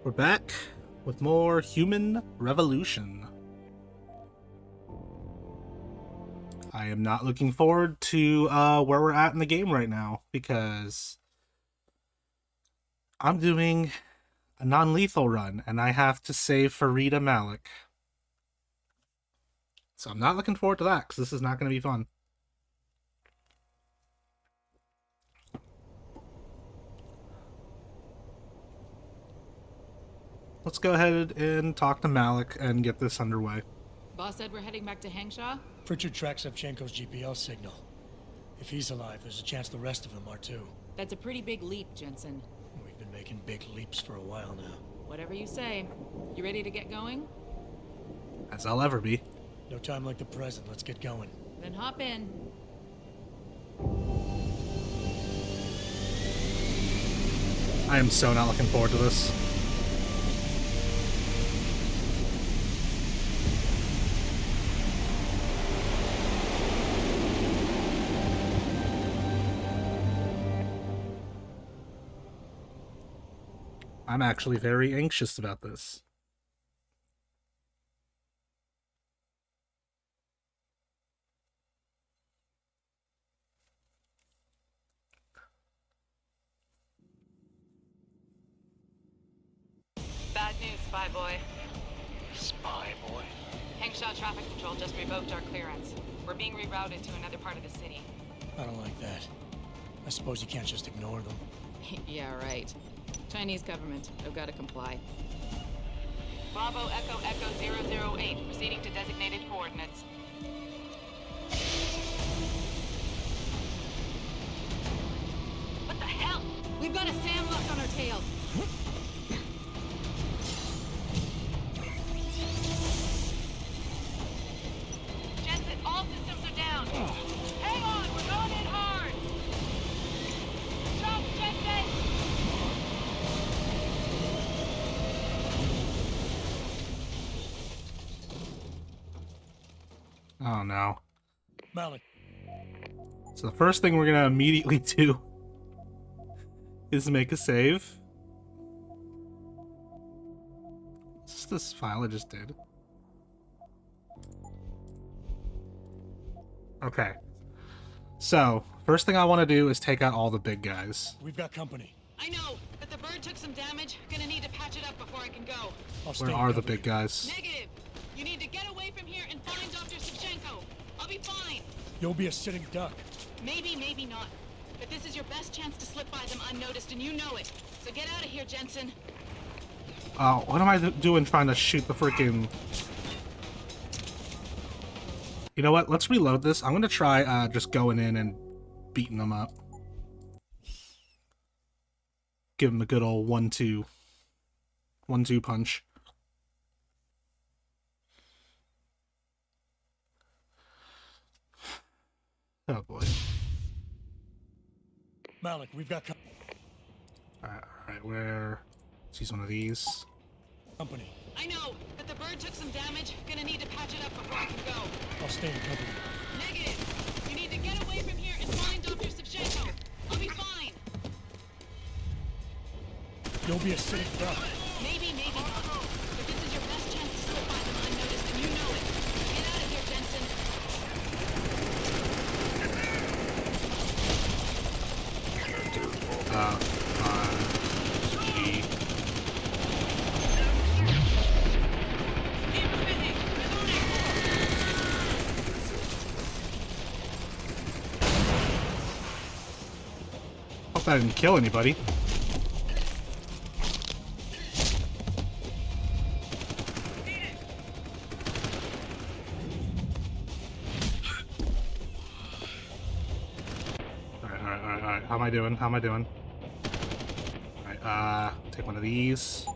We're back with more Human Revolution. I am not looking forward to where we're at in the game right now because I'm doing a non-lethal run and I have to save Farida Malik. So I'm not looking forward to that because this is not going to be fun. Let's go ahead and talk to Malik and get this underway. Boss said we're heading back to Hengsha? Pritchard tracks Shevchenko's GPS signal. If he's alive, there's a chance the rest of them are too. That's a pretty big leap, Jensen. We've been making big leaps for a while now. Whatever you say. You ready to get going? As I'll ever be. No time like the present. Let's get going. Then hop in. I am so not looking forward to this. I'm actually very anxious about this. Bad news, Spy Boy. Spy boy? Hengsha Traffic Control just revoked our clearance. We're being rerouted to another part of the city. I don't like that. I suppose you can't just ignore them. Yeah, right. Chinese government. I've got to comply. Bravo Echo Echo 008, proceeding to designated coordinates. What the hell? We've got a sandlock on our tail. Jensen, all systems are down. Hang on, we're going in hard. Jump, Jensen! Oh no. Malik. So the first thing we're gonna immediately do is make a save. Is this file I just did? Okay. So, first thing I want to do is take out all the big guys. We've got company. I know, but the bird took some damage. Gonna need to patch it up before I can go. I'll stay Where in are the cover. big guys? Negative. You need to get away from here and find Dr. Shevchenko. I'll be fine. You'll be a sitting duck. Maybe, maybe not. But this is your best chance to slip by them unnoticed, and you know it. So get out of here, Jensen. Oh, what am I doing trying to shoot the freaking... You know what? Let's reload this. I'm gonna try just going in and beating them up. Give them a good old 1-2. 1-2 punch. Oh boy. Malik, we've got Alright, where... Let's use one of these. company. I know, but the bird took some damage. Gonna need to patch it up before I can go. I'll stay in cover. Negative. You need to get away from here and find Dr. Shevchenko. I'll be fine. You'll be a sitting duck. Maybe, maybe not. But this is your best chance to slip by them unnoticed, and you know it. Get out of here, Jensen. G. Keep busy. Reloading. Hope I didn't kill anybody. Alright. How am I doing? How am I doing? Alright, take one of these.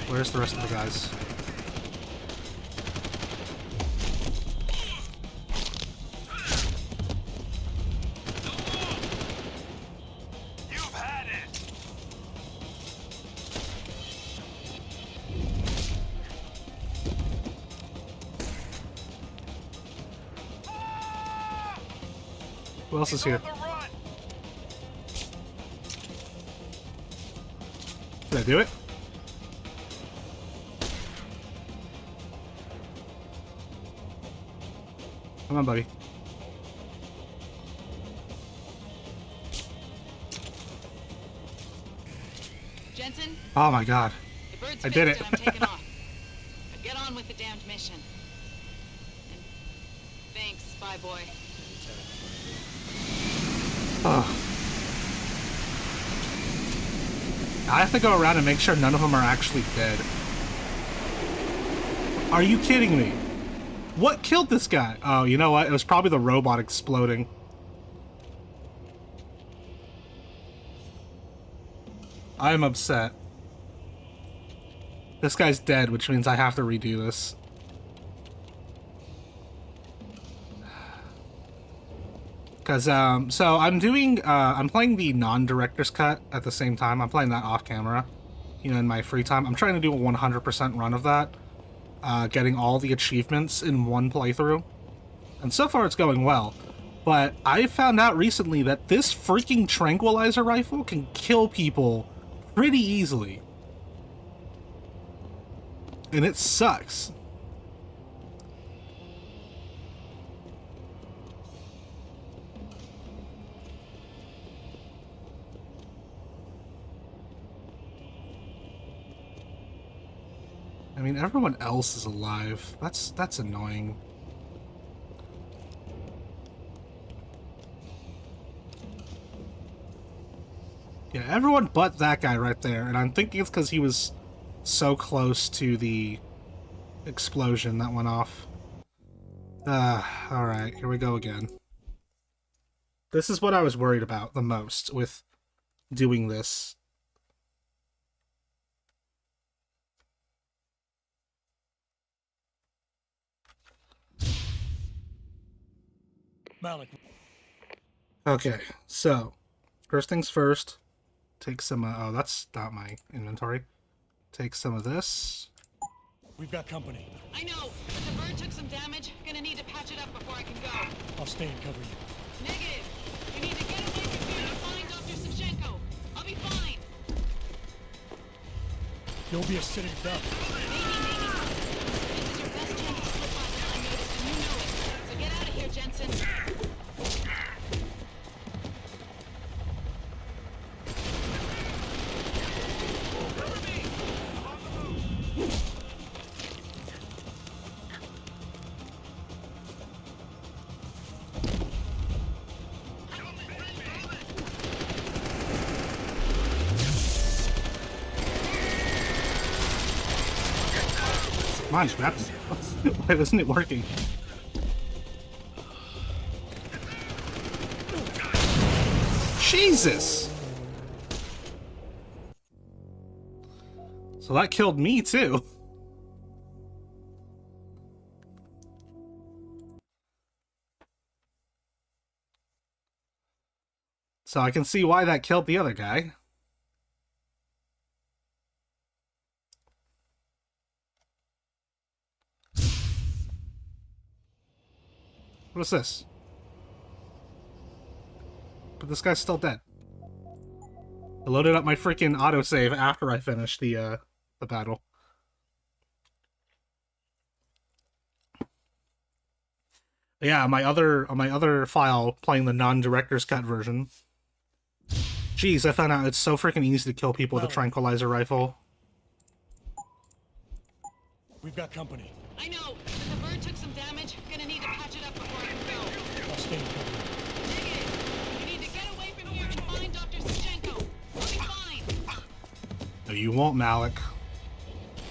Where's the rest of the guys? You've had it. Who else is here? On the run. Did I do it? Come on, buddy. Jensen, Oh my god. the bird's I did fixed it. and I'm taking off. Now get on with the damned mission. And thanks, bye boy. Oh. I have to go around and make sure none of them are actually dead. Are you kidding me? What killed this guy? Oh, you know what? It was probably the robot exploding. I'm upset. This guy's dead, which means I have to redo this. Because, so I'm doing, I'm playing the non-director's cut at the same time. I'm playing that off camera, you know, in my free time. I'm trying to do a 100% run of that, getting all the achievements in one playthrough. And so far it's going well. But I found out recently that this freaking tranquilizer rifle can kill people pretty easily. And it sucks. I mean, everyone else is alive. That's annoying. Yeah, everyone but that guy right there, and I'm thinking it's because he was so close to the explosion that went off. Alright, here we go again. This is what I was worried about the most with doing this. Malik, Okay, so, first things first, take some, oh, that's not my inventory. Take some of this. we've got company. I know, but the bird took some damage. Gonna need to patch it up before I can go. I'll stay and cover you. Negative. You need to get away from here and find Dr. Savchenko. I'll be fine. You'll be a sitting duck. Maybe. This is your best chance to slip by them unnoticed, and you know it. So get out of here, Jensen. Come on, snap. Why isn't it working? Jesus! So that killed me too. So I can see why that killed the other guy. What's this? But this guy's still dead. I loaded up my freaking autosave after I finished the battle. Yeah, on my other file, playing the non-director's cut version. Jeez, I found out it's so freaking easy to kill people with a tranquilizer rifle. We've got company. I know, but the bird took some damage. Gonna need to patch it up before I can go. I'll stay and cover you. Negative. You need to get away from here and find Dr. Savchenko. I'll be fine. No, you won't, Malik.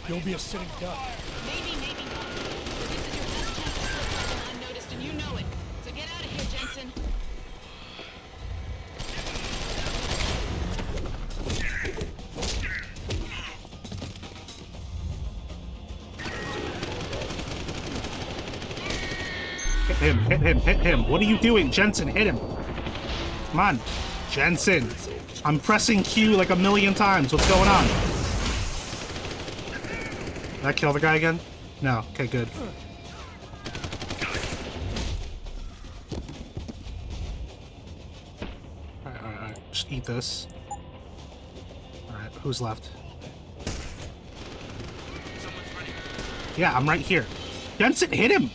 You'll be a sitting duck. Maybe not. This is your best chance to slip by them unnoticed, and you know it. So get out of here, Jensen. Hit him. What are you doing? Jensen, hit him. Come on. Jensen. I'm pressing Q like a million times. What's going on? Did I kill the guy again? No. Okay, good. Alright. Just eat this. Alright, who's left? Yeah, I'm right here. Jensen, hit him!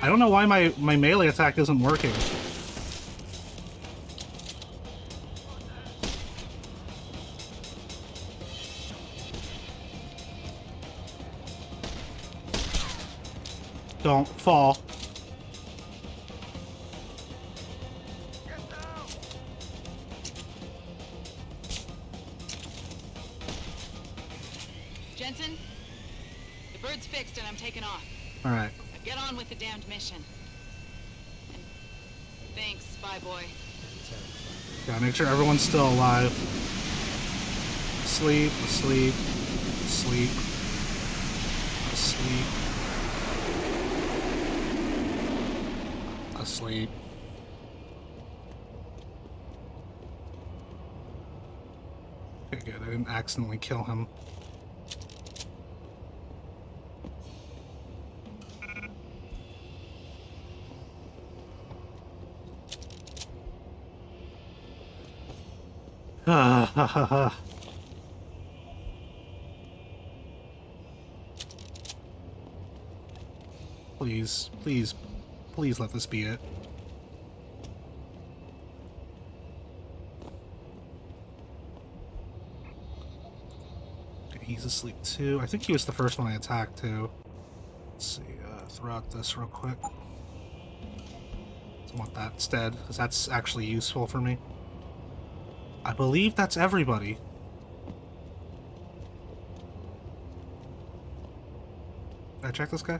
I don't know why my melee attack isn't working. Don't fall. Jensen, the bird's fixed and I'm taking off. All right. Get on with the damned mission. And thanks, Spy Boy. Gotta make sure everyone's still alive. Asleep, asleep, asleep, asleep, asleep. Okay, good. I didn't accidentally kill him. Please, please, please let this be it. Okay, he's asleep too. I think he was the first one I attacked too. Let's see, throw out this real quick. I want that instead, because that's actually useful for me. I believe that's everybody. Did I check this guy?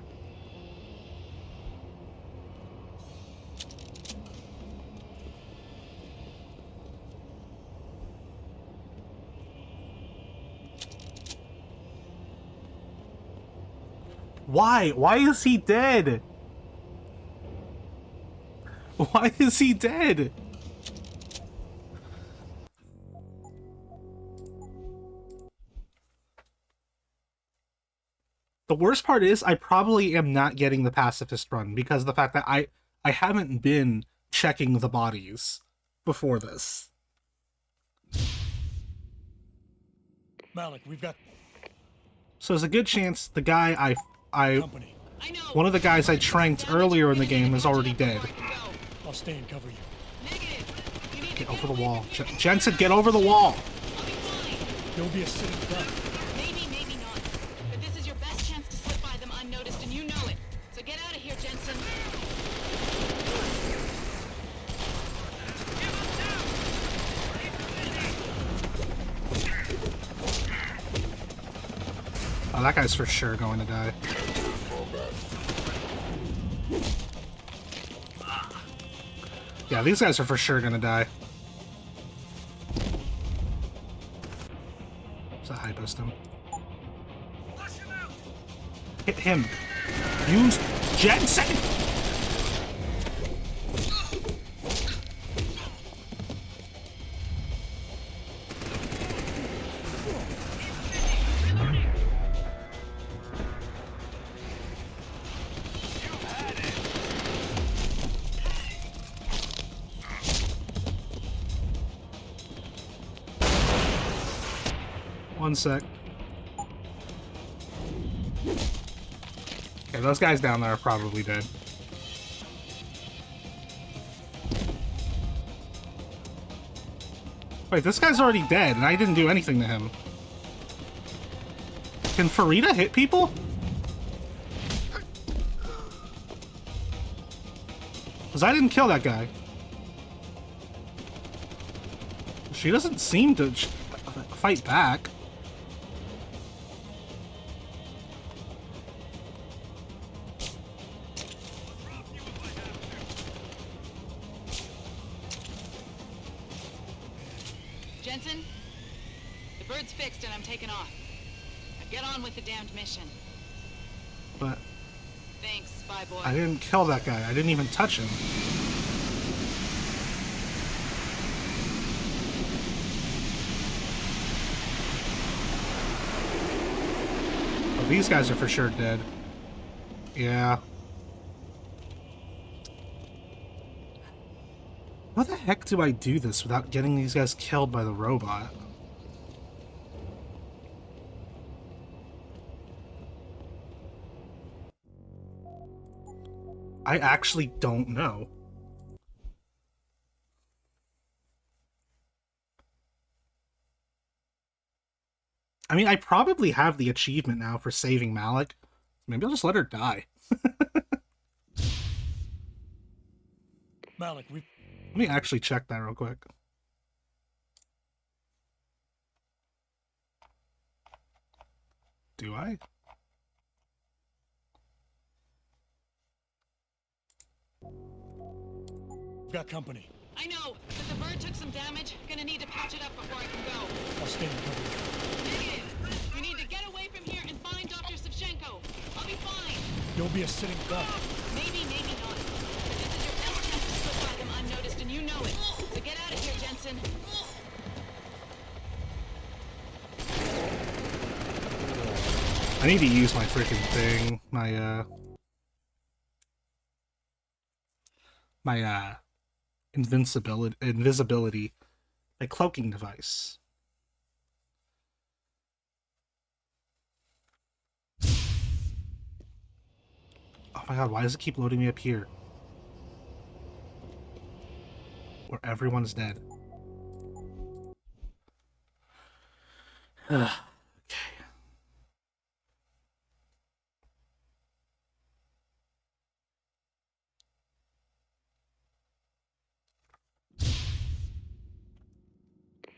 Why? Why is he dead? Why is he dead? The worst part is I probably am not getting the pacifist run because of the fact that I haven't been checking the bodies before this. Malik, we've got So there's a good chance the guy company. one of the guys I tranked earlier in the game is already dead. I'll stay and cover you. Get over the wall. Jensen, get over the wall! You'll be a sitting duck. Maybe, maybe not. But this is your best chance to slip by them unnoticed, and you know it. So get out of here, Jensen. Oh, that guy's for sure going to die. Yeah, these guys are for sure gonna die. So I boost him. Hit him. Use Jensen! One sec. Okay, those guys down there are probably dead. Wait, this guy's already dead, and I didn't do anything to him. Can Farida hit people? Because I didn't kill that guy. She doesn't seem to fight back. Jensen, the bird's fixed and I'm taking off. Now get on with the damned mission. But Thanks, Spy Boy. I didn't kill that guy. I didn't even touch him. Oh, these guys are for sure dead. Yeah. How the heck do I do this without getting these guys killed by the robot? I actually don't know. I mean, I probably have the achievement now for saving Malik. Maybe I'll just let her die. Malik, we... Let me actually check that real quick. Do I? We've got company. I know, but the bird took some damage. Gonna need to patch it up before I can go. I'll stay in cover. Negative. You need to get away from here and find Dr. Savchenko. I'll be fine. You'll be a sitting duck. Maybe, maybe not. But this is your best chance to slip by them unnoticed, and you know it. So get out of here, Jensen. I need to use my freaking thing. My invisibility, a cloaking device. Oh my god, why does it keep loading me up here? Where everyone's dead. Okay.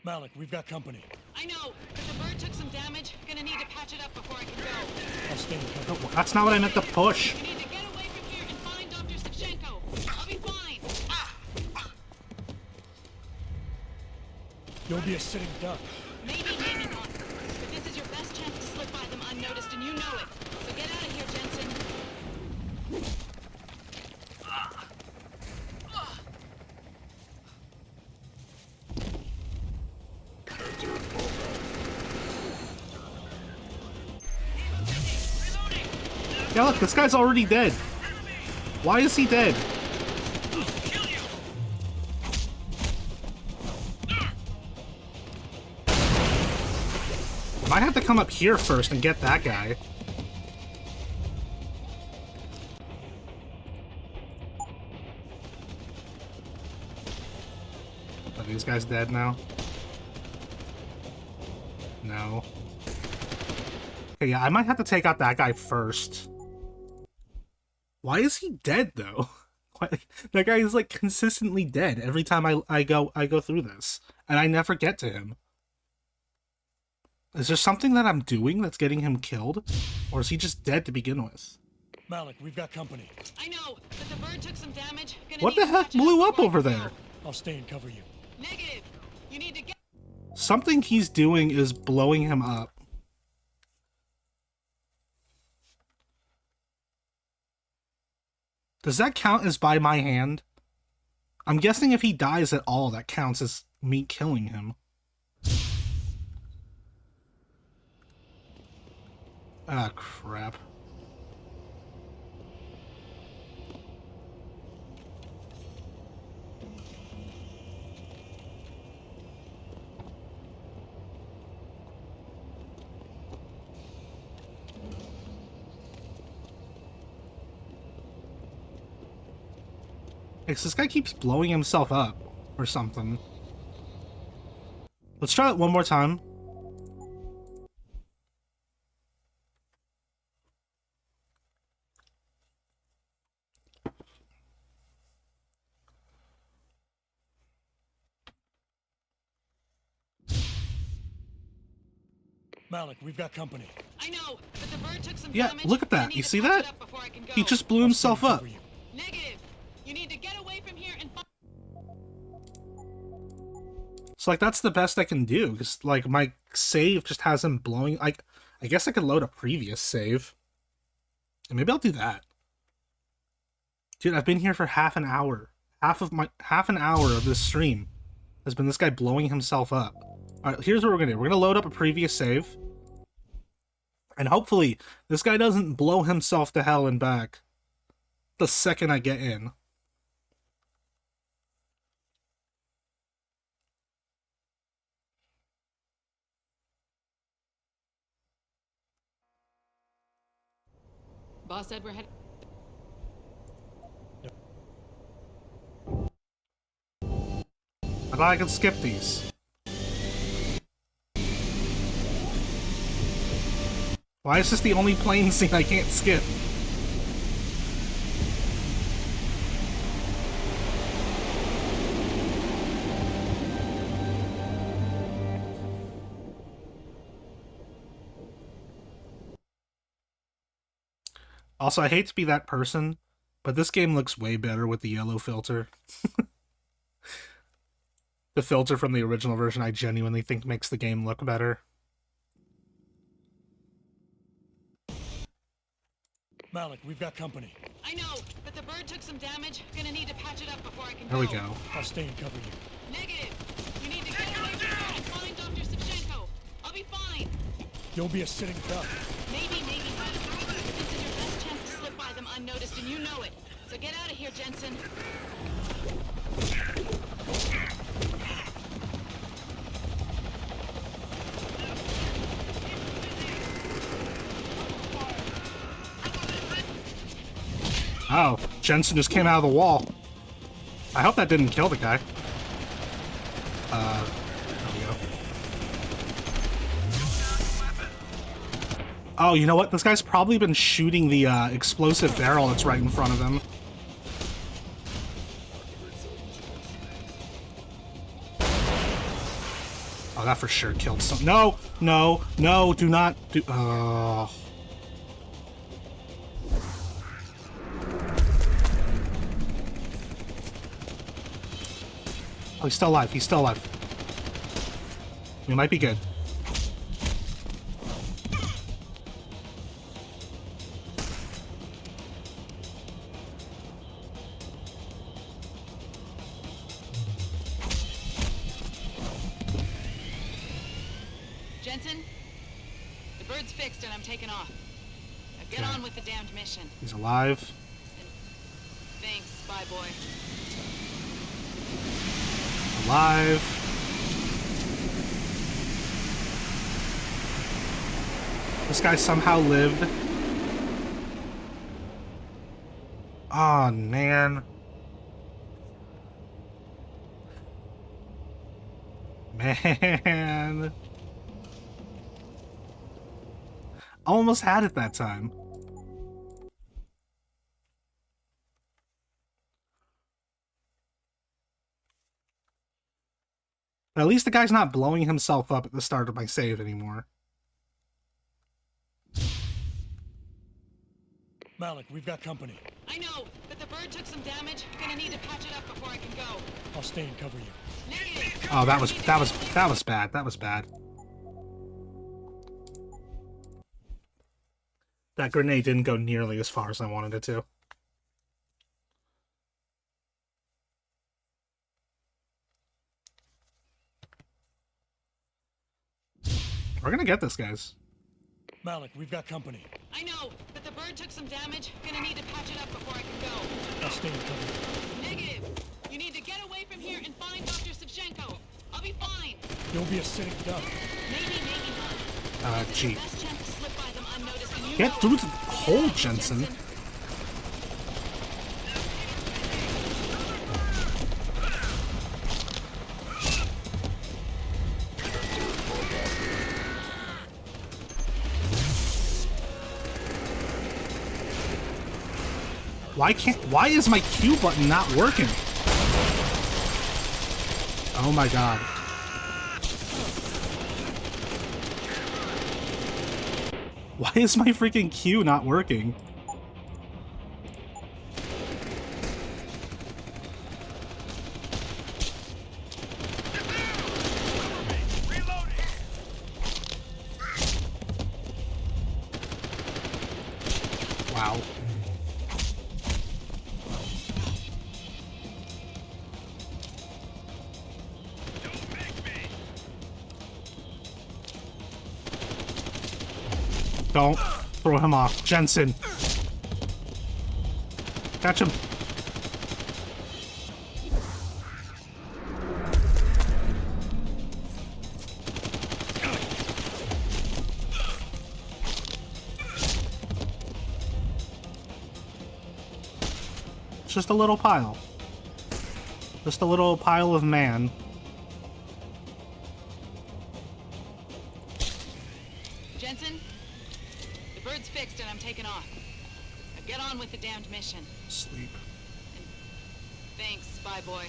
Malik, we've got company. I know, but the bird took some damage. Gonna need to patch it up before I can go. I'll stay in cover. No, that's not what I meant to push. You need to get away from here and find Dr. Savchenko. I'll be fine. You'll be a sitting duck. Maybe, maybe not. But this is your best chance to slip by them unnoticed, and you know it. So get out of here, Jensen. Yeah, look, this guy's already dead. Why is he dead? I have to come up here first and get that guy. Are these guys dead now? No. Okay, yeah, I might have to take out that guy first. Why is he dead though? That guy is like consistently dead every time I go through this, and I never get to him. Is there something that I'm doing that's getting him killed, or is he just dead to begin with? Malik, we've got company. I know, but the bird took some damage. Gonna What need the to heck patch it blew up up before I over can there? go. I'll stay and cover you. Negative. You need to get... Something he's doing is blowing him up. Does that count as by my hand? I'm guessing if he dies at all, that counts as me killing him. Ah, crap. This guy keeps blowing himself up or something. Let's try it one more time. Malik, we've got company. I know, but the bird took some Yeah, damage. look at Gonna that. need You to see patch that? it up before I can go. He just blew himself I'll up. stay and cover you. Negative. You need to get away from here and find... So, like, that's the best I can do, because, like, my save just has him blowing... Like, I guess I could load a previous save. And maybe I'll do that. Dude, I've been here for half an hour. Half an hour of this stream has been this guy blowing himself up. Alright, here's what we're gonna do. We're gonna load up a previous save. And hopefully, this guy doesn't blow himself to hell and back the second I get in. Boss said we're heading. I thought I could skip these. Why is this the only plane scene I can't skip? Also, I hate to be that person, but this game looks way better with the yellow filter. The filter from the original version, I genuinely think makes the game look better. Malik, we've got company. I know, but the bird took some damage. Gonna need to patch it up before I can There we go. I'll stay and cover you. Negative. You need to get away from here and find Dr. Savchenko. I'll be fine. You'll be a sitting duck. Maybe not. This is your best chance to slip by them unnoticed, and you know it. So get out of here, Jensen. Oh, Jensen just came out of the wall. I hope that didn't kill the guy. There we go. Oh, you know what? This guy's probably been shooting the explosive barrel that's right in front of him. Oh, that for sure killed some. No, no, no, do not do. Oh. Oh, he's still alive. He's still alive. We might be good. Jensen, the bird's fixed and I'm taking off. Now get Okay. on with the damned mission. He's alive. Thanks, spy boy. Alive. This guy somehow lived. Oh, man. Man. Almost had it that time. At least the guy's not blowing himself up at the start of my save anymore. Malik, we've got company. I know, but the bird took some damage. Gonna need to patch it up before I can go. I'll stay and cover you. Negative. Oh, that was bad. That was bad. That grenade didn't go nearly as far as I wanted it to. We're gonna get this, guys. Malik, we've got company. I know, but the bird took some damage. Gonna need to patch it up before I can go. I'll stay and cover you. Negative. You need to get away from here and find Dr. Savchenko. I'll be fine. You'll be a sitting duck. Maybe not. Gee. Best chance to slip by them unnoticed, and you Get know through it. the hole, Jensen. Why is my Q button not working? Oh my god. Why is my freaking Q not working? Wow. Don't throw him off. Jensen. Catch him. It's just a little pile. Just a little pile of man. Jensen, the bird's fixed and I'm taking off. Now get on with the damned mission. Sleep. And thanks, Spy Boy.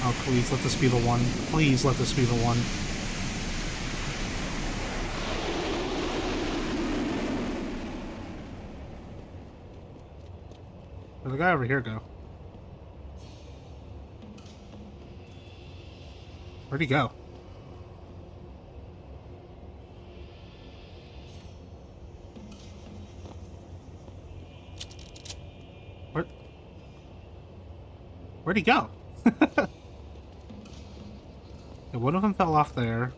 Oh, please let this be the one. Please let this be the one. Where'd the guy over here go? Where'd he go? Where'd he go? Yeah, one of them fell off there.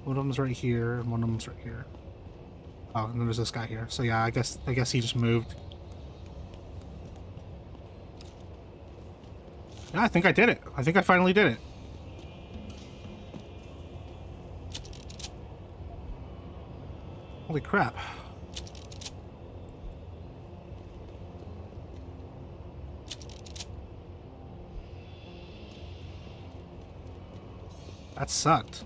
One of them's right here, and one of them's right here. Oh, and then there's this guy here. So yeah, I guess he just moved. Yeah, I think I did it. I think I finally did it. Holy crap. That sucked.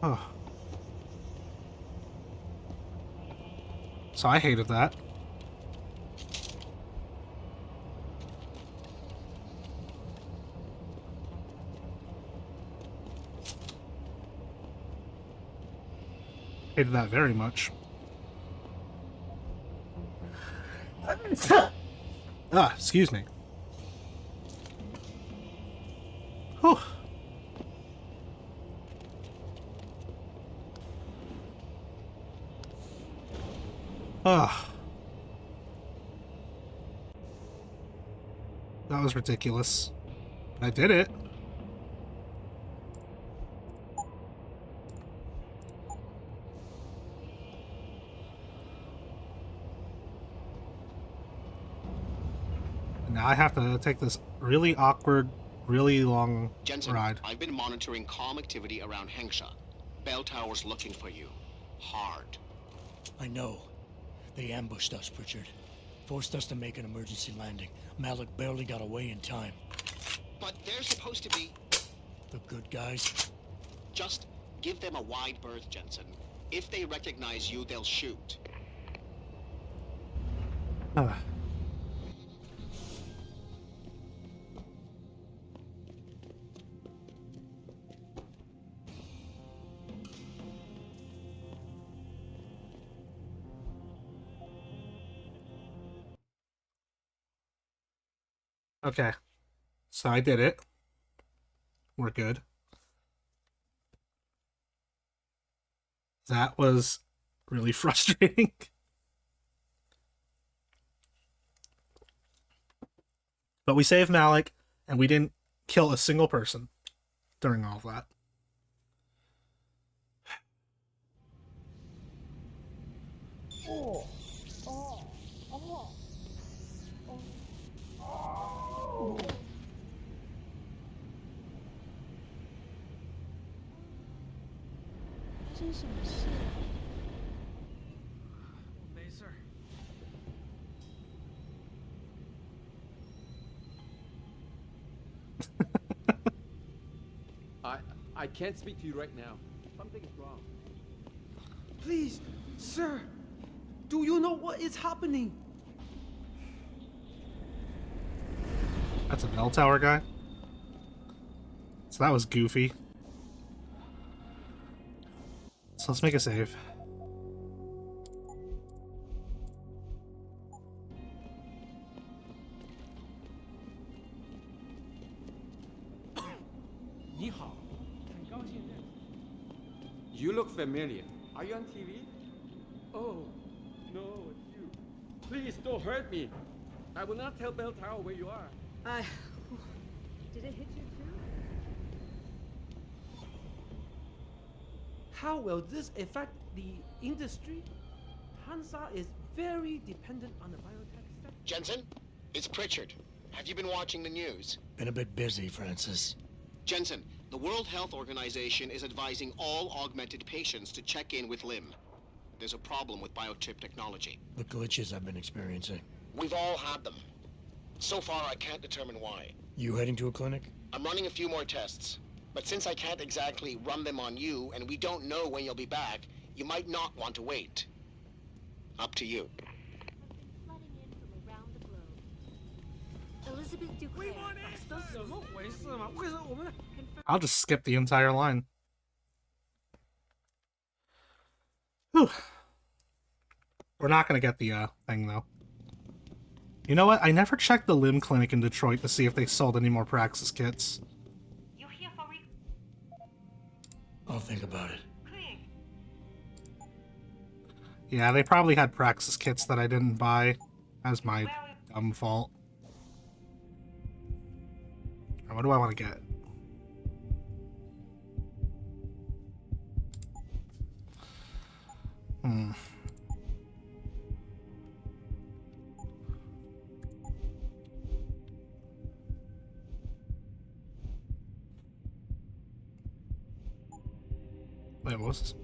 Oh. So I hated that. Hated that very much. Excuse me. Whew. That was ridiculous. I did it. Now I have to take this really awkward, really long Jensen, ride. I've been monitoring comm activity around Hengsha. Bell Tower's looking for you. Hard. I know. They ambushed us, Pritchard. Forced us to make an emergency landing. Malik barely got away in time. But they're supposed to be... The good guys? Just give them a wide berth, Jensen. If they recognize you, they'll shoot. Okay. So I did it. We're good. That was really frustrating. But we saved Malik, and we didn't kill a single person during all of that. I can't speak to you right now. Something is wrong. Please, sir. Do you know what is happening? That's a bell tower guy. So that was goofy. So let's make a save. You look familiar. Are you on TV? Oh, no, it's you. Please don't hurt me. I will not tell Bell Tower where you are. Did it hit you too? How will this affect the industry? Hengsha is very dependent on the biotech sector. Jensen, it's Pritchard. Have you been watching the news? Been a bit busy, Francis. Jensen, the World Health Organization is advising all augmented patients to check in with Lim. There's a problem with biochip technology. The glitches I've been experiencing. We've all had them. So far, I can't determine why. You heading to a clinic? I'm running a few more tests. But since I can't exactly run them on you, and we don't know when you'll be back, you might not want to wait. Up to you. Flooding in from around the globe. Elizabeth Duclair. 这怎么回事嘛？为什么我们 I'll just skip the entire line. Whew. We're not gonna get the thing though. You know what? I never checked the limb clinic in Detroit to see if they sold any more Praxis kits. You here for I'll think about it. recruiting? Yeah, they probably had Praxis kits that I didn't buy. That's my dumb fault. What do I want to get? Wait, what was this?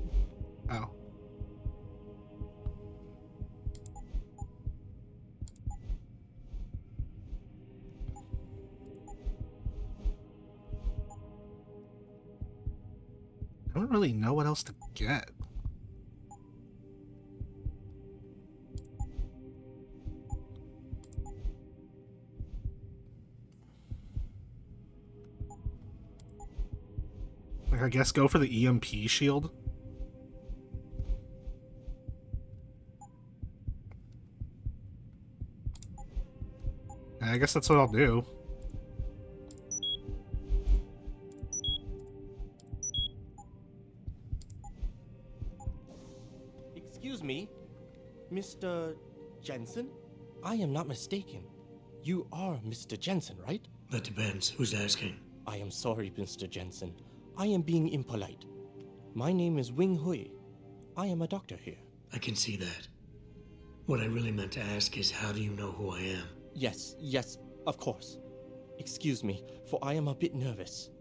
Oh. I don't really know what else to get. Like, I guess go for the EMP shield. I guess that's what I'll do. Excuse me, Mr. Jensen? I am not mistaken. You are Mr. Jensen, right? That depends. Who's asking? I am sorry, Mr. Jensen. I am being impolite. My name is Wing Hui. I am a doctor here. I can see that. What I really meant to ask is, how do you know who I am? Yes, of course. Excuse me, for I am a bit nervous.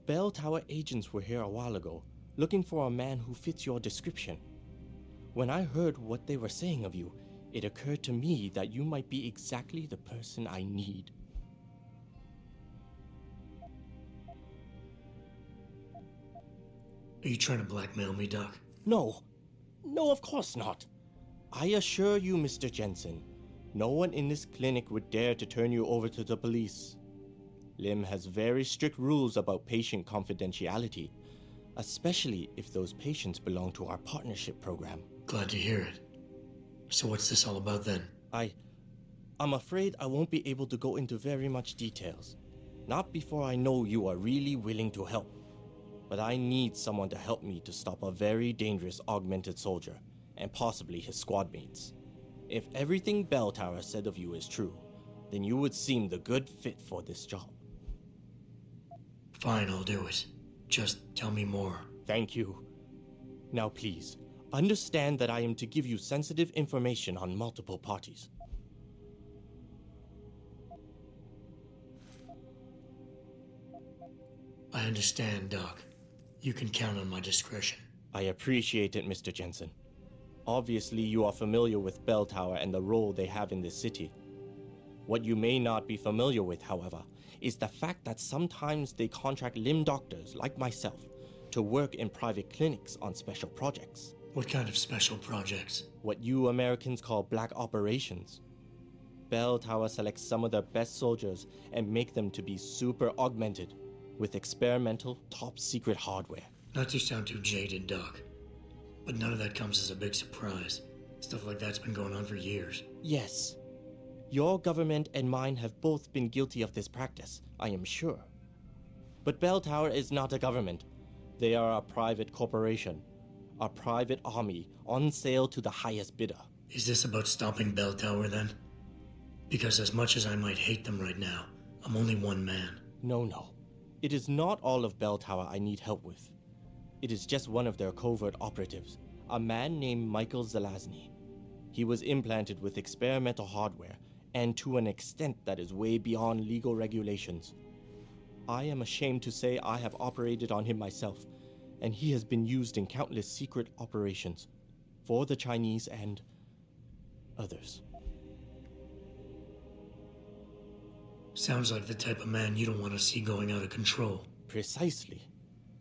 Bell Tower agents were here a while ago, looking for a man who fits your description. When I heard what they were saying of you, it occurred to me that you might be exactly the person I need. Are you trying to blackmail me, Doc? No, of course not. I assure you, Mr. Jensen, no one in this clinic would dare to turn you over to the police. Lim has very strict rules about patient confidentiality, especially if those patients belong to our partnership program. Glad to hear it. So what's this all about then? I'm afraid I won't be able to go into very much details. Not before I know you are really willing to help. But I need someone to help me to stop a very dangerous augmented soldier, and possibly his squad mates. If everything Bell Tower said of you is true, then you would seem the good fit for this job. Fine, I'll do it. Just tell me more. Thank you. Now please, understand that I am to give you sensitive information on multiple parties. I understand, Doc. You can count on my discretion. I appreciate it, Mr. Jensen. Obviously, you are familiar with Bell Tower and the role they have in this city. What you may not be familiar with, however, is the fact that sometimes they contract limb doctors like myself to work in private clinics on special projects. What kind of special projects? What you Americans call black operations. Bell Tower selects some of their best soldiers and make them to be super augmented with experimental, top-secret hardware. Not to sound too jaded, Doc, but none of that comes as a big surprise. Stuff like that's been going on for years. Yes. Your government and mine have both been guilty of this practice, I am sure. But Bell Tower is not a government. They are a private corporation. A private army on sale to the highest bidder. Is this about stopping Bell Tower, then? Because as much as I might hate them right now, I'm only one man. No. It is not all of Bell Tower I need help with. It is just one of their covert operatives, a man named Michael Zelazny. He was implanted with experimental hardware, and to an extent that is way beyond legal regulations. I am ashamed to say I have operated on him myself, and he has been used in countless secret operations for the Chinese and others. Sounds like the type of man you don't want to see going out of control. Precisely.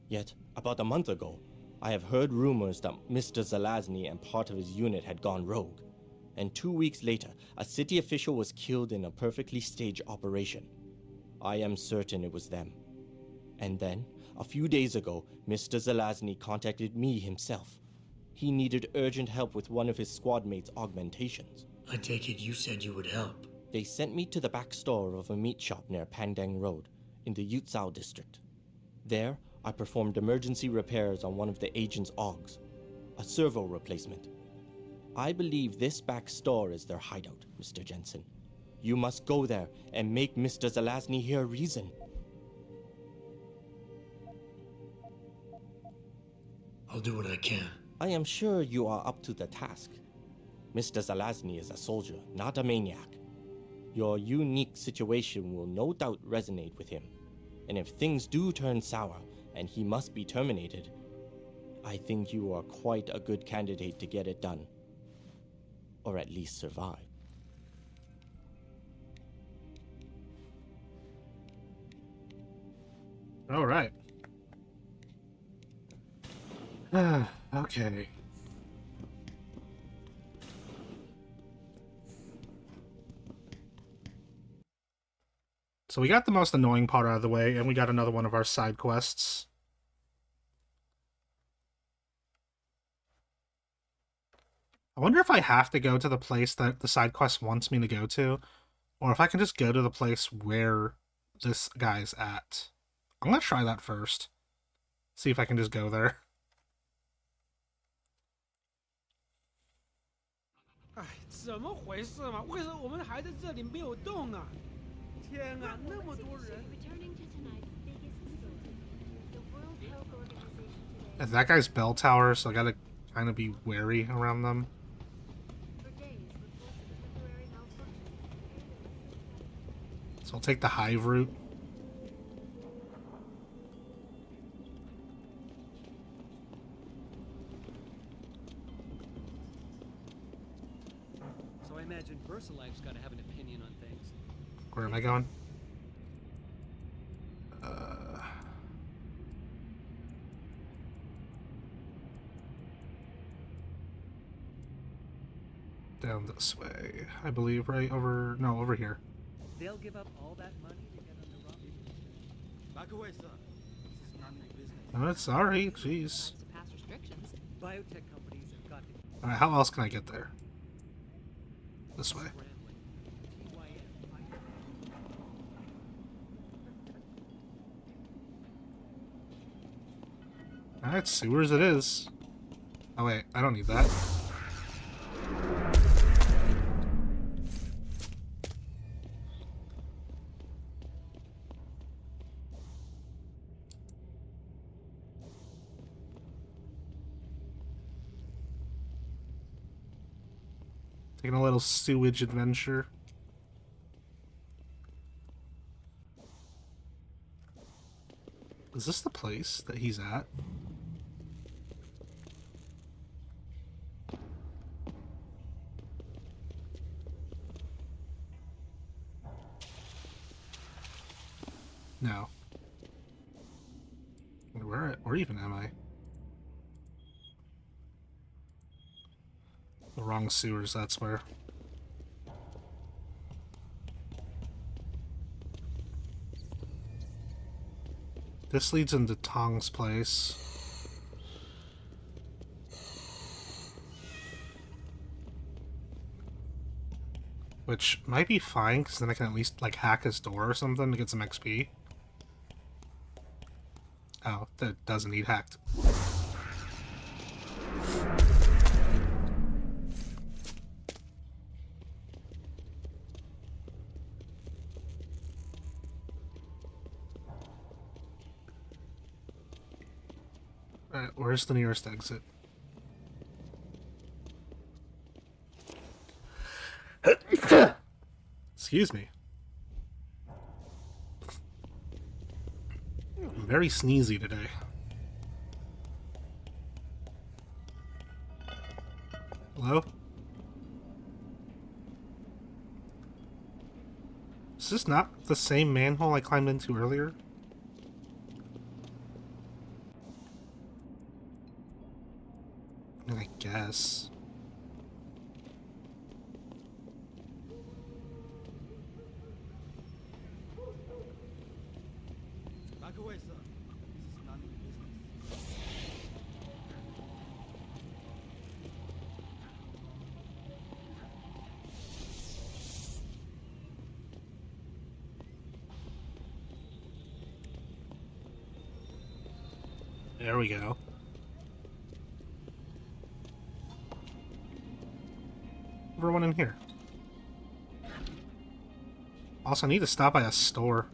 Yet, about a month ago, I have heard rumors that Mr. Zelazny and part of his unit had gone rogue. And 2 weeks later, a city official was killed in a perfectly staged operation. I am certain it was them. And then, a few days ago, Mr. Zelazny contacted me himself. He needed urgent help with one of his squad mates' augmentations. I take it you said you would help. They sent me to the back store of a meat shop near Pandang Road, in the Yutzao district. There, I performed emergency repairs on one of the agent's augs, a servo replacement. I believe this back store is their hideout, Mr. Jensen. You must go there and make Mr. Zelazny hear reason. I'll do what I can. I am sure you are up to the task. Mr. Zelazny is a soldier, not a maniac. Your unique situation will no doubt resonate with him. And if things do turn sour and he must be terminated, I think you are quite a good candidate to get it done. Or at least survive. All right. Okay. So we got the most annoying part out of the way, and we got another one of our side quests. I wonder if I have to go to the place that the side quest wants me to go to, or if I can just go to the place where this guy's at. I'm gonna try that first. See if I can just go there. 哎，怎么回事嘛？为什么我们还在这里没有动啊？天啊，那么多人！ Returning to tonight's biggest story, the World Health Organization today. And that guy's bell tower, so I gotta kind of be wary around them. For days, reports of temporary malfunctions So I'll take the hive route. So I imagine VersaLife's got to have an opinion on things. Where am I going? Down this way, I believe, right? Over here. They'll give up all that money to get under Robbie? Back away, son. This is not your business. Oh, sorry, jeez. To pass restrictions. Biotech companies have got to Alright, how else can I get there? This way. Alright, sewers it is. Oh wait, I don't need that. Taking a little sewage adventure. Is this the place that he's at? No. Where even am I? The wrong sewers, that's where. This leads into Tong's place. Which might be fine, because then I can at least, like, hack his door or something to get some XP. Oh, that doesn't need hacked. Alright, where's the nearest exit? Excuse me. I'm very sneezy today. Hello? Is this not the same manhole I climbed into earlier? I guess. Back away, sir. This is none of your business. There we go. Everyone in here. Also, I need to stop by a store.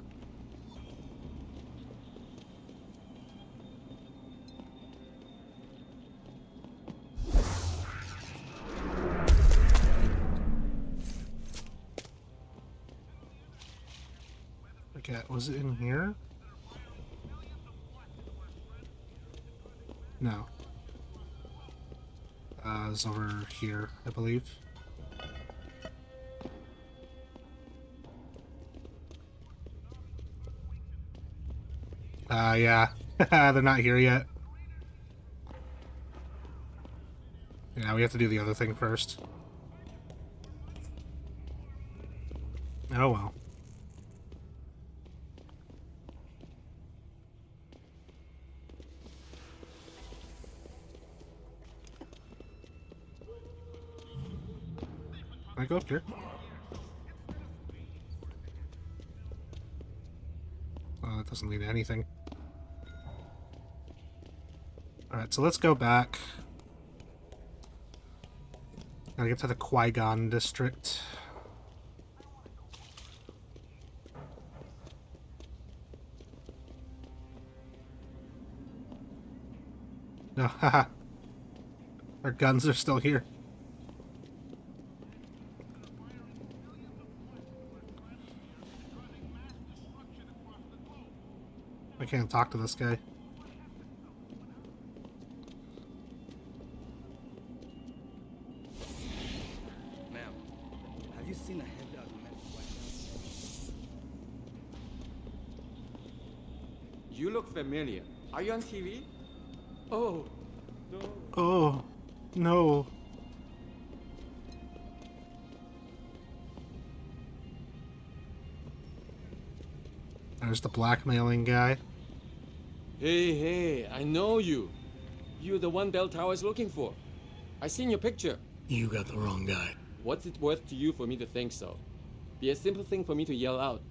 Okay, was it in here? No. It's over here, I believe. Yeah. They're not here yet. Yeah, we have to do the other thing first. Oh well. Can I go up here? That doesn't lead to anything. Alright, so let's go back. Gotta get to the Qui-Gon district. No, haha. Our guns are still here. I can't talk to this guy. Ma'am, have you seen a heavy argument right now? You look familiar. Are you on TV? Oh, no. Oh, no. There's the blackmailing guy. Hey, I know you. You're the one Bell Tower's looking for. I seen your picture. You got the wrong guy. What's it worth to you for me to think so? Be a simple thing for me to yell out.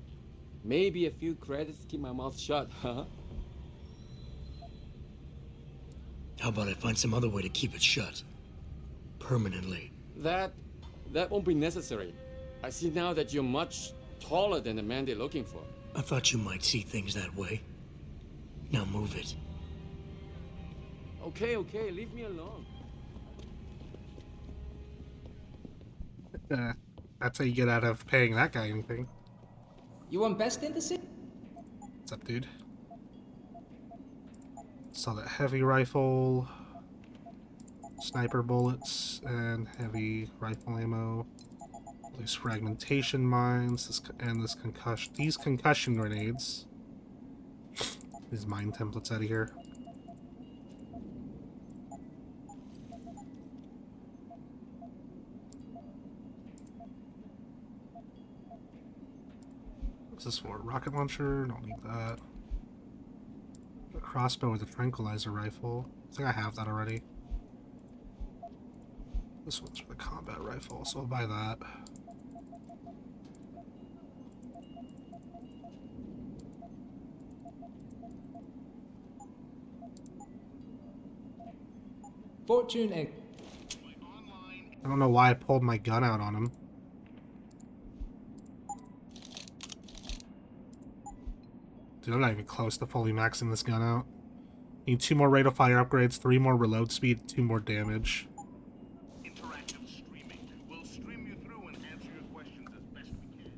Maybe a few credits to keep my mouth shut, huh? How about I find some other way to keep it shut? Permanently. That won't be necessary. I see now that you're much taller than the man they're looking for. I thought you might see things that way. Now move it. Okay, leave me alone. That's how you get out of paying that guy anything. You want best in the city? What's up, dude? Saw that heavy rifle, sniper bullets, and heavy rifle ammo. These fragmentation mines, these concussion grenades. These mine templates out of here. What's this for? Rocket launcher? Don't need that. A crossbow with a tranquilizer rifle. I think I have that already. This one's for the combat rifle, so I'll buy that. Fortune egg. I don't know why I pulled my gun out on him. Dude, I'm not even close to fully maxing this gun out. Need 2 more rate of fire upgrades, 3 more reload speed, 2 more damage. Interactive streaming. We'll stream you through and answer your questions as best we can.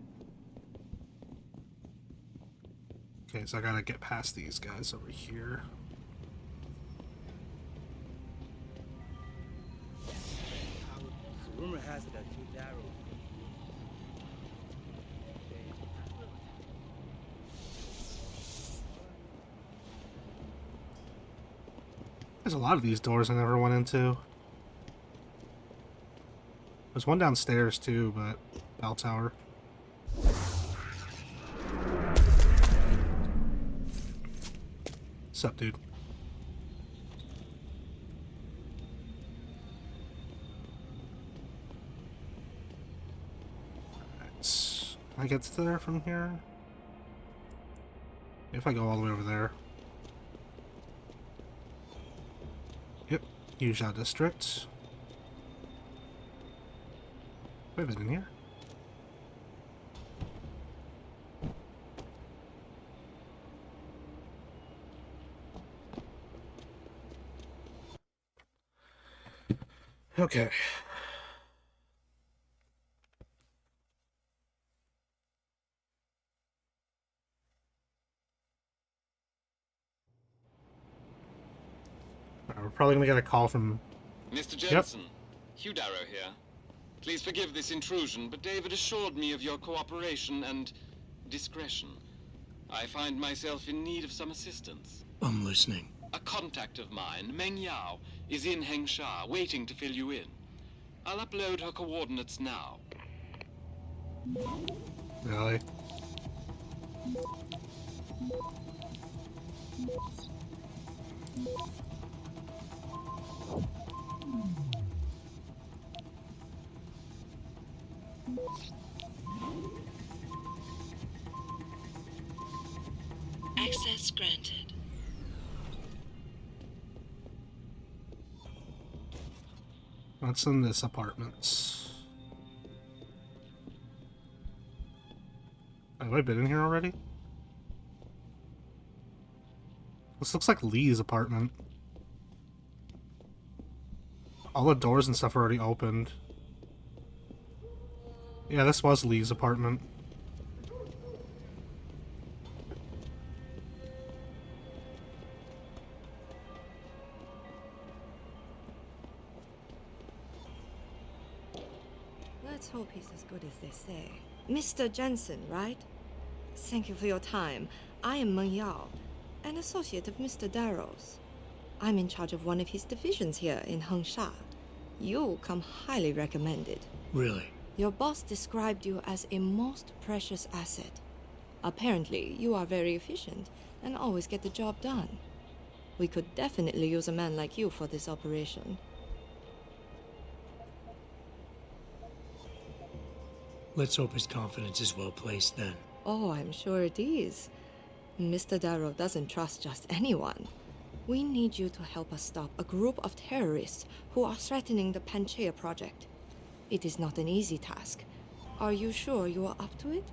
Okay, so I gotta get past these guys over here. Rumor has it that you Darrow. There's a lot of these doors I never went into. There's one downstairs too, but bell tower. Sup, dude? Alright. Can I get to there from here? If I go all the way over there. Yep, Hengsha district. Have I been in here? Okay. We're probably gonna get a call from... Mr. Jensen, Hugh Darrow here. Please forgive this intrusion, but David assured me of your cooperation and discretion. I find myself in need of some assistance. I'm listening. A contact of mine, Meng Yao, is in Hengsha, waiting to fill you in. I'll upload her coordinates now. Really? Access granted. What's in this apartment? Have I been in here already? This looks like Lee's apartment. All the doors and stuff are already opened. Yeah, this was Lee's apartment. Let's hope he's as good as they say. Mr. Jensen, right? Thank you for your time. I am Meng Yao, an associate of Mr. Darrow's. I'm in charge of one of his divisions here in Hengsha. You come highly recommended. Really? Your boss described you as a most precious asset. Apparently, you are very efficient and always get the job done. We could definitely use a man like you for this operation. Let's hope his confidence is well placed then. Oh, I'm sure it is. Mr. Darrow doesn't trust just anyone. We need you to help us stop a group of terrorists who are threatening the Panchaea project. It is not an easy task. Are you sure you are up to it?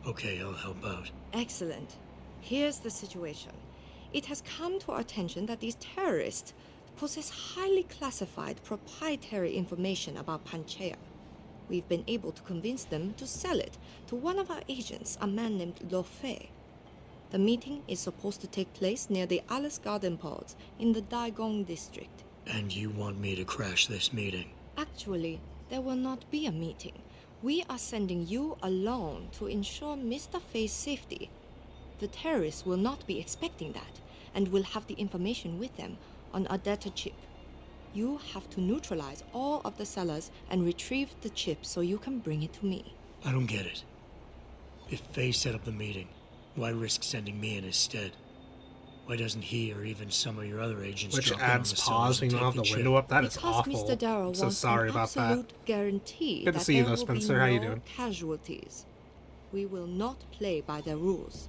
Okay, I'll help out. Excellent. Here's the situation. It has come to our attention that these terrorists possess highly classified proprietary information about Panchaea. We've been able to convince them to sell it to one of our agents, a man named Lo Fei. The meeting is supposed to take place near the Alice Garden pods in the Daigong district. And you want me to crash this meeting? Actually, there will not be a meeting. We are sending you alone to ensure Mr. Fei's safety. The terrorists will not be expecting that, and will have the information with them on a data chip. You have to neutralize all of the sellers and retrieve the chip so you can bring it to me. I don't get it. If Fei set up the meeting, why risk sending me in his stead? Why doesn't he or even some of your other agents Which drop in on adds the pause sellers when and you don't take have the chip? window up? That is Because awful. Mr. Darrow I'm so wants sorry an about that. absolute guarantee Good to that see you there though, will be Spencer. How you no doing? casualties. We will not play by their rules.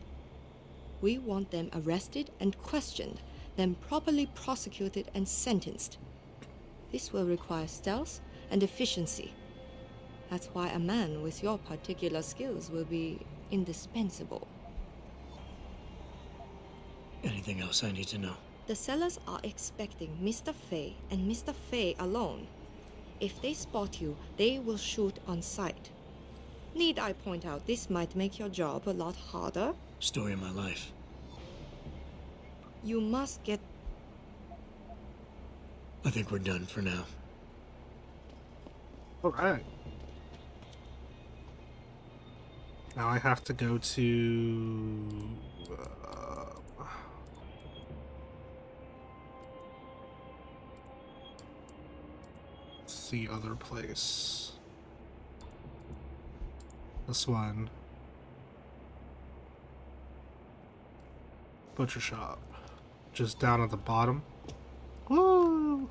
We want them arrested and questioned, then properly prosecuted and sentenced. This will require stealth and efficiency. That's why a man with your particular skills will be indispensable. Anything else I need to know? The sellers are expecting Mr. Fei and Mr. Fei alone. If they spot you, they will shoot on sight. Need I point out this might make your job a lot harder? Story of my life. You must get... I think we're done for now. Alright. Now I have to go to... the other place. This one. Butcher shop. Just down at the bottom. Woo!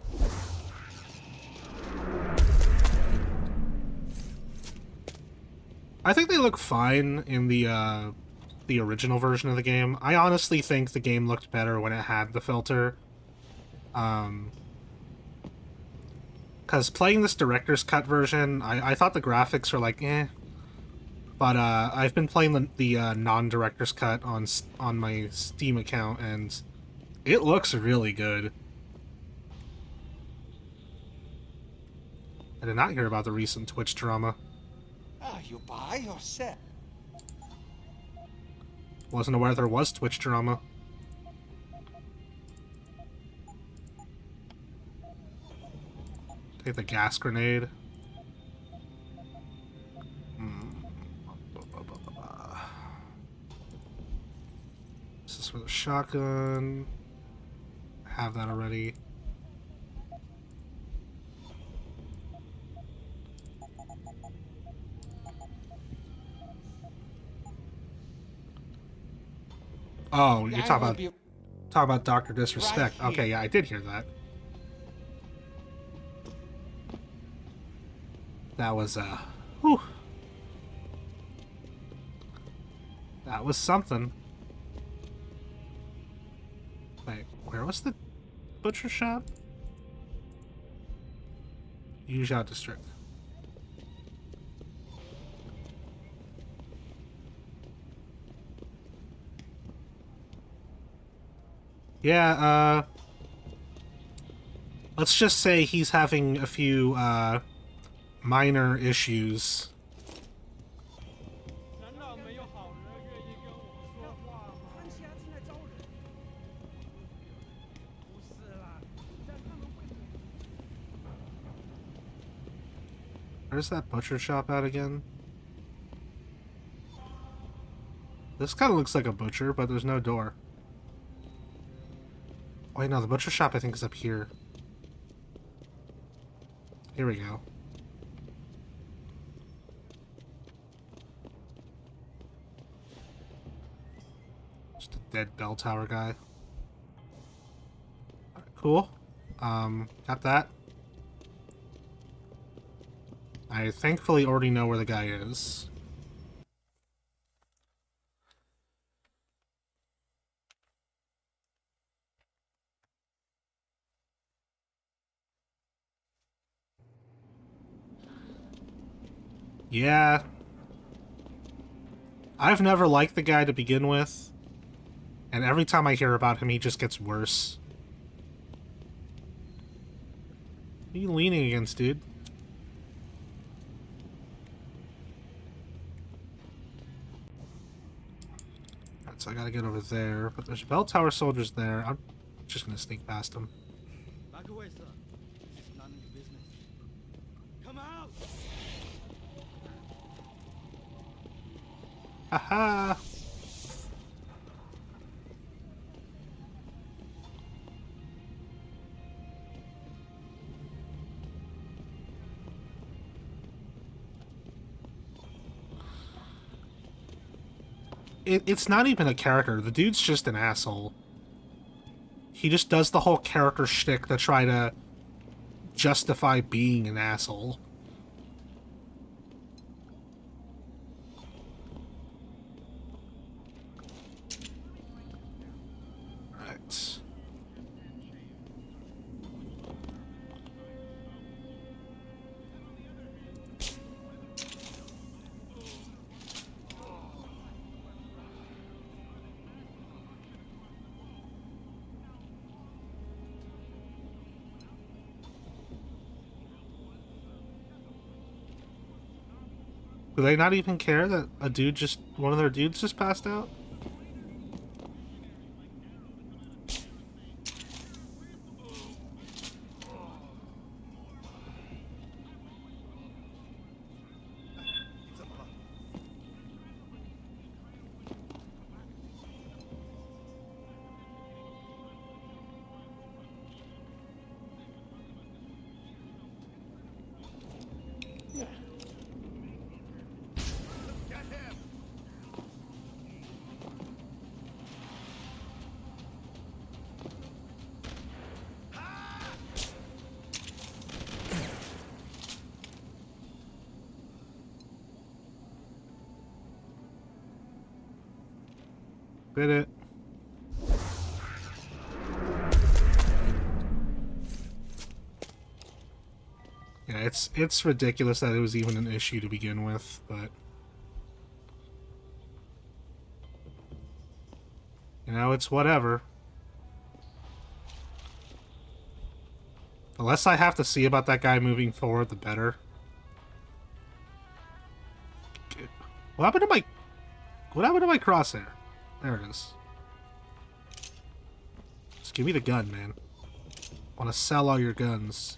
I think they look fine in the original version of the game. I honestly think the game looked better when it had the filter. Because playing this director's cut version, I thought the graphics were like, eh. But I've been playing the non-director's cut on my Steam account, and it looks really good. I did not hear about the recent Twitch drama. Ah, you buy or sell? Wasn't aware there was Twitch drama. Take the gas grenade. This is for the shotgun. I have that already. Oh, you're talking about Dr. Disrespect. Right okay, yeah, I did hear that. That was whew. That was something. Wait, where was the butcher shop? Yuzhou district. Yeah, let's just say he's having a few, minor issues. Where's that butcher shop at again? This kind of looks like a butcher, but there's no door. Wait, no, the butcher shop I think is up here. Here we go. Just a dead bell tower guy. Alright, cool. Got that. I thankfully already know where the guy is. Yeah. I've never liked the guy to begin with. And every time I hear about him, he just gets worse. What are you leaning against, dude? Alright, so I gotta get over there. But there's bell tower soldiers there. I'm just gonna sneak past them. Back away, sir. This is none of your business. Come out! Haha! It's not even a character. The dude's just an asshole. He just does the whole character shtick to try to justify being an asshole. Right. Do they not even care that one of their dudes just passed out? Did it. Yeah, it's ridiculous that it was even an issue to begin with, but you know, it's whatever. The less I have to see about that guy moving forward, the better. What happened to my crosshair? There it is. Just give me the gun, man. I want to sell all your guns.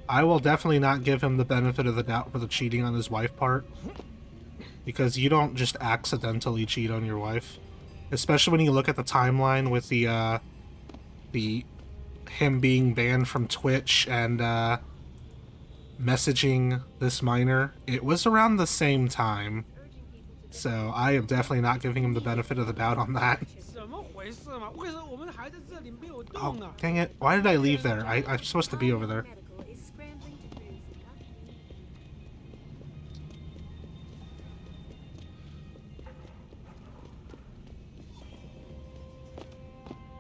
I will definitely not give him the benefit of the doubt for the cheating on his wife part. Because you don't just accidentally cheat on your wife. Especially when you look at the timeline with the him being banned from Twitch and messaging this minor. It was around the same time. So I am definitely not giving him the benefit of the doubt on that. Oh, dang it. Why did I leave there? I'm supposed to be over there.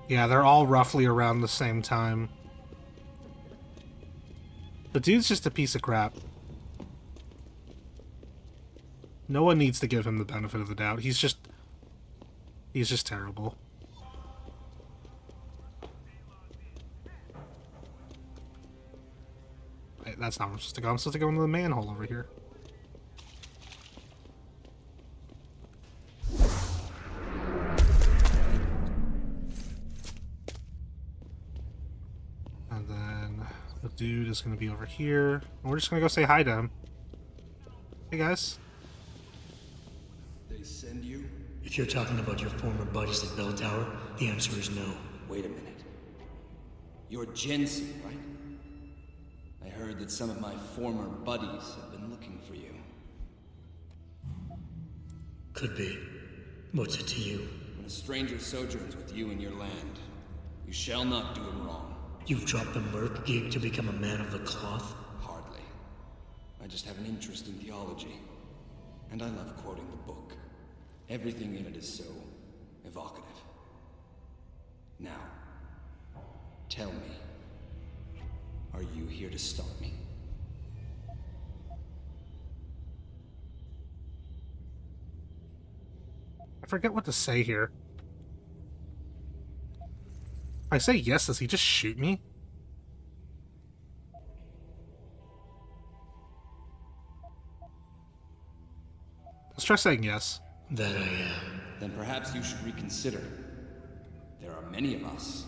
Yeah, they're all roughly around the same time. The dude's just a piece of crap. No one needs to give him the benefit of the doubt. He's just terrible. Wait, that's not where I'm supposed to go. I'm supposed to go into the manhole over here. And then the dude is going to be over here. And we're just going to go say hi to him. Hey, guys. They send you? If you're talking about your former buddies at Bell Tower, the answer is no. Wait a minute. You're Jensen, right? I heard that some of my former buddies have been looking for you. Could be. What's it to you? When a stranger sojourns with you in your land, you shall not do him wrong. You've dropped the merc gig to become a man of the cloth? Hardly. I just have an interest in theology. And I love quoting the book. Everything in it is so evocative. Now, tell me, are you here to stop me? I forget what to say here. If I say yes, does he just shoot me? Let's try saying yes. That I am. Then perhaps you should reconsider. There are many of us,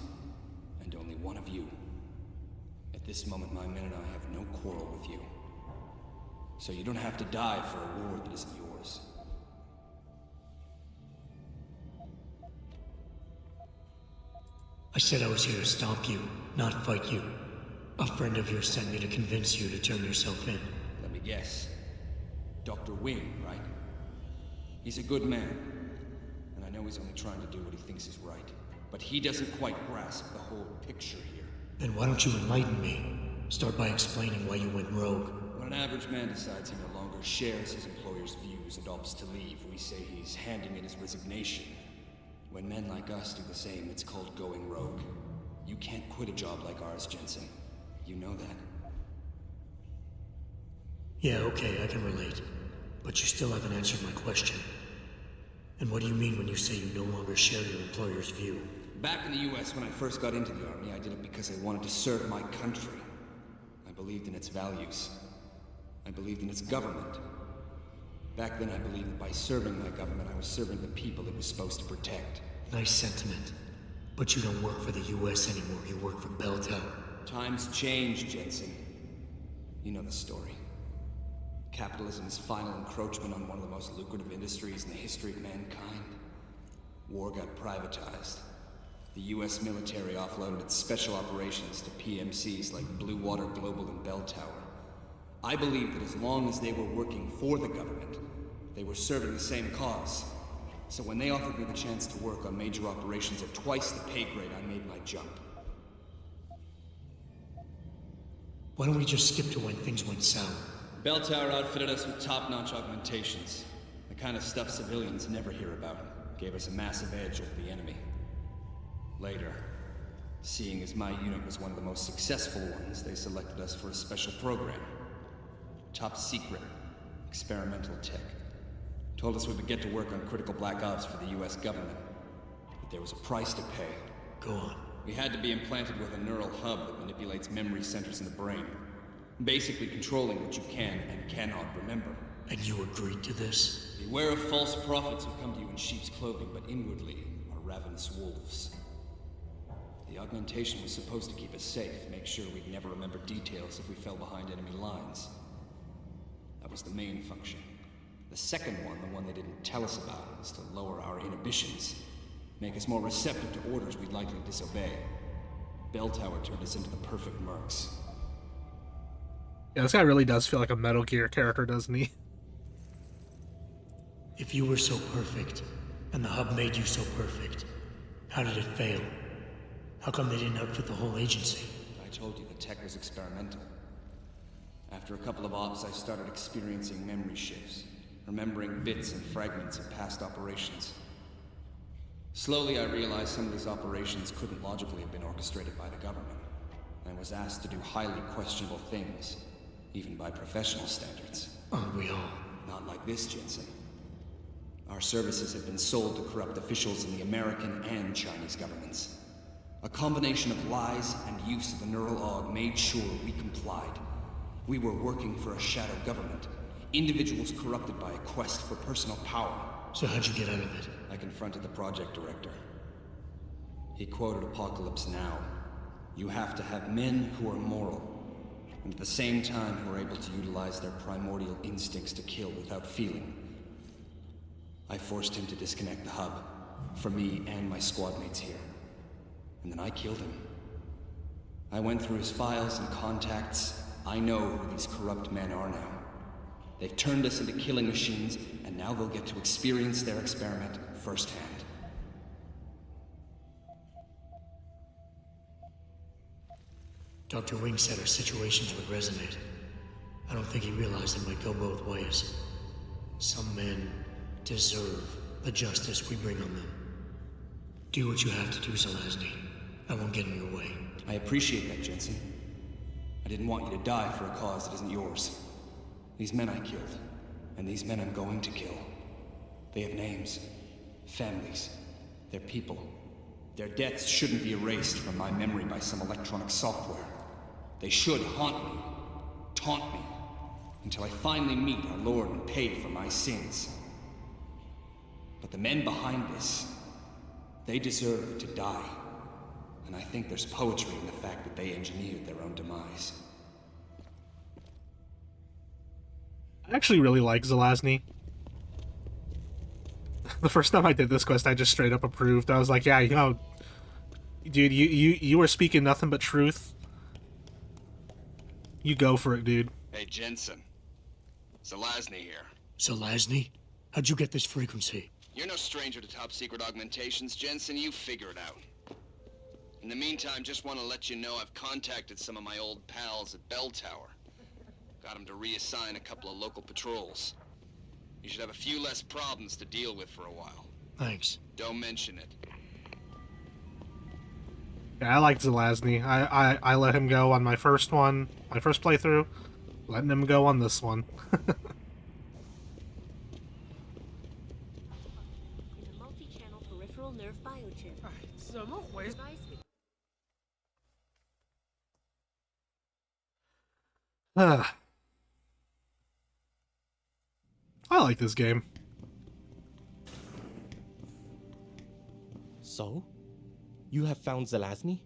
and only one of you. At this moment, my men and I have no quarrel with you. So you don't have to die for a war that isn't yours. I said I was here to stop you, not fight you. A friend of yours sent me to convince you to turn yourself in. Let me guess. Dr. Wing, right? He's a good man, and I know he's only trying to do what he thinks is right. But he doesn't quite grasp the whole picture here. Then why don't you enlighten me? Start by explaining why you went rogue. When an average man decides he no longer shares his employer's views and opts to leave, we say he's handing in his resignation. When men like us do the same, it's called going rogue. You can't quit a job like ours, Jensen. You know that. Yeah, okay, I can relate. But you still haven't answered my question. And what do you mean when you say you no longer share your employer's view? Back in the US, when I first got into the Army, I did it because I wanted to serve my country. I believed in its values. I believed in its government. Back then, I believed that by serving my government, I was serving the people it was supposed to protect. Nice sentiment. But you don't work for the US anymore, you work for Bell Tower. Times change, Jensen. You know the story. Capitalism's final encroachment on one of the most lucrative industries in the history of mankind. War got privatized. The US military offloaded its special operations to PMCs like Blue Water Global and Bell Tower. I believed that as long as they were working for the government, they were serving the same cause. So when they offered me the chance to work on major operations at twice the pay grade, I made my jump. Why don't we just skip to when things went sour? Bell Tower outfitted us with top-notch augmentations. The kind of stuff civilians never hear about. Gave us a massive edge over the enemy. Later, seeing as my unit was one of the most successful ones, they selected us for a special program. Top secret, experimental tech. Told us we would get to work on critical black ops for the US government. But there was a price to pay. Go on. We had to be implanted with a neural hub that manipulates memory centers in the brain. Basically controlling what you can and cannot remember. And you agreed to this? Beware of false prophets who come to you in sheep's clothing, but inwardly are ravenous wolves. The augmentation was supposed to keep us safe, make sure we'd never remember details if we fell behind enemy lines. That was the main function. The second one, the one they didn't tell us about, was to lower our inhibitions. Make us more receptive to orders we'd likely disobey. Bell Tower turned us into the perfect mercs. Yeah, this guy really does feel like a Metal Gear character, doesn't he? If you were so perfect, and the hub made you so perfect, how did it fail? How come they didn't outfit the whole agency? I told you the tech was experimental. After a couple of ops, I started experiencing memory shifts, remembering bits and fragments of past operations. Slowly, I realized some of these operations couldn't logically have been orchestrated by the government. I was asked to do highly questionable things, even by professional standards. Aren't we all? Not like this, Jensen. Our services have been sold to corrupt officials in the American and Chinese governments. A combination of lies and use of the neural aug made sure we complied. We were working for a shadow government. Individuals corrupted by a quest for personal power. So how'd you get out of it? I confronted the project director. He quoted Apocalypse Now. You have to have men who are moral, and at the same time who are able to utilize their primordial instincts to kill without feeling. I forced him to disconnect the hub, for me and my squad mates here. And then I killed him. I went through his files and contacts. I know who these corrupt men are now. They've turned us into killing machines, and now they'll get to experience their experiment firsthand. Dr. Wing said our situations would resonate. I don't think he realized it might go both ways. Some men deserve the justice we bring on them. Do what you have to do, Zelazny. I won't get in your way. I appreciate that, Jensen. I didn't want you to die for a cause that isn't yours. These men I killed, and these men I'm going to kill. They have names, families, they're people. Their deaths shouldn't be erased from my memory by some electronic software. They should haunt me, taunt me, until I finally meet our Lord and pay for my sins. But the men behind this, they deserve to die. And I think there's poetry in the fact that they engineered their own demise. I actually really like Zelazny. The first time I did this quest, I just straight up approved. I was like, yeah, you know, dude, you were speaking nothing but truth. You go for it, dude. Hey, Jensen. Zelazny here. Zelazny? How'd you get this frequency? You're no stranger to top-secret augmentations, Jensen. You figure it out. In the meantime, just want to let you know I've contacted some of my old pals at Bell Tower. Got them to reassign a couple of local patrols. You should have a few less problems to deal with for a while. Thanks. Don't mention it. Yeah, I like Zelazny. I let him go on my first one, my first playthrough. Letting him go on this one. In a multi-channel peripheral nerve biochip. 怎么回事？ I like this game. So? You have found Zelazny?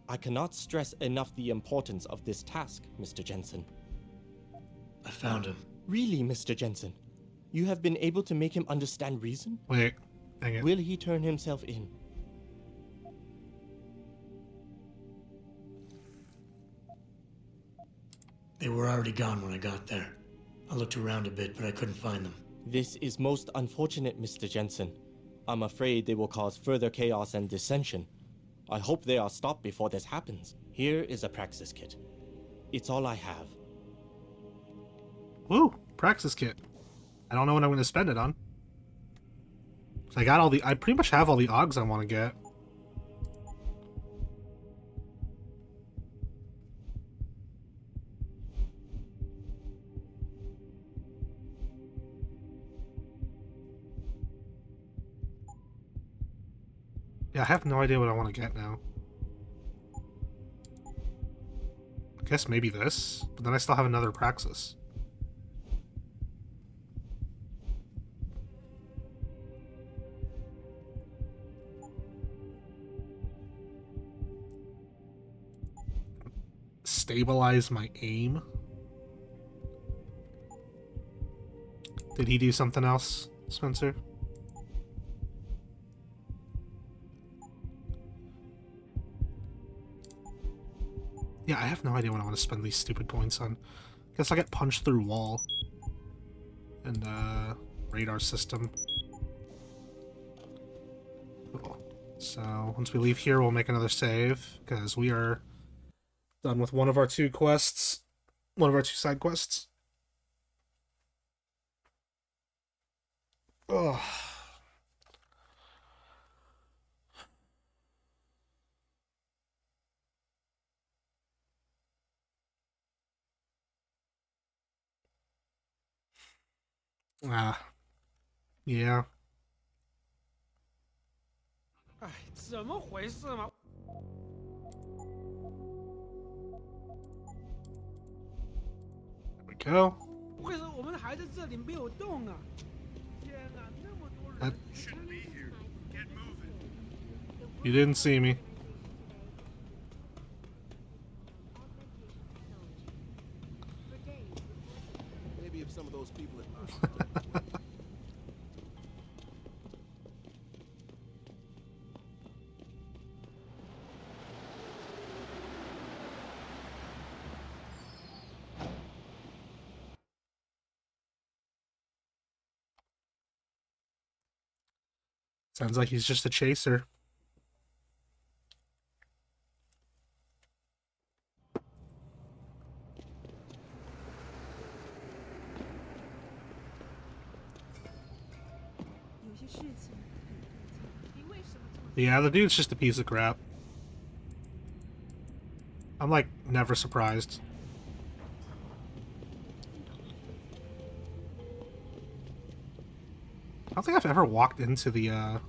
I cannot stress enough the importance of this task, Mr. Jensen. I found him. Really, Mr. Jensen? You have been able to make him understand reason? Wait, dang it. Will he turn himself in? They were already gone when I got there. I looked around a bit, but I couldn't find them. This is most unfortunate, Mr. Jensen. I'm afraid they will cause further chaos and dissension. I hope they are stopped before this happens. Here is a Praxis kit. It's all I have. Woo! Praxis kit. I don't know what I'm going to spend it on. So I pretty much have all the Augs I want to get. Yeah, I have no idea what I want to get now. I guess maybe this, but then I still have another Praxis. Stabilize my aim? Did he do something else, Spencer? Yeah, I have no idea what I want to spend these stupid points on. Guess I'll get punched through wall. And, radar system. Cool. So, once we leave here, we'll make another save, because we are done with one of our two quests. One of our two side quests. Ugh. Yeah. 哎，怎么回事嘛？ There we go. 不会说我们还在这里没有动啊？天哪，那么多人！ You didn't see me. Maybe if some of those people had Sounds like he's just a chaser. Yeah, the dude's just a piece of crap. I'm like never surprised. I don't think I've ever walked into the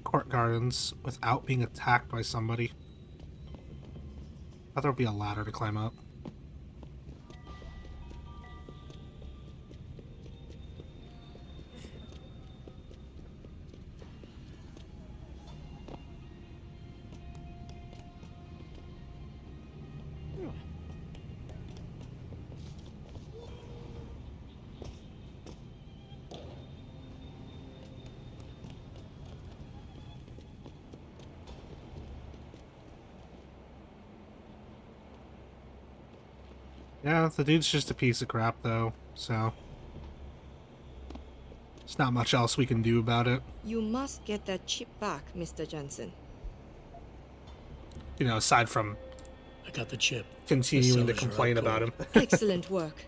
court gardens without being attacked by somebody. I thought there would be a ladder to climb up. Yeah, the dude's just a piece of crap, though, so... There's not much else we can do about it. You must get that chip back, Mr. Jensen. You know, aside from... I got the chip. Continuing to complain about him. Excellent work.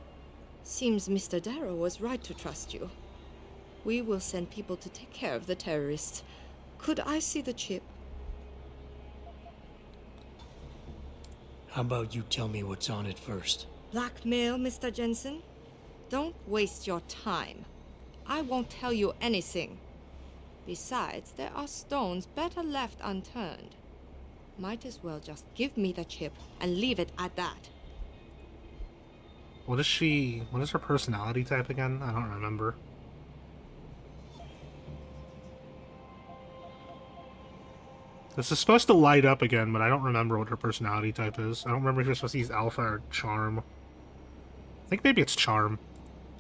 Seems Mr. Darrow was right to trust you. We will send people to take care of the terrorists. Could I see the chip? How about you tell me what's on it first? Blackmail, Mr. Jensen? Don't waste your time. I won't tell you anything. Besides, there are stones better left unturned. Might as well just give me the chip and leave it at that. What is her personality type again? I don't remember. This is supposed to light up again, but I don't remember what her personality type is. I don't remember if you're supposed to use Alpha or Charm. I think maybe it's Charm.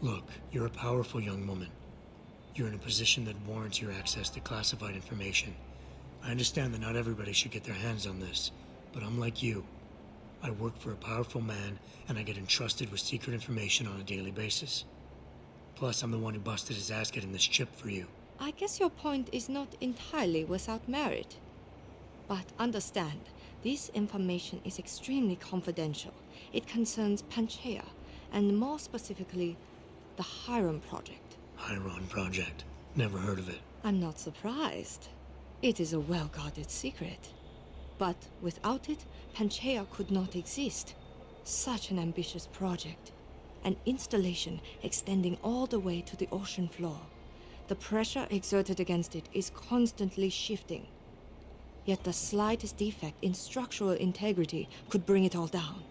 Look, you're a powerful young woman. You're in a position that warrants your access to classified information. I understand that not everybody should get their hands on this, but I'm like you. I work for a powerful man, and I get entrusted with secret information on a daily basis. Plus, I'm the one who busted his ass getting this chip for you. I guess your point is not entirely without merit. But understand, this information is extremely confidential. It concerns Panchaea, and more specifically, the Hiram Project. Hiram Project? Never heard of it. I'm not surprised. It is a well-guarded secret. But without it, Panchaea could not exist. Such an ambitious project. An installation extending all the way to the ocean floor. The pressure exerted against it is constantly shifting. Yet the slightest defect in structural integrity could bring it all down.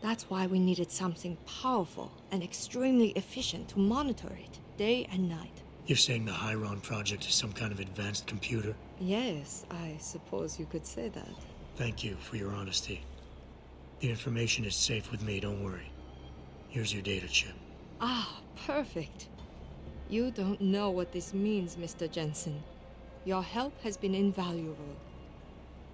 That's why we needed something powerful and extremely efficient to monitor it, day and night. You're saying the Hiram Project is some kind of advanced computer? Yes, I suppose you could say that. Thank you for your honesty. The information is safe with me, don't worry. Here's your data chip. Ah, perfect. You don't know what this means, Mr. Jensen. Your help has been invaluable.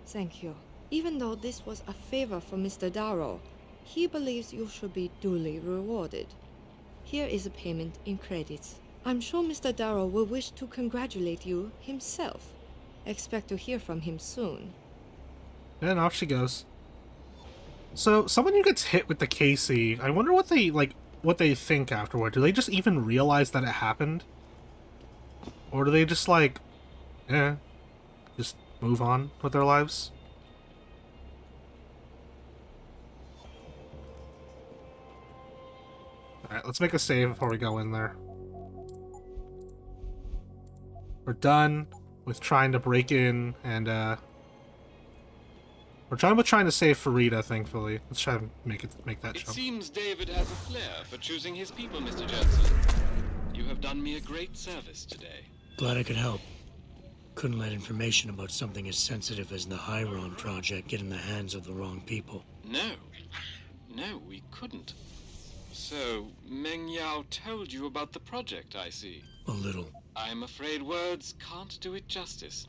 Thank you. Even though this was a favor for Mr. Darrow, he believes you should be duly rewarded. Here is a payment in credits. I'm sure Mr. Darrow will wish to congratulate you himself. Expect to hear from him soon. And off she goes. So, someone who gets hit with the KC, I wonder what they think afterward. Do they just even realize that it happened? Or do they just just move on with their lives? Alright, let's make a save before we go in there. We're done with trying to break in, and we're done with trying to save Farida, thankfully. Let's try to make that It jump. seems David has a flair for choosing his people, Mr. Jensen. You have done me a great service today. Glad I could help. Couldn't let information about something as sensitive as the Hiram Project get in the hands of the wrong people. No. No, we couldn't. So, Meng Yao told you about the project, I see. A little. I'm afraid words can't do it justice.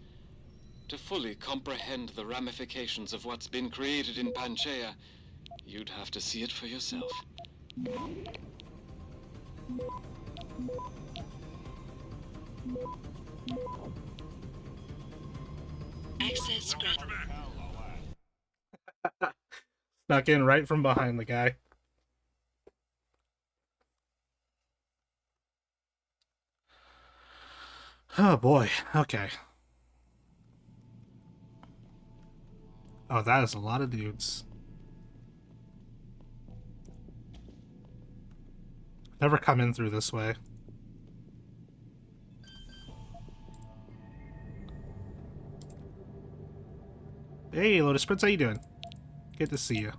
To fully comprehend the ramifications of what's been created in Panchaea, you'd have to see it for yourself. Access granted. Snuck in right from behind the guy. Oh boy, okay. Oh, that is a lot of dudes. Never come in through this way. Hey, Lotus Prince, how you doing? Good to see you.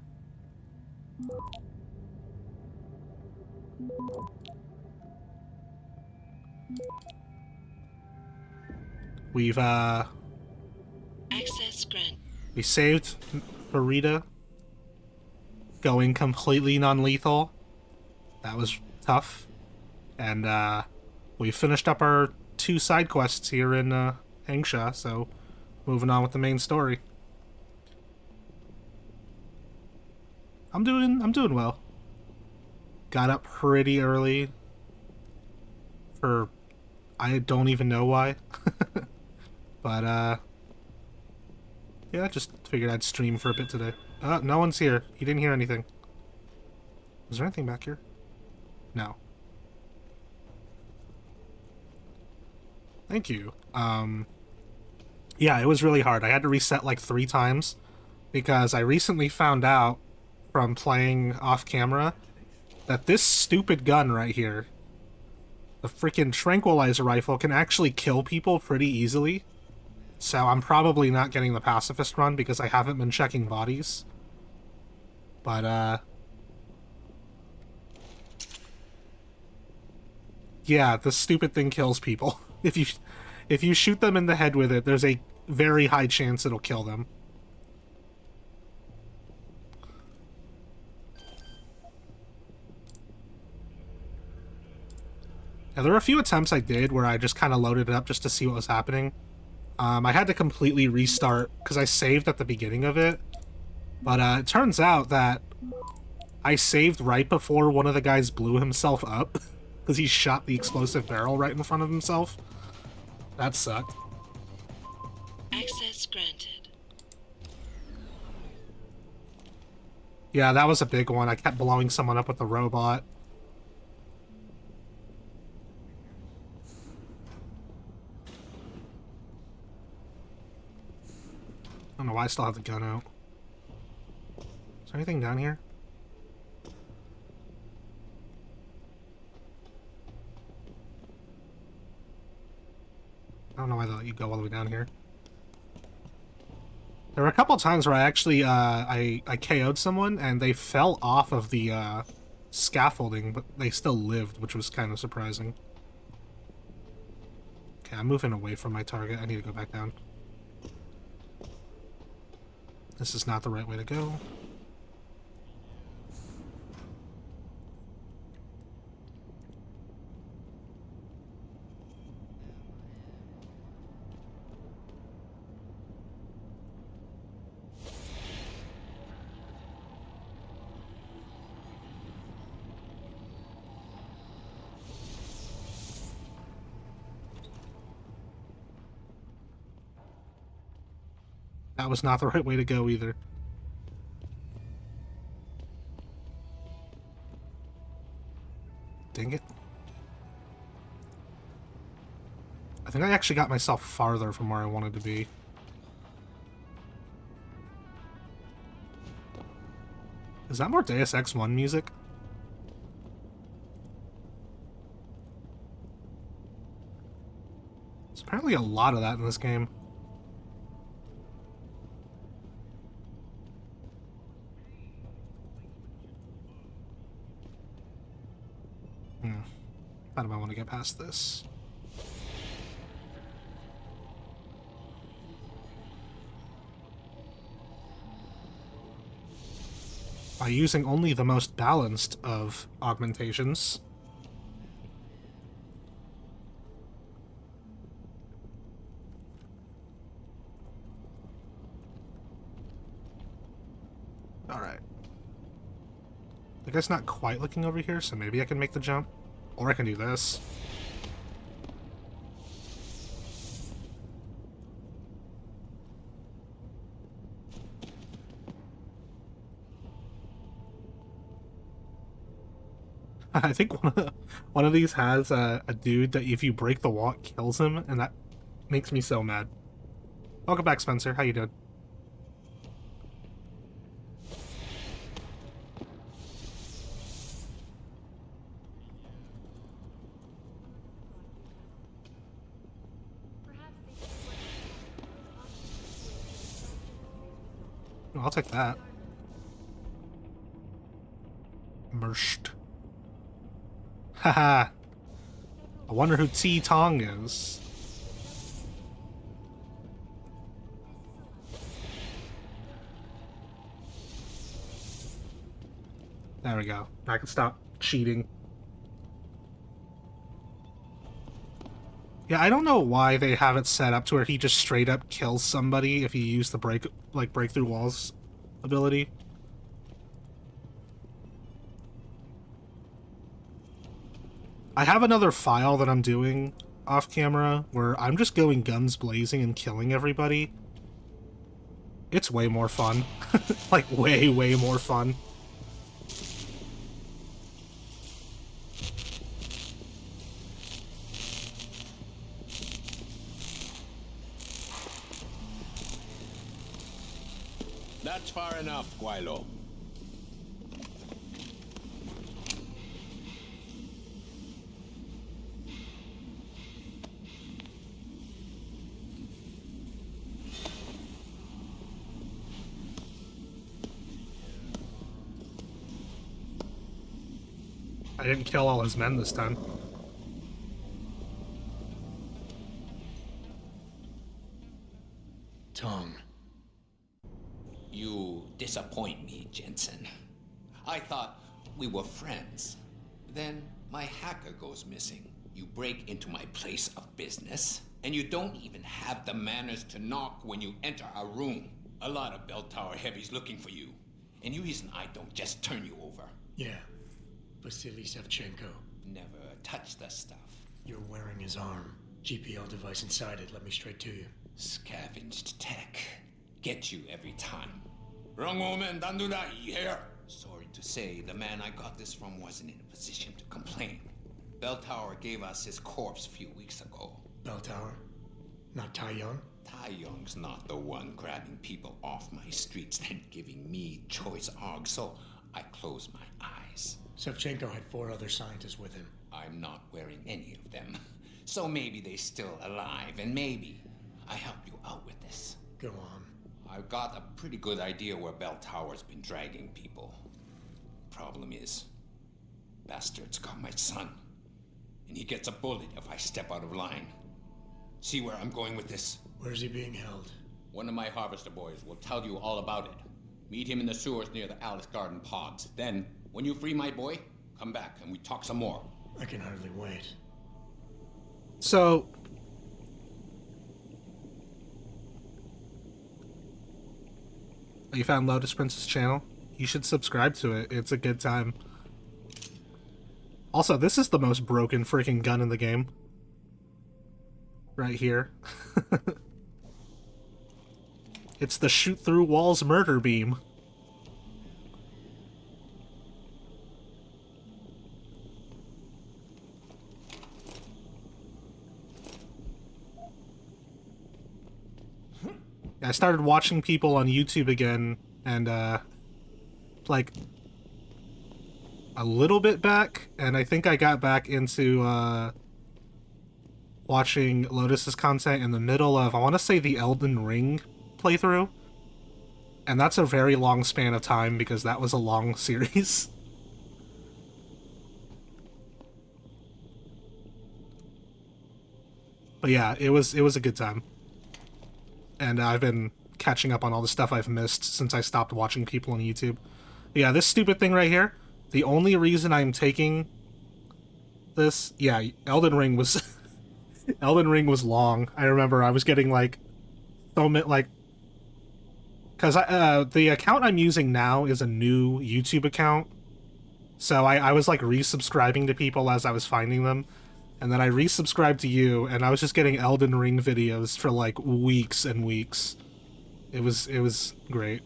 We've, Access grant. we saved Farida. Going completely non-lethal. That was tough. And, we finished up our 2 side quests here in, Hengsha, so moving on with the main story. I'm doing well. Got up pretty early. For I don't even know why. But yeah, just figured I'd stream for a bit today. No one's here. He didn't hear anything. Is there anything back here? No. Thank you. Yeah, it was really hard. I had to reset like 3 times because I recently found out from playing off camera that this stupid gun right here, the freaking tranquilizer rifle, can actually kill people pretty easily. So I'm probably not getting the pacifist run because I haven't been checking bodies. But, yeah, this stupid thing kills people. If you shoot them in the head with it, there's a very high chance it'll kill them. Now, there were a few attempts I did where I just kind of loaded it up just to see what was happening. I had to completely restart because I saved at the beginning of it. But it turns out that I saved right before one of the guys blew himself up because he shot the explosive barrel right in front of himself. That sucked. Access granted. Yeah, that was a big one. I kept blowing someone up with the robot. I don't know why I still have the gun out. Is there anything down here? I don't know why they let you go all the way down here. There were a couple times where I actually, I KO'd someone and they fell off of the, scaffolding, but they still lived, which was kind of surprising. Okay, I'm moving away from my target. I need to go back down. This is not the right way to go. That was not the right way to go either. Dang it. I think I actually got myself farther from where I wanted to be. Is that more Deus Ex 1 music? There's apparently a lot of that in this game. How do I want to get past this? By using only the most balanced of augmentations. Alright. The guy's not quite looking over here, so maybe I can make the jump. Or I can do this. I think one of these has a dude that if you break the wall, it kills him, and that makes me so mad. Welcome back, Spencer. How you doing? I'll take that. Merst. Haha. I wonder who T Tong is. There we go. I can stop cheating. Yeah, I don't know why they have it set up to where he just straight up kills somebody if you use the break through walls ability. I have another file that I'm doing off camera where I'm just going guns blazing and killing everybody. It's way more fun. Like, way, way more fun. That's far enough, Guaylo. I didn't kill all his men this time. Tong. You disappoint me, Jensen. I thought we were friends. Then my hacker goes missing. You break into my place of business, and you don't even have the manners to knock when you enter a room. A lot of bell tower heavies looking for you. Any reason I don't just turn you over? Yeah. Vasily Sevchenko. Never touch the stuff. You're wearing his arm. GPL device inside it. Let me straight to you. Scavenged tech. Get you every time. Wrong woman, don't do that, you hear? Sorry to say, the man I got this from wasn't in a position to complain. Bell Tower gave us his corpse a few weeks ago. Bell Tower? Not Tai Young? Tai Young's not the one grabbing people off my streets then giving me choice args, so I closed my eyes. Sevchenko had 4 other scientists with him. I'm not wearing any of them. So maybe they're still alive, and maybe I help you out with this. Go on. I've got a pretty good idea where Bell Tower's been dragging people. Problem is, bastard's got my son. And he gets a bullet if I step out of line. See where I'm going with this? Where's he being held? One of my harvester boys will tell you all about it. Meet him in the sewers near the Alice Garden pods. Then, when you free my boy, come back and we talk some more. I can hardly wait. So... you found Lotus Prince's channel? You should subscribe to it. It's a good time. Also, this is the most broken freaking gun in the game. Right here. It's the shoot through walls murder beam. I started watching people on YouTube again, and like a little bit back, and I think I got back into watching Lotus's content in the middle of, I want to say, the Elden Ring playthrough, and that's a very long span of time because that was a long series. But yeah, it was a good time. And I've been catching up on all the stuff I've missed since I stopped watching people on YouTube. But yeah, this stupid thing right here, the only reason I'm taking this... yeah, Elden Ring was... Elden Ring was long. I remember I was getting, like... like... because the account I'm using now is a new YouTube account. So I was, like, resubscribing to people as I was finding them. And then I resubscribed to you, and I was just getting Elden Ring videos for, like, weeks and weeks. It was great.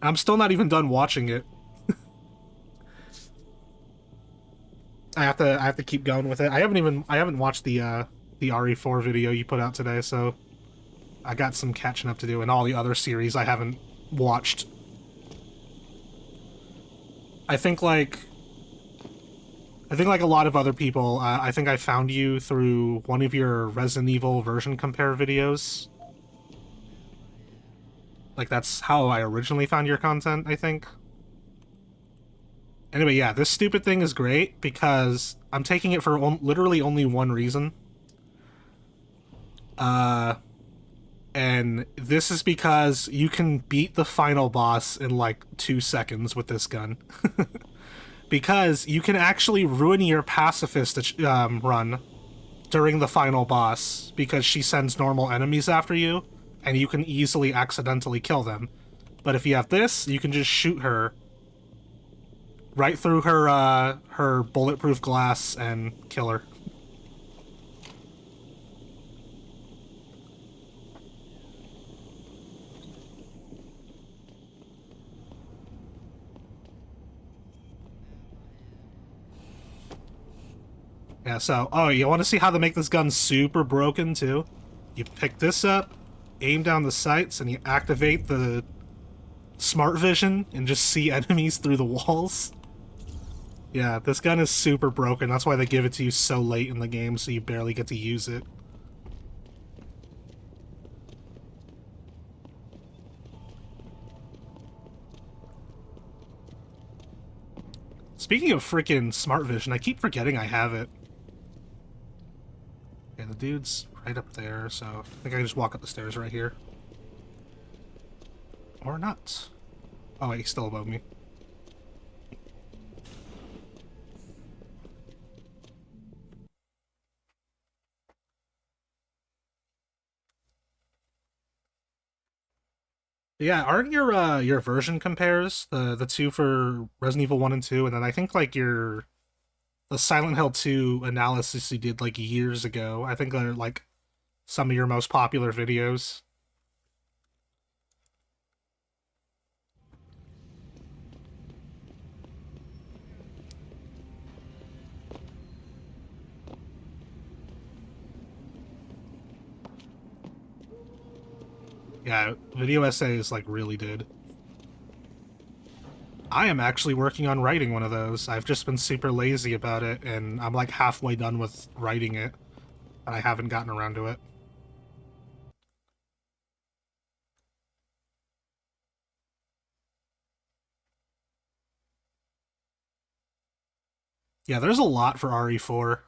I'm still not even done watching it. I have to keep going with it. I haven't watched the RE4 video you put out today, so I got some catching up to do, and all the other series I haven't watched. I think like a lot of other people, I think I found you through one of your Resident Evil version compare videos. Like, that's how I originally found your content, I think. Anyway, yeah, this stupid thing is great because I'm taking it for literally only one reason. And this is because you can beat the final boss in, like, 2 seconds with this gun. Because you can actually ruin your pacifist run during the final boss because she sends normal enemies after you, and you can easily accidentally kill them. But if you have this, you can just shoot her right through her her bulletproof glass and kill her. Yeah, so, oh, you want to see how to make this gun super broken, too? You pick this up, aim down the sights, and you activate the smart vision and just see enemies through the walls. Yeah, this gun is super broken. That's why they give it to you so late in the game, so you barely get to use it. Speaking of freaking smart vision, I keep forgetting I have it. Okay, the dude's right up there, so I think I can just walk up the stairs right here. Or not. Oh wait, he's still above me. Yeah, aren't your version compares the two for Resident Evil 1 and 2, and then I think like the Silent Hill 2 analysis you did like years ago, I think are like some of your most popular videos. Yeah, video essays like really did. I am actually working on writing one of those. I've just been super lazy about it, and I'm like halfway done with writing it, and I haven't gotten around to it. Yeah, there's a lot for RE4.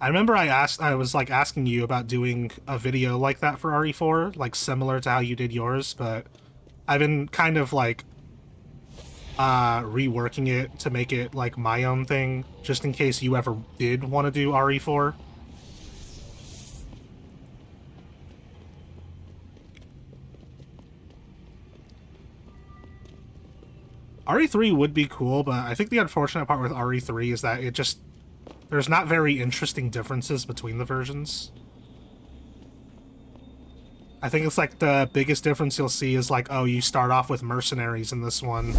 I remember I was like asking you about doing a video like that for RE4, like similar to how you did yours, but I've been kind of like reworking it to make it like my own thing, just in case you ever did want to do RE4. RE3 would be cool, but I think the unfortunate part with RE3 is that there's not very interesting differences between the versions. I think it's like the biggest difference you'll see is like, oh, you start off with mercenaries in this one,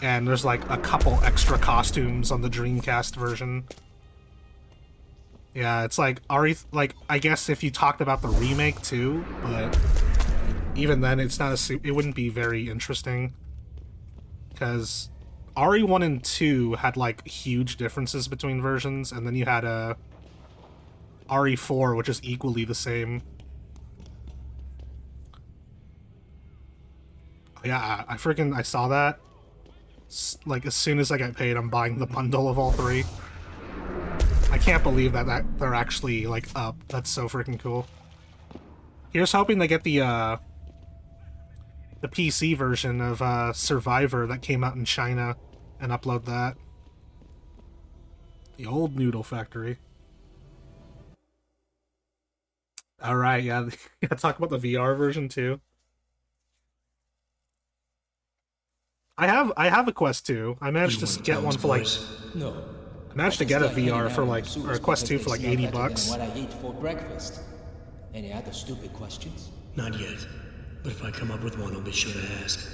and there's like a couple extra costumes on the Dreamcast version. Yeah, it's like I guess if you talked about the remake too, but even then it wouldn't be very interesting. Because RE1 and 2 had like huge differences between versions, and then you had a RE4, which is equally the same. Yeah, I saw that. Like, as soon as I get paid, I'm buying the bundle of all three. I can't believe that they're actually, like, up. That's so freaking cool. Here's hoping they get the PC version of Survivor that came out in China and upload that. The old Noodle Factory. Alright, yeah. Talk about the VR version, too. I have a Quest 2. I managed to get one for like... No. I managed to get a VR for like... or a Quest 2 for like 80 bucks. What I eat for breakfast. Any other stupid questions? Not yet. But if I come up with one, I'll be sure to ask.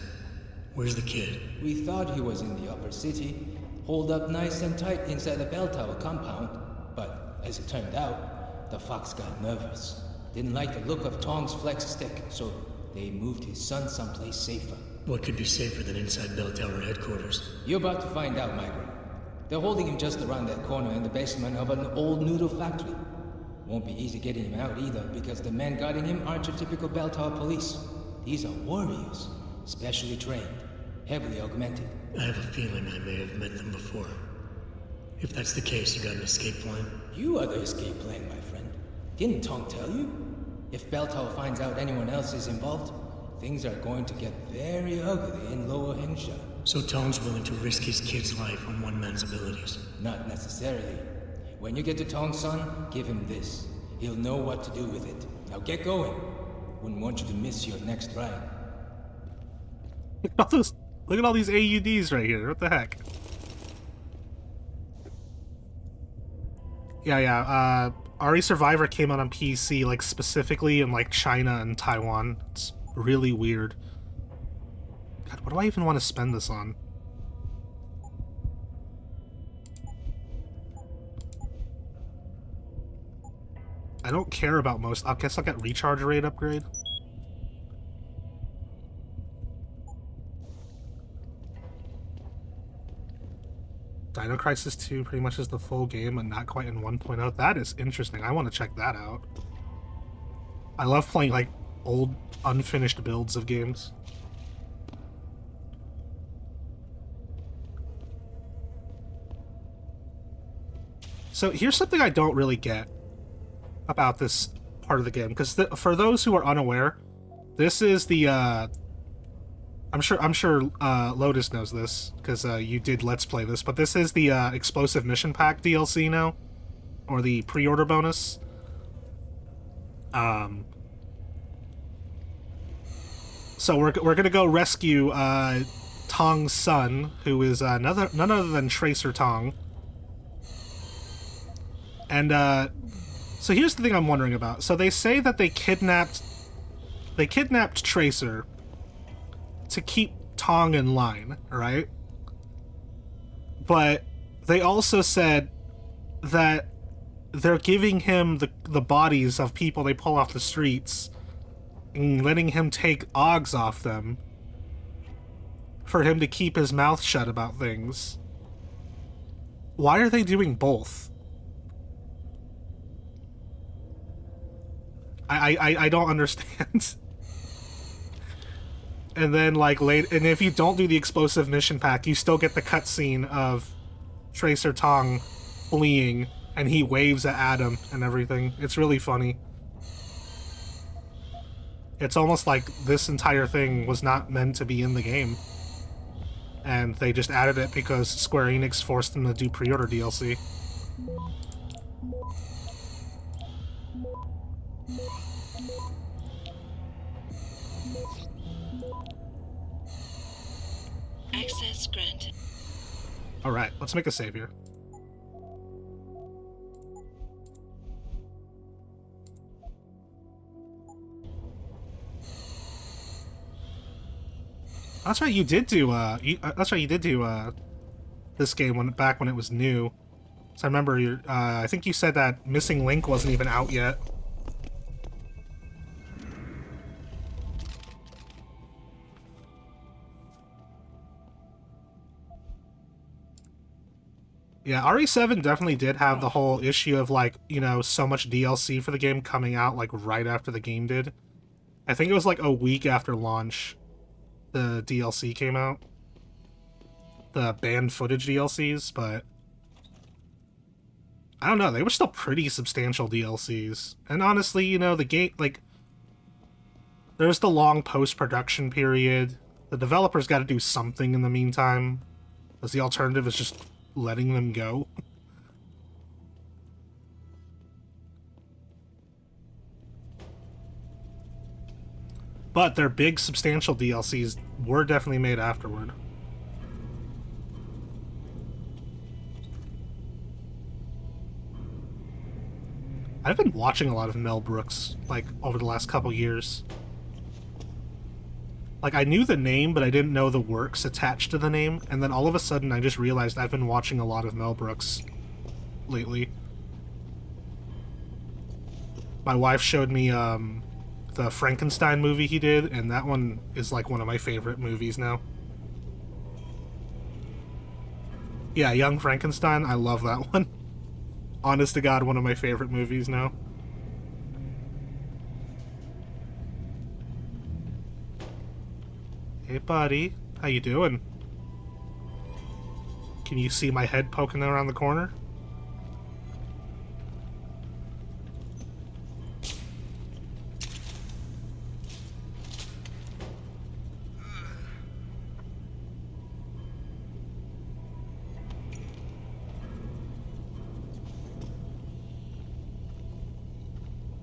Where's the kid? We thought he was in the upper city, holed up nice and tight inside the bell tower compound. But as it turned out, the fox got nervous. Didn't like the look of Tong's flex stick, so they moved his son someplace safer. What could be safer than inside bell tower headquarters? You're about to find out, Migrant. They're holding him just around that corner in the basement of an old noodle factory. Won't be easy getting him out either, because the men guarding him aren't your typical bell tower police. These are warriors, specially trained, heavily augmented. I have a feeling I may have met them before. If that's the case, you got an escape plan? You are the escape plan, my friend. Didn't Tong tell you? If Bell Tower finds out anyone else is involved, things are going to get very ugly in Lower Hengsha. So Tong's willing to risk his kid's life on one man's abilities? Not necessarily. When you get to Tong's son, give him this. He'll know what to do with it. Now get going. Wouldn't want you to miss your next ride. Look at all these AUDs right here. What the heck? Yeah. RE Survivor came out on PC, like, specifically in, like, China and Taiwan. It's really weird. God, what do I even want to spend this on? I don't care about most. I guess I'll get recharge rate upgrade. Dino Crisis 2 pretty much is the full game and not quite in 1.0. That is interesting. I want to check that out. I love playing, like, old, unfinished builds of games. So here's something I don't really get about this part of the game, because for those who are unaware, this is the I'm sure Lotus knows this because you did Let's Play this, but this is the Explosive Mission Pack DLC now, or the pre-order bonus. So we're gonna go rescue Tong's son, who is none other than Tracer Tong. And so here's the thing I'm wondering about. So they say that they kidnapped Tracer to keep Tong in line, right? But they also said that they're giving him the bodies of people they pull off the streets and letting him take Oggs off them for him to keep his mouth shut about things. Why are they doing both? I don't understand. And then, like, and if you don't do the Explosive Mission Pack, you still get the cutscene of Tracer Tong fleeing, and he waves at Adam and everything. It's really funny. It's almost like this entire thing was not meant to be in the game. And they just added it because Square Enix forced them to do pre-order DLC. Access granted. Alright, let's make a save here. That's right, you did do this game back when it was new. So I remember I think you said that Missing Link wasn't even out yet. Yeah, RE7 definitely did have the whole issue of, like, you know, so much DLC for the game coming out, like, right after the game did. I think it was, like, a week after launch the DLC came out. The banned footage DLCs, but I don't know, they were still pretty substantial DLCs. And honestly, you know, the game, like, there's the long post-production period. The developers got to do something in the meantime, because the alternative is just letting them go. But their big, substantial DLCs were definitely made afterward. I've been watching a lot of Mel Brooks, like, over the last couple years. Like, I knew the name, but I didn't know the works attached to the name, and then all of a sudden I just realized I've been watching a lot of Mel Brooks lately. My wife showed me, the Frankenstein movie he did, and that one is, like, one of my favorite movies now. Yeah, Young Frankenstein, I love that one. Honest to God, one of my favorite movies now. Hey, buddy. How you doing? Can you see my head poking around the corner?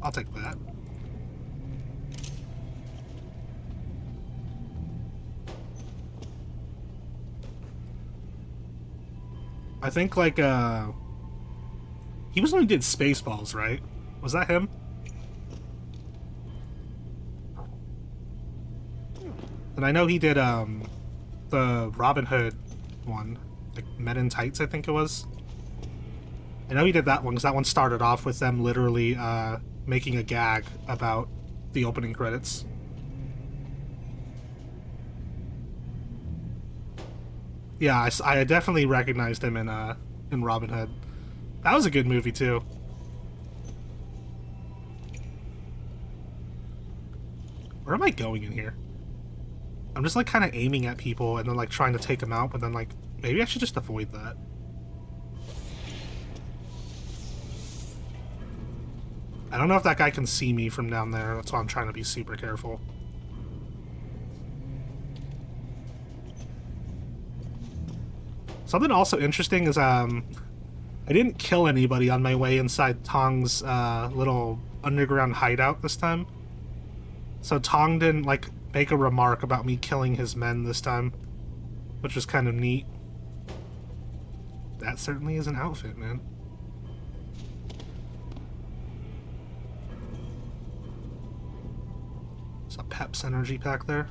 I'll take that. I think, like, he was the one who did Spaceballs, right? Was that him? And I know he did, the Robin Hood one. Like, Men in Tights, I think it was. I know he did that one, because that one started off with them literally, making a gag about the opening credits. Yeah, I definitely recognized him in Robin Hood. That was a good movie too. Where am I going in here? I'm just, like, kind of aiming at people and then, like, trying to take them out, but then, like, maybe I should just avoid that. I don't know if that guy can see me from down there. That's why I'm trying to be super careful. Something also interesting is I didn't kill anybody on my way inside Tong's little underground hideout this time. So Tong didn't like make a remark about me killing his men this time, which was kind of neat. That certainly is an outfit, man. There's a Peps energy pack there.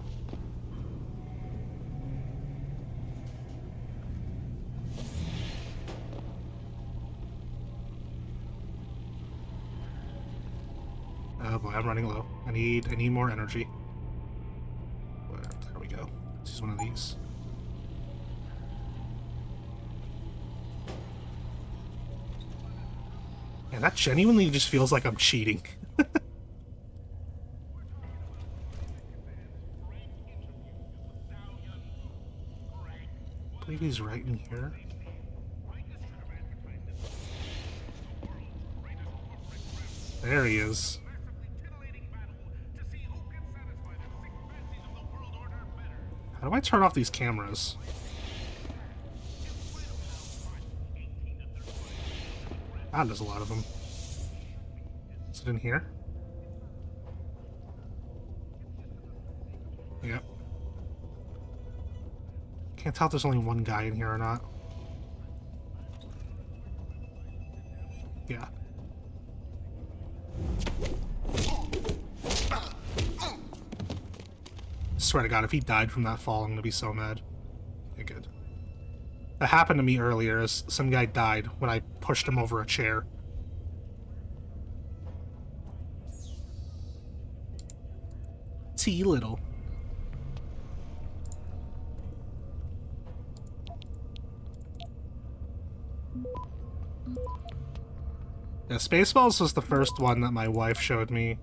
Oh boy, I'm running low. I need more energy. There we go. Let's use one of these. Man, that genuinely just feels like I'm cheating. I believe he's right in here. There he is. How do I turn off these cameras? God, there's a lot of them. Is it in here? Yep. Can't tell if there's only one guy in here or not. Yeah. Swear to God, if he died from that fall, I'm gonna be so mad. Okay, good. That happened to me earlier, as some guy died when I pushed him over a chair. T little. Yeah, Spaceballs was the first one that my wife showed me.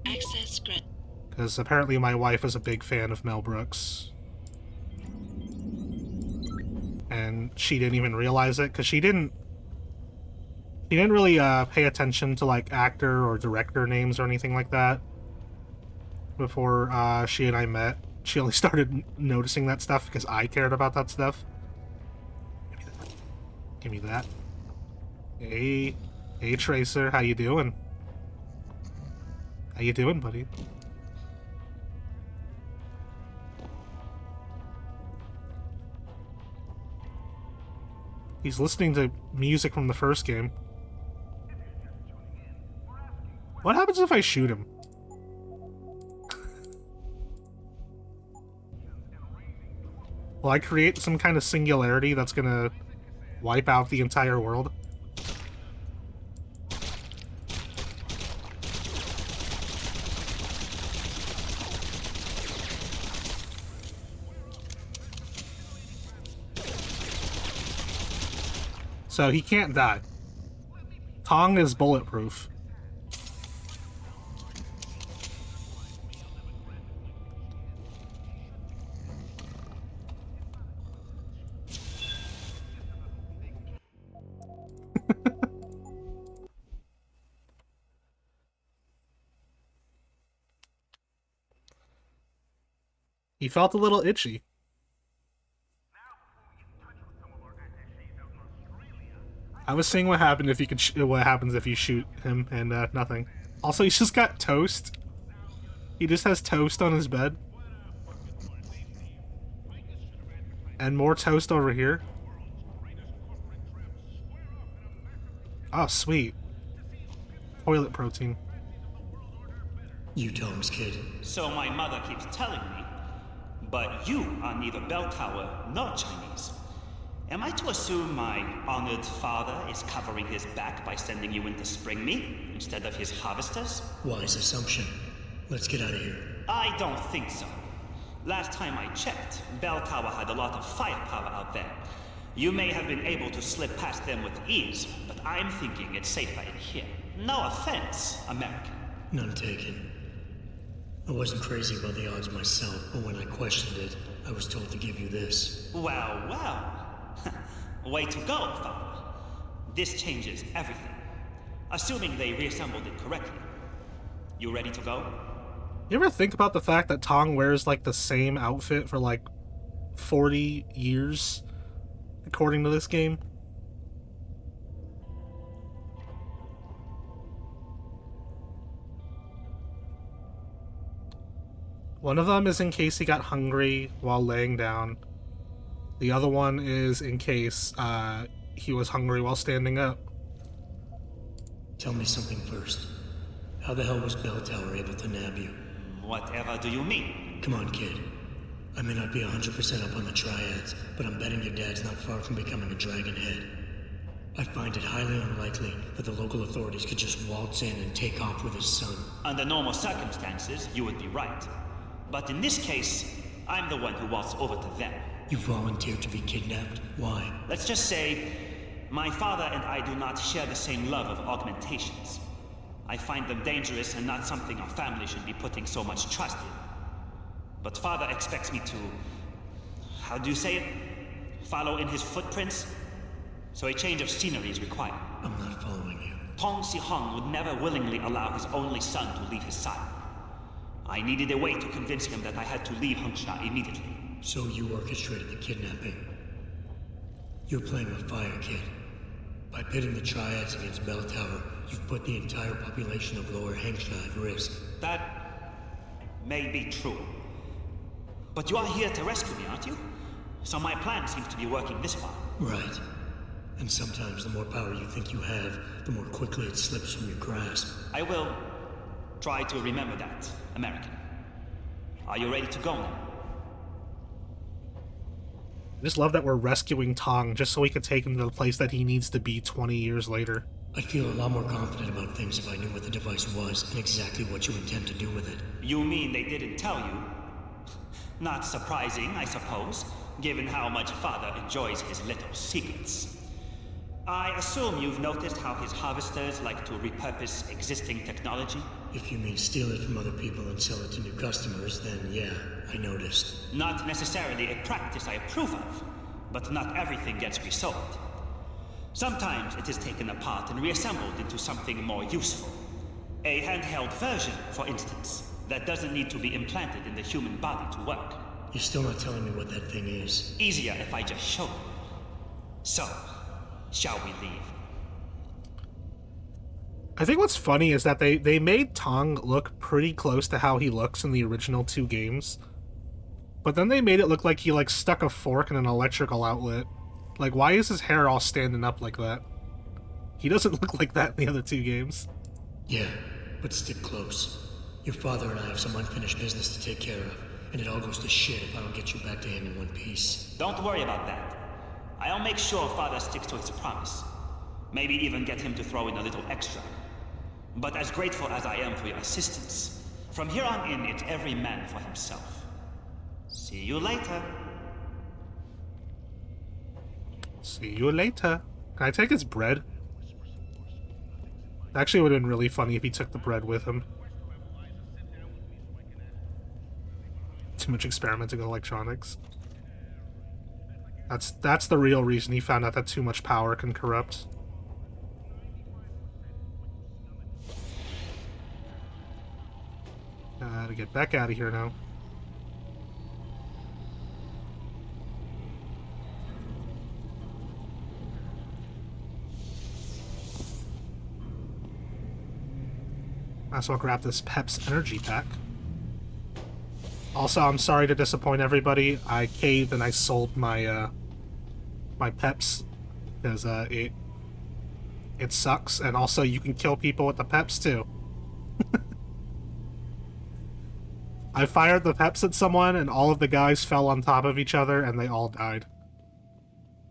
Access granted. Because apparently my wife is a big fan of Mel Brooks. And she didn't even realize it, because she didn't really pay attention to like actor or director names or anything like that before she and I met. She only started noticing that stuff because I cared about that stuff. Give me that. Hey Tracer, how you doing? How you doing, buddy? He's listening to music from the first game. What happens if I shoot him? Will I create some kind of singularity that's gonna wipe out the entire world? So he can't die. Tong is bulletproof. He felt a little itchy. I was seeing what happened if you could what happens if you shoot him, and nothing. Also, he's just got toast. He just has toast on his bed. And more toast over here. Oh, sweet. Toilet protein. You Tom's kid. So my mother keeps telling me. But you are neither bell tower nor Chinese. Am I to assume my honored father is covering his back by sending you in to spring me instead of his harvesters? Wise assumption. Let's get out of here. I don't think so. Last time I checked, Bell Tower had a lot of firepower out there. You may have been able to slip past them with ease, but I'm thinking it's safer in here. No offense, American. None taken. I wasn't crazy about the odds myself, but when I questioned it, I was told to give you this. Well, well. Way to go, father. This changes everything. Assuming they reassembled it correctly. You ready to go? You ever think about the fact that Tong wears, like, the same outfit for, like, 40 years, according to this game? One of them is in case he got hungry while laying down. The other one is in case he was hungry while standing up. Tell me something first. How the hell was Bell Tower able to nab you? Whatever do you mean? Come on, kid. I may not be 100% up on the triads, but I'm betting your dad's not far from becoming a dragon head. I find it highly unlikely that the local authorities could just waltz in and take off with his son. Under normal circumstances, you would be right. But in this case, I'm the one who waltzed over to them. You volunteered to be kidnapped? Why? Let's just say, my father and I do not share the same love of augmentations. I find them dangerous and not something our family should be putting so much trust in. But father expects me to... how do you say it? Follow in his footprints? So a change of scenery is required. I'm not following you. Tong Si-hung would never willingly allow his only son to leave his side. I needed a way to convince him that I had to leave Hengsha immediately. So you orchestrated the kidnapping. You're playing with fire, kid. By pitting the triads against Bell Tower, you've put the entire population of Lower Hengsha at risk. That may be true. But you are here to rescue me, aren't you? So my plan seems to be working this far. Right. And sometimes the more power you think you have, the more quickly it slips from your grasp. I will try to remember that, American. Are you ready to go now? I just love that we're rescuing Tong just so we could take him to the place that he needs to be 20 years later. I'd feel a lot more confident about things if I knew what the device was and exactly what you intend to do with it. You mean they didn't tell you? Not surprising, I suppose, given how much father enjoys his little secrets. I assume you've noticed how his harvesters like to repurpose existing technology? If you mean steal it from other people and sell it to new customers, then yeah, I noticed. Not necessarily a practice I approve of, but not everything gets resold. Sometimes it is taken apart and reassembled into something more useful. A handheld version, for instance, that doesn't need to be implanted in the human body to work. You're still not telling me what that thing is. Easier if I just show you. So, shall we leave? I think what's funny is that they made Tong look pretty close to how he looks in the original 2 games. But then they made it look like he, like, stuck a fork in an electrical outlet. Like, why is his hair all standing up like that? He doesn't look like that in the other 2 games. Yeah, but stick close. Your father and I have some unfinished business to take care of, and it all goes to shit if I don't get you back to him in one piece. Don't worry about that. I'll make sure father sticks to his promise. Maybe even get him to throw in a little extra. But as grateful as I am for your assistance, from here on in, it's every man for himself. See you later. See you later. Can I take his bread? Actually, it would have been really funny if he took the bread with him. Too much experimenting with electronics. That's the real reason he found out that too much power can corrupt. Gotta get back out of here now. Might as well grab this Pep's energy pack. Also, I'm sorry to disappoint everybody. I caved and I sold my my Peps because it sucks, and also you can kill people with the Peps too. I fired the Peps at someone, and all of the guys fell on top of each other, and they all died.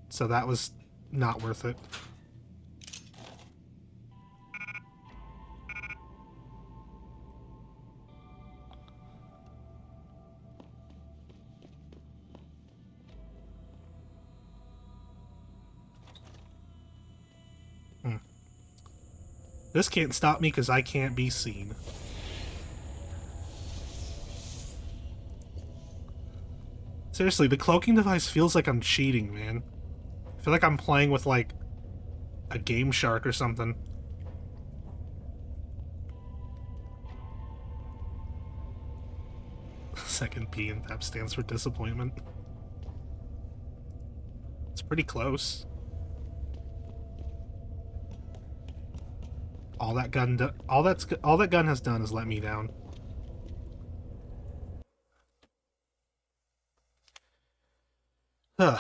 So that was not worth it. This can't stop me because I can't be seen. Seriously, the cloaking device feels like I'm cheating, man. I feel like I'm playing with, like, a Game Shark or something. Second P and that stands for disappointment. It's pretty close. All that gun has done is let me down. Ugh.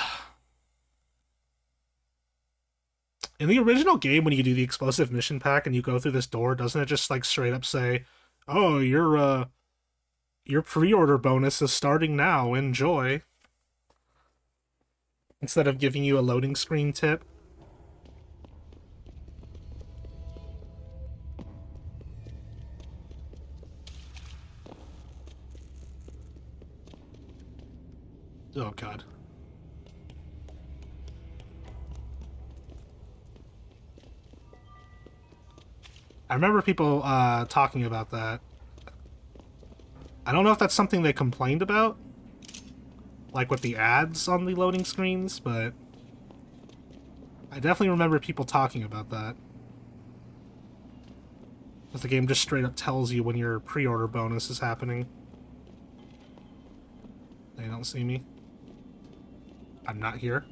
In the original game, when you do the explosive mission pack and you go through this door, doesn't it just like straight up say, "Oh, your pre-order bonus is starting now. Enjoy." Instead of giving you a loading screen tip. Oh god. I remember people talking about that. I don't know if that's something they complained about, like with the ads on the loading screens, but I definitely remember people talking about that. Because the game just straight up tells you when your pre-order bonus is happening. They don't see me. I'm not here.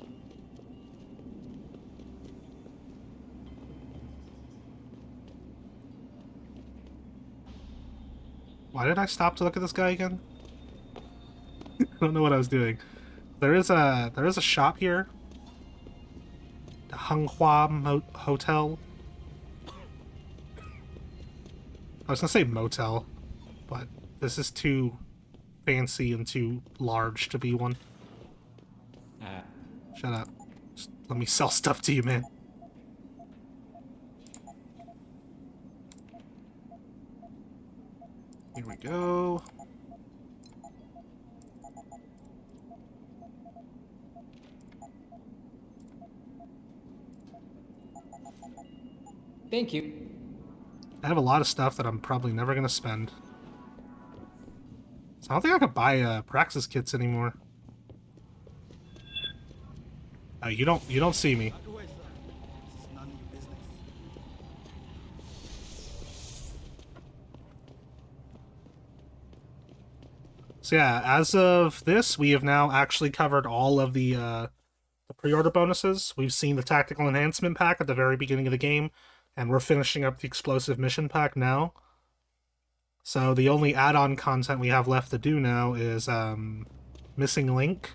Why did I stop to look at this guy again? I don't know what I was doing. There is a shop here. The Henghua Hotel. I was gonna say motel, but this is too fancy and too large to be one. Shut up. Just let me sell stuff to you, man. Here we go. Thank you. I have a lot of stuff that I'm probably never gonna spend. So I don't think I could buy Praxis kits anymore. You don't see me. So yeah, as of this, we have now actually covered all of the pre-order bonuses. We've seen the tactical enhancement pack at the very beginning of the game, and we're finishing up the explosive mission pack now. So the only add-on content we have left to do now is Missing Link.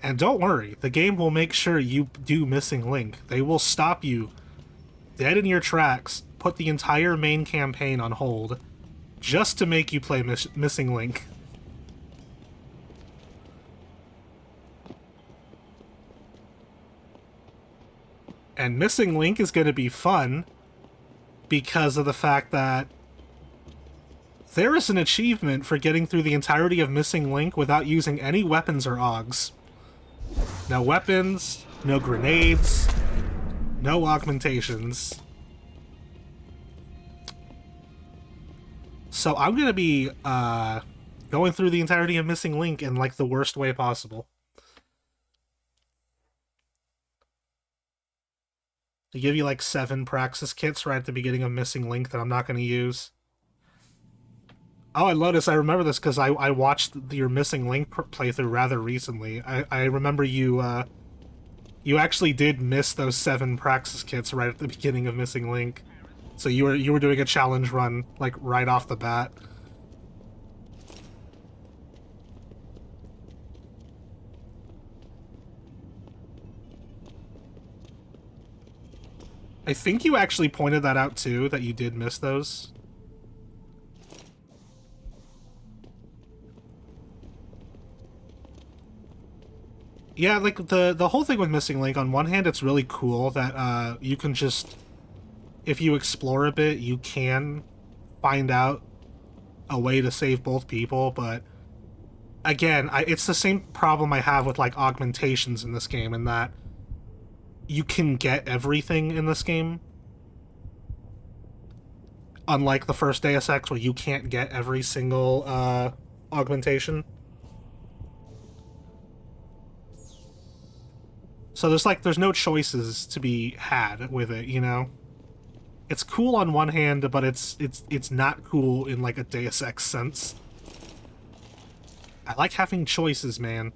And don't worry, the game will make sure you do Missing Link. They will stop you dead in your tracks, put the entire main campaign on hold, just to make you play Missing Link. And Missing Link is going to be fun because of the fact that there is an achievement for getting through the entirety of Missing Link without using any weapons or AUGs. No weapons, no grenades, no augmentations. So I'm going to be going through the entirety of Missing Link in like the worst way possible. They give you like 7 Praxis kits right at the beginning of Missing Link that I'm not going to use. Oh, and Lotus, I remember this because I watched your Missing Link playthrough rather recently. I remember you actually did miss those 7 Praxis kits right at the beginning of Missing Link. So you were doing a challenge run like right off the bat. I think you actually pointed that out too, that you did miss those. Yeah, like the whole thing with Missing Link, on one hand, it's really cool that you can just, if you explore a bit, you can find out a way to save both people, but again, it's the same problem I have with like augmentations in this game, in that you can get everything in this game. Unlike the first Deus Ex, where you can't get every single augmentation. So there's no choices to be had with it, you know? It's cool on one hand, but it's not cool in like a Deus Ex sense. I like having choices, man.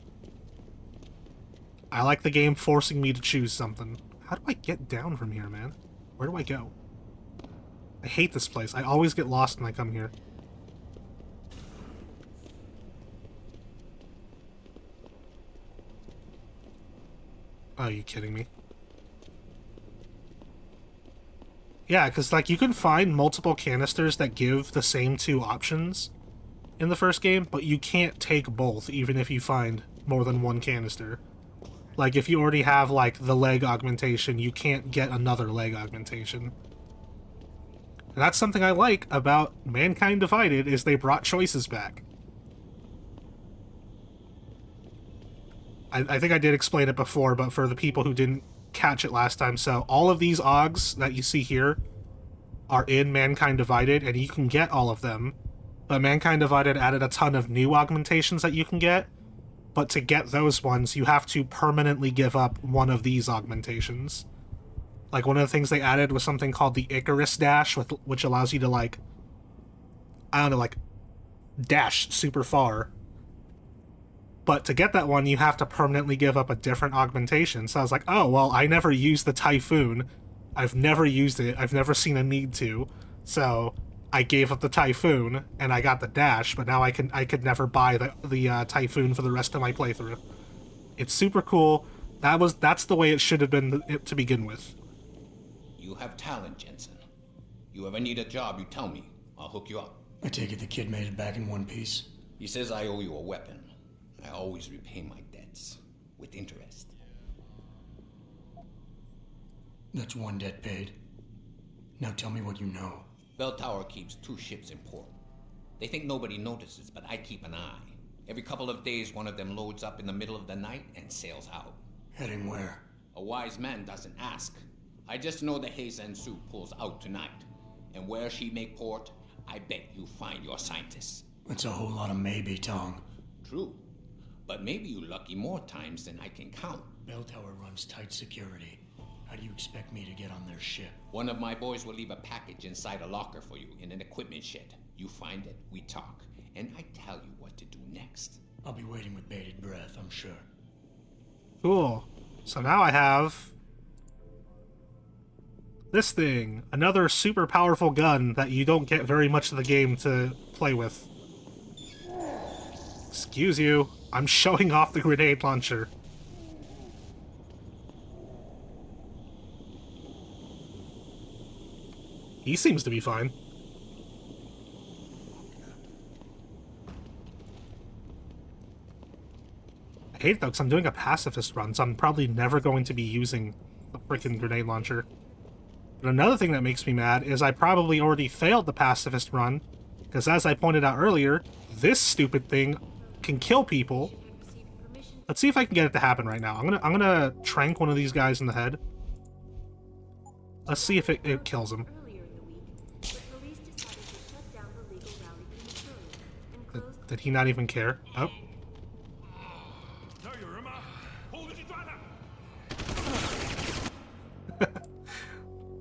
I like the game forcing me to choose something. How do I get down from here, man? Where do I go? I hate this place. I always get lost when I come here. Oh, are you kidding me? Yeah, because, like, you can find multiple canisters that give the same two options in the first game, but you can't take both, even if you find more than one canister. Like, if you already have, like, the leg augmentation, you can't get another leg augmentation. And that's something I like about Mankind Divided, is they brought choices back. I think I did explain it before, but for the people who didn't catch it last time, so all of these augs that you see here are in Mankind Divided, and you can get all of them. But Mankind Divided added a ton of new augmentations that you can get, but to get those ones, you have to permanently give up one of these augmentations. Like, one of the things they added was something called the Icarus Dash, which allows you to, like, I don't know, like, dash super far. But to get that one, you have to permanently give up a different augmentation. So I was like, oh, well, I never used the Typhoon. I've never used it. I've never seen a need to. So I gave up the Typhoon, and I got the Dash, but now I could never buy the Typhoon for the rest of my playthrough. It's super cool. That's the way it should have been to begin with. You have talent, Jensen. You ever need a job, you tell me. I'll hook you up. I take it the kid made it back in one piece? He says I owe you a weapon. I always repay my debts. With interest. That's one debt paid. Now tell me what you know. Bell Tower keeps 2 ships in port. They think nobody notices, but I keep an eye. Every couple of days, one of them loads up in the middle of the night and sails out. Heading where? A wise man doesn't ask. I just know that Hei Zhen Zu pulls out tonight. And where she make port, I bet you find your scientists. That's a whole lot of maybe, Tong. True. But maybe you lucky more times than I can count. Bell Tower runs tight security. How do you expect me to get on their ship? One of my boys will leave a package inside a locker for you in an equipment shed. You find it, we talk, and I tell you what to do next. I'll be waiting with bated breath, I'm sure. Cool. So now I have this thing. Another super powerful gun that you don't get very much of the game to play with. Excuse you. I'm showing off the grenade launcher. He seems to be fine. I hate it though, because I'm doing a pacifist run, so I'm probably never going to be using the freaking grenade launcher. But another thing that makes me mad is I probably already failed the pacifist run, because as I pointed out earlier, this stupid thing can kill people. Let's see if I can get it to happen right now. I'm gonna trank one of these guys in the head. Let's see if it kills him. Did he not even care? Oh.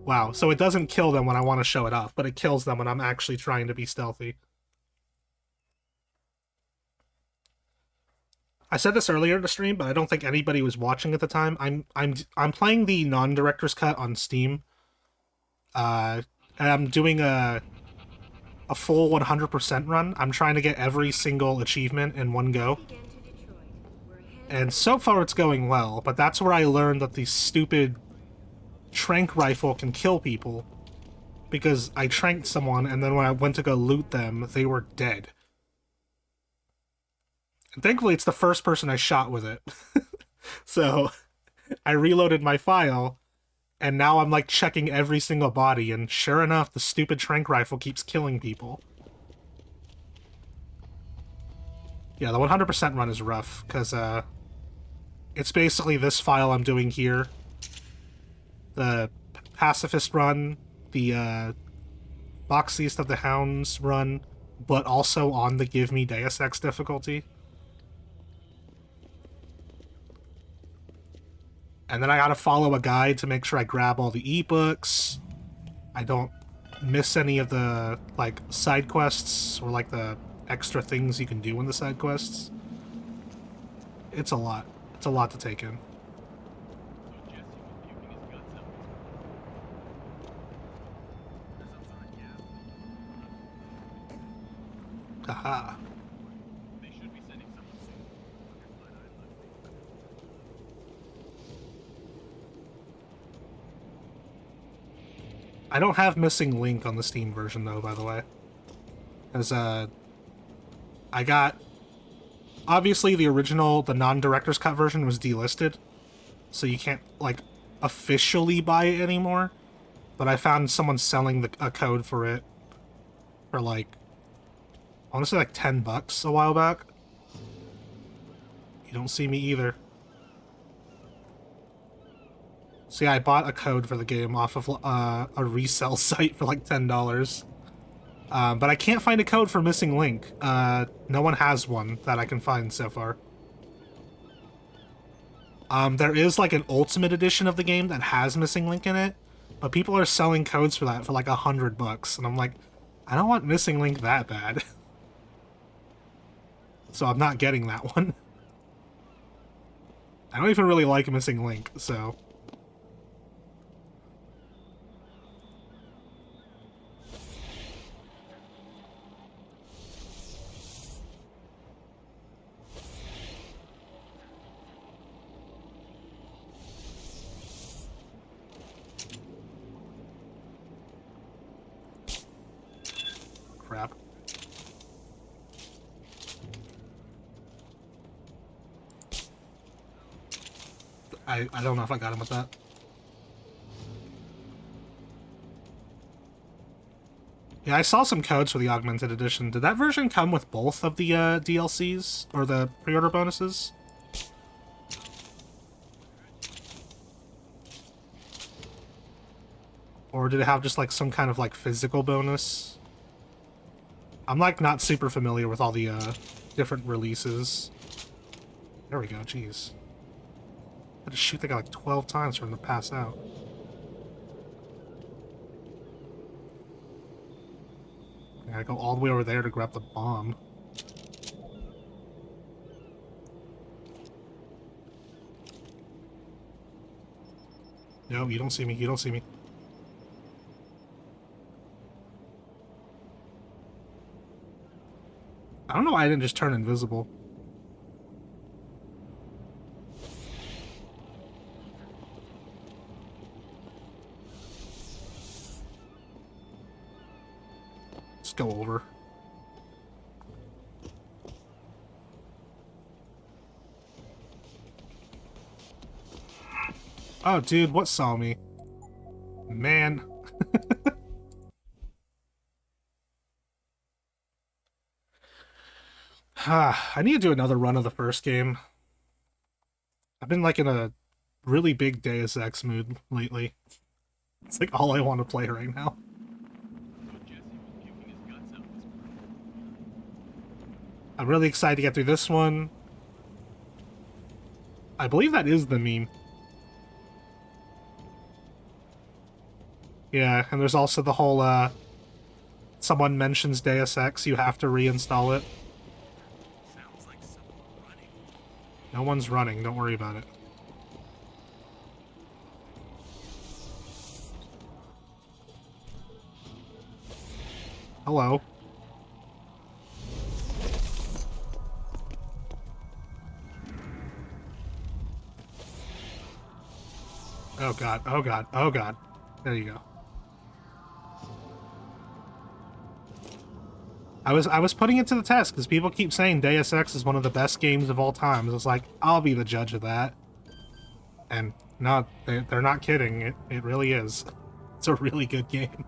Wow, so it doesn't kill them when I want to show it off, but it kills them when I'm actually trying to be stealthy. I said this earlier in the stream, but I don't think anybody was watching at the time. I'm playing the non-director's cut on Steam. And I'm doing a full 100% run. I'm trying to get every single achievement in one go. And so far it's going well, but that's where I learned that the stupid trank rifle can kill people. Because I tranked someone, and then when I went to go loot them, they were dead. And thankfully, it's the first person I shot with it. So, I reloaded my file, and now I'm, like, checking every single body, and sure enough, the stupid trank rifle keeps killing people. Yeah, the 100% run is rough, because, it's basically this file I'm doing here. The pacifist run, the, Boxiest of the Hounds run, but also on the Give Me Deus Ex difficulty. And then I gotta follow a guide to make sure I grab all the ebooks. I don't miss any of the, like, side quests, or, like, the extra things you can do in the side quests. It's a lot. It's a lot to take in. Haha. I don't have Missing Link on the Steam version though, by the way. Because I got, obviously the original, the non-director's cut version was delisted, so you can't like officially buy it anymore. But I found someone selling a code for it for like, I want to say like $10 a while back. You don't see me either. So yeah, I bought a code for the game off of a resale site for like $10. But I can't find a code for Missing Link. No one has one that I can find so far. There is like an Ultimate Edition of the game that has Missing Link in it, but people are selling codes for that for like $100, and I'm like, I don't want Missing Link that bad. So I'm not getting that one. I don't even really like Missing Link, so... Crap. I don't know if I got him with that. Yeah, I saw some codes for the Augmented Edition. Did that version come with both of the DLCs? Or the pre-order bonuses? Or did it have just like some kind of like physical bonus? I'm like not super familiar with all the different releases. There we go, jeez. I had to shoot the guy like 12 times for him to pass out. I gotta go all the way over there to grab the bomb. No, you don't see me, you don't see me. I don't know why I didn't just turn invisible. Let's go over. Oh, dude, what saw me? Man. I need to do another run of the first game. I've been like in a really big Deus Ex mood lately. It's like all I want to play right now. I'm really excited to get through this one. I believe that is the meme. Yeah, and there's also the whole, someone mentions Deus Ex, you have to reinstall it. No one's running, don't worry about it. Hello. Oh god, oh god, oh god. There you go. I was putting it to the test because people keep saying Deus Ex is one of the best games of all time. So it's like, I'll be the judge of that. And no, they're not kidding. It really is. It's a really good game.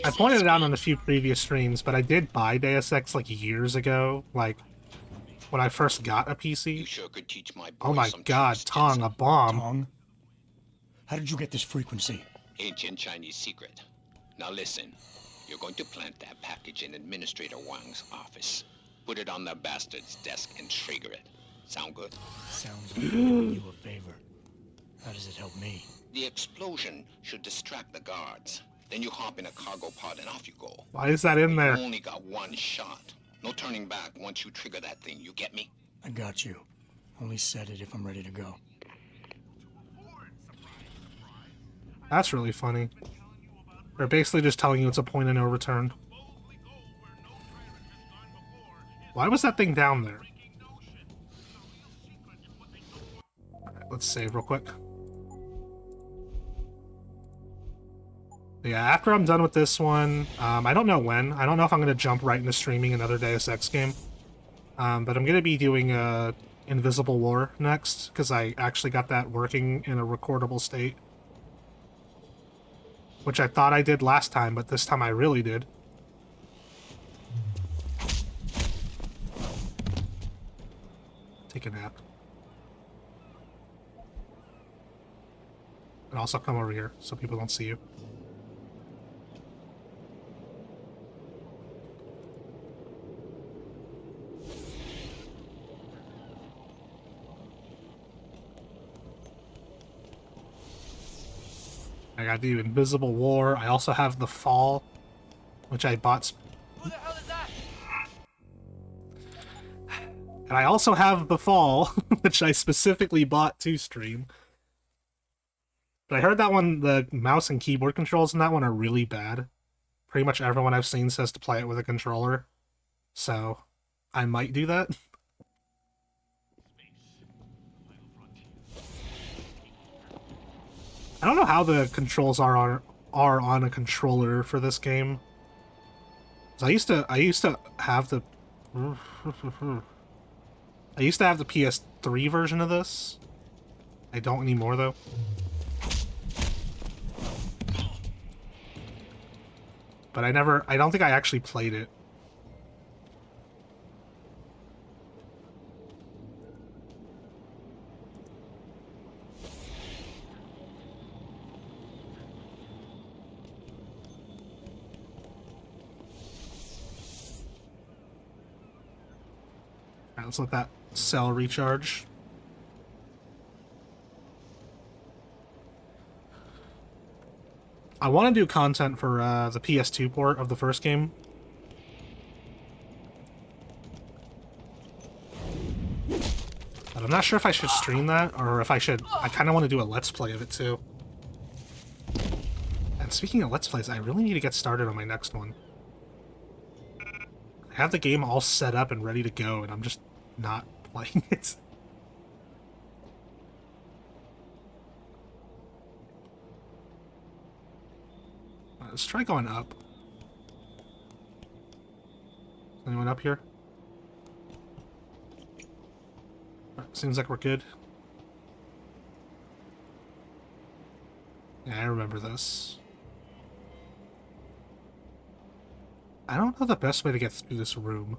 I pointed it out on a few previous streams, but I did buy Deus Ex like years ago, like when I first got a PC. You sure could teach my boy Oh my some god, tricks, Tong, a bomb. Tong? How did you get this frequency? Ancient Chinese secret. Now listen, you're going to plant that package in Administrator Wang's office. Put it on the bastard's desk and trigger it. Sound good? Sounds like I'm doing you a favor. How does it help me? The explosion should distract the guards. Then you hop in a cargo pod and off you go. Why is that in there? You only got one shot. No turning back once you trigger that thing, you get me? I got you. Only set it if I'm ready to go. That's really funny. They're basically just telling you it's a point of no return. Why was that thing down there? Alright, let's save real quick. Yeah, after I'm done with this one, I don't know when. I don't know if I'm going to jump right into streaming another Deus Ex game. But I'm going to be doing Invisible War next, because I actually got that working in a recordable state. Which I thought I did last time, but this time I really did. Take a nap. And also come over here, so people don't see you. I got the Invisible War. I also have the Fall, which I bought. Who the hell is that? And I also have the Fall, which I specifically bought to stream. But I heard that one, the mouse and keyboard controls in that one are really bad. Pretty much everyone I've seen says to play it with a controller. So, I might do that. I don't know how the controls are on a controller for this game. I used to have the PS3 version of this. I don't anymore though. But I don't think I actually played it. Let's let that cell recharge. I want to do content for the PS2 port of the first game. But I'm not sure if I should stream that, or if I should... I kind of want to do a Let's Play of it, too. And speaking of Let's Plays, I really need to get started on my next one. I have the game all set up and ready to go, and I'm just not playing it. Let's try going up. Is anyone up here? Seems like we're good. Yeah, I remember this. I don't know the best way to get through this room.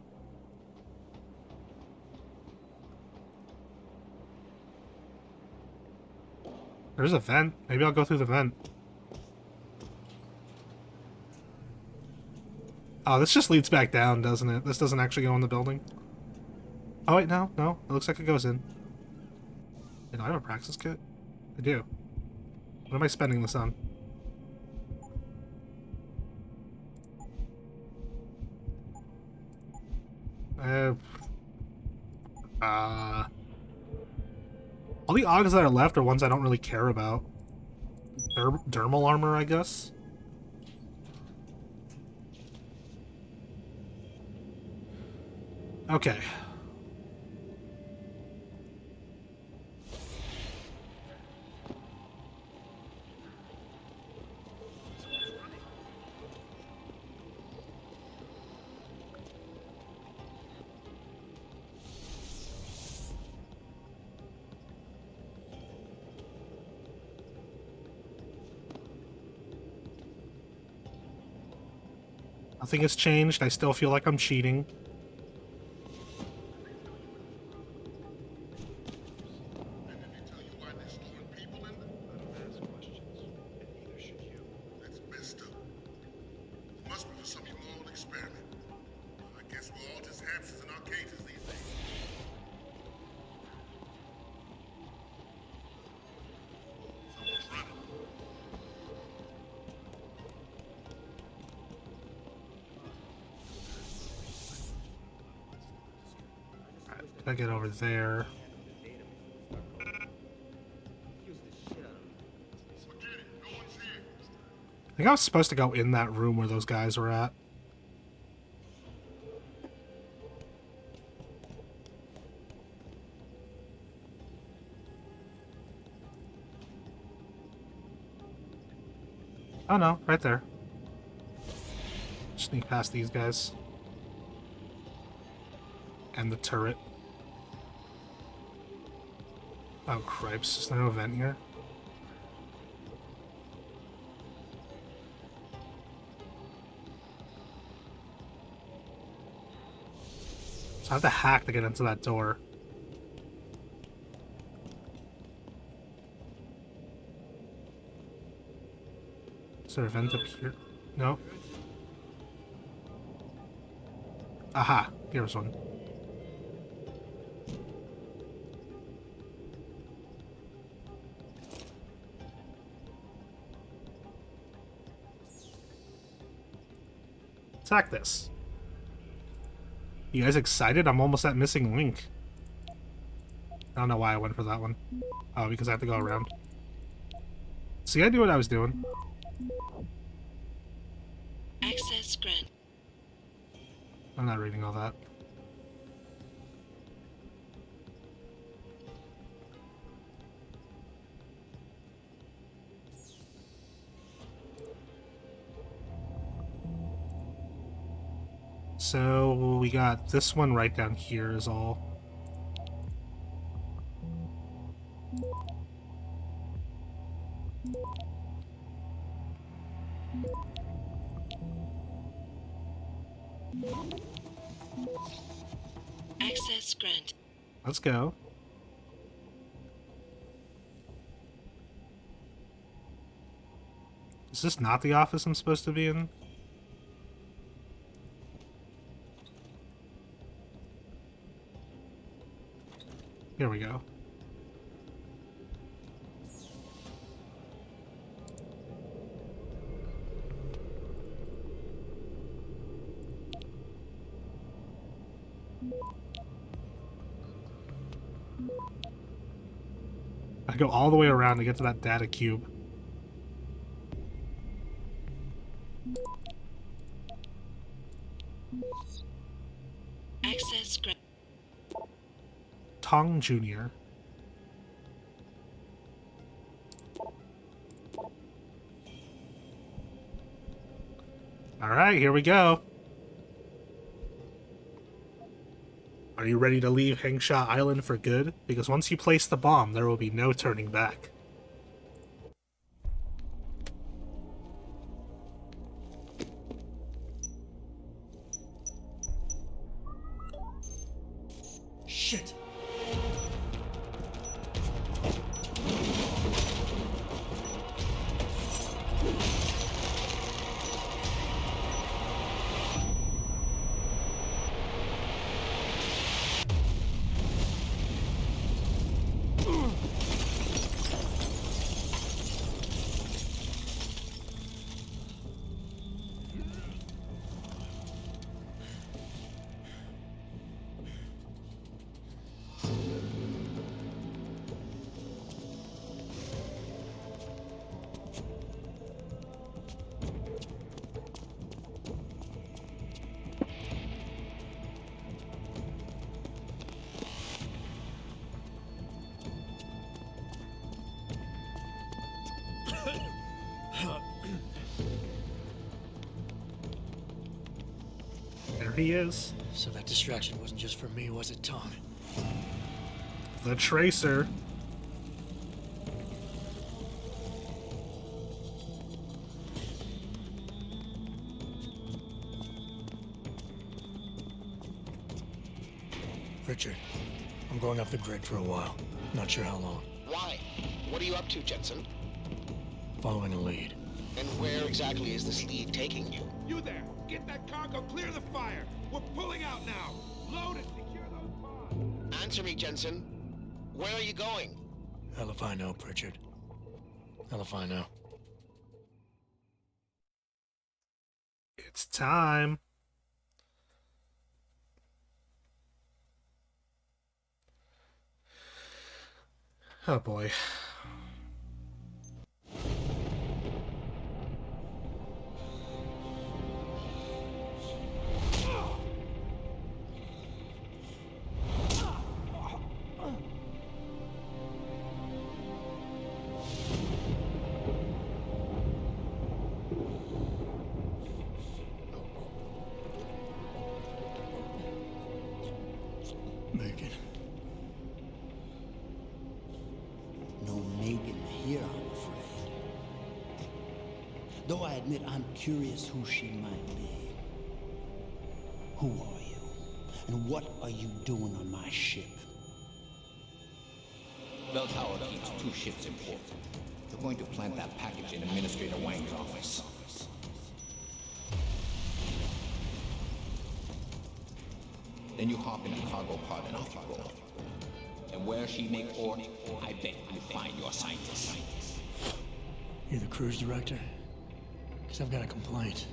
There's a vent. Maybe I'll go through the vent. Oh, this just leads back down, doesn't it? This doesn't actually go in the building. Oh, wait, no. It looks like it goes in. Do I have a praxis kit? I do. What am I spending this on? All the odds that are left are ones I don't really care about. Dermal armor, I guess? Okay. Nothing has changed. I still feel like I'm cheating. Gotta get over there. I think I was supposed to go in that room where those guys were at. Oh no, right there. Sneak past these guys. And the turret. Oh cripes, is there no event here? So I have to hack to get into that door. Is there an event up here? No? Aha, here's one. Attack this. You guys excited? I'm almost at missing link. I don't know why I went for that one. Oh, because I have to go around. See, I knew what I was doing. Access grant. I'm not reading all that. So we got this one right down here is all. Access grant. Let's go. Is this not the office I'm supposed to be in? Here we go. I go all the way around to get to that data cube. Access grant. Tong Jr. Alright, here we go. Are you ready to leave Hengsha Island for good? Because once you place the bomb, there will be no turning back. Shit! There he is. So that distraction wasn't just for me, was it, Tom? The Tracer. Richard, I'm going off the grid for a while. Not sure how long. Why? What are you up to, Jensen? Following a lead. And where exactly is this lead taking you? You there! Get that cargo, clear the fire! We're pulling out now! Load and secure those bombs! Answer me, Jensen. Where are you going? Hell if I know, Pritchard. Hell if I know. It's time. Oh boy. Megan. No Megan here, I'm afraid. Though I admit I'm curious who she might be. Who are you? And what are you doing on my ship? Bell Tower keeps 2 ships in port. They're going to plant that package in Administrator Wang's office. Then you hop in a cargo pod and off you go. And where she make port, I bet you find your scientists. You're the cruise director? Because I've got a complaint.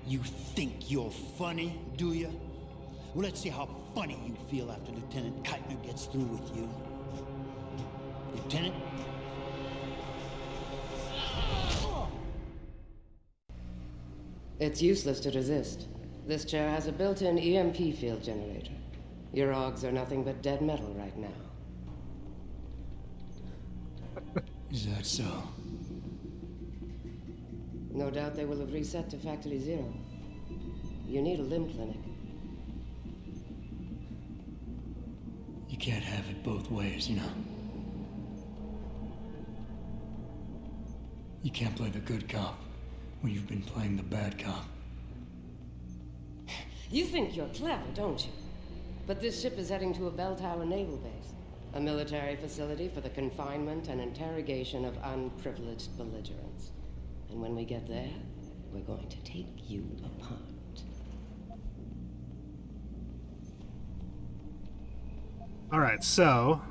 You think you're funny, do you? Well, let's see how funny you feel after Lieutenant Keitner gets through with you. Lieutenant? It's useless to resist. This chair has a built-in EMP field generator. Your Augs are nothing but dead metal right now. Is that so? No doubt they will have reset to factory 0. You need a limb clinic. You can't have it both ways, you know. You can't play the good cop when you've been playing the bad cop. You think you're clever, don't you? But this ship is heading to a bell tower naval base, a military facility for the confinement and interrogation of unprivileged belligerents. And when we get there, we're going to take you apart. All right, so,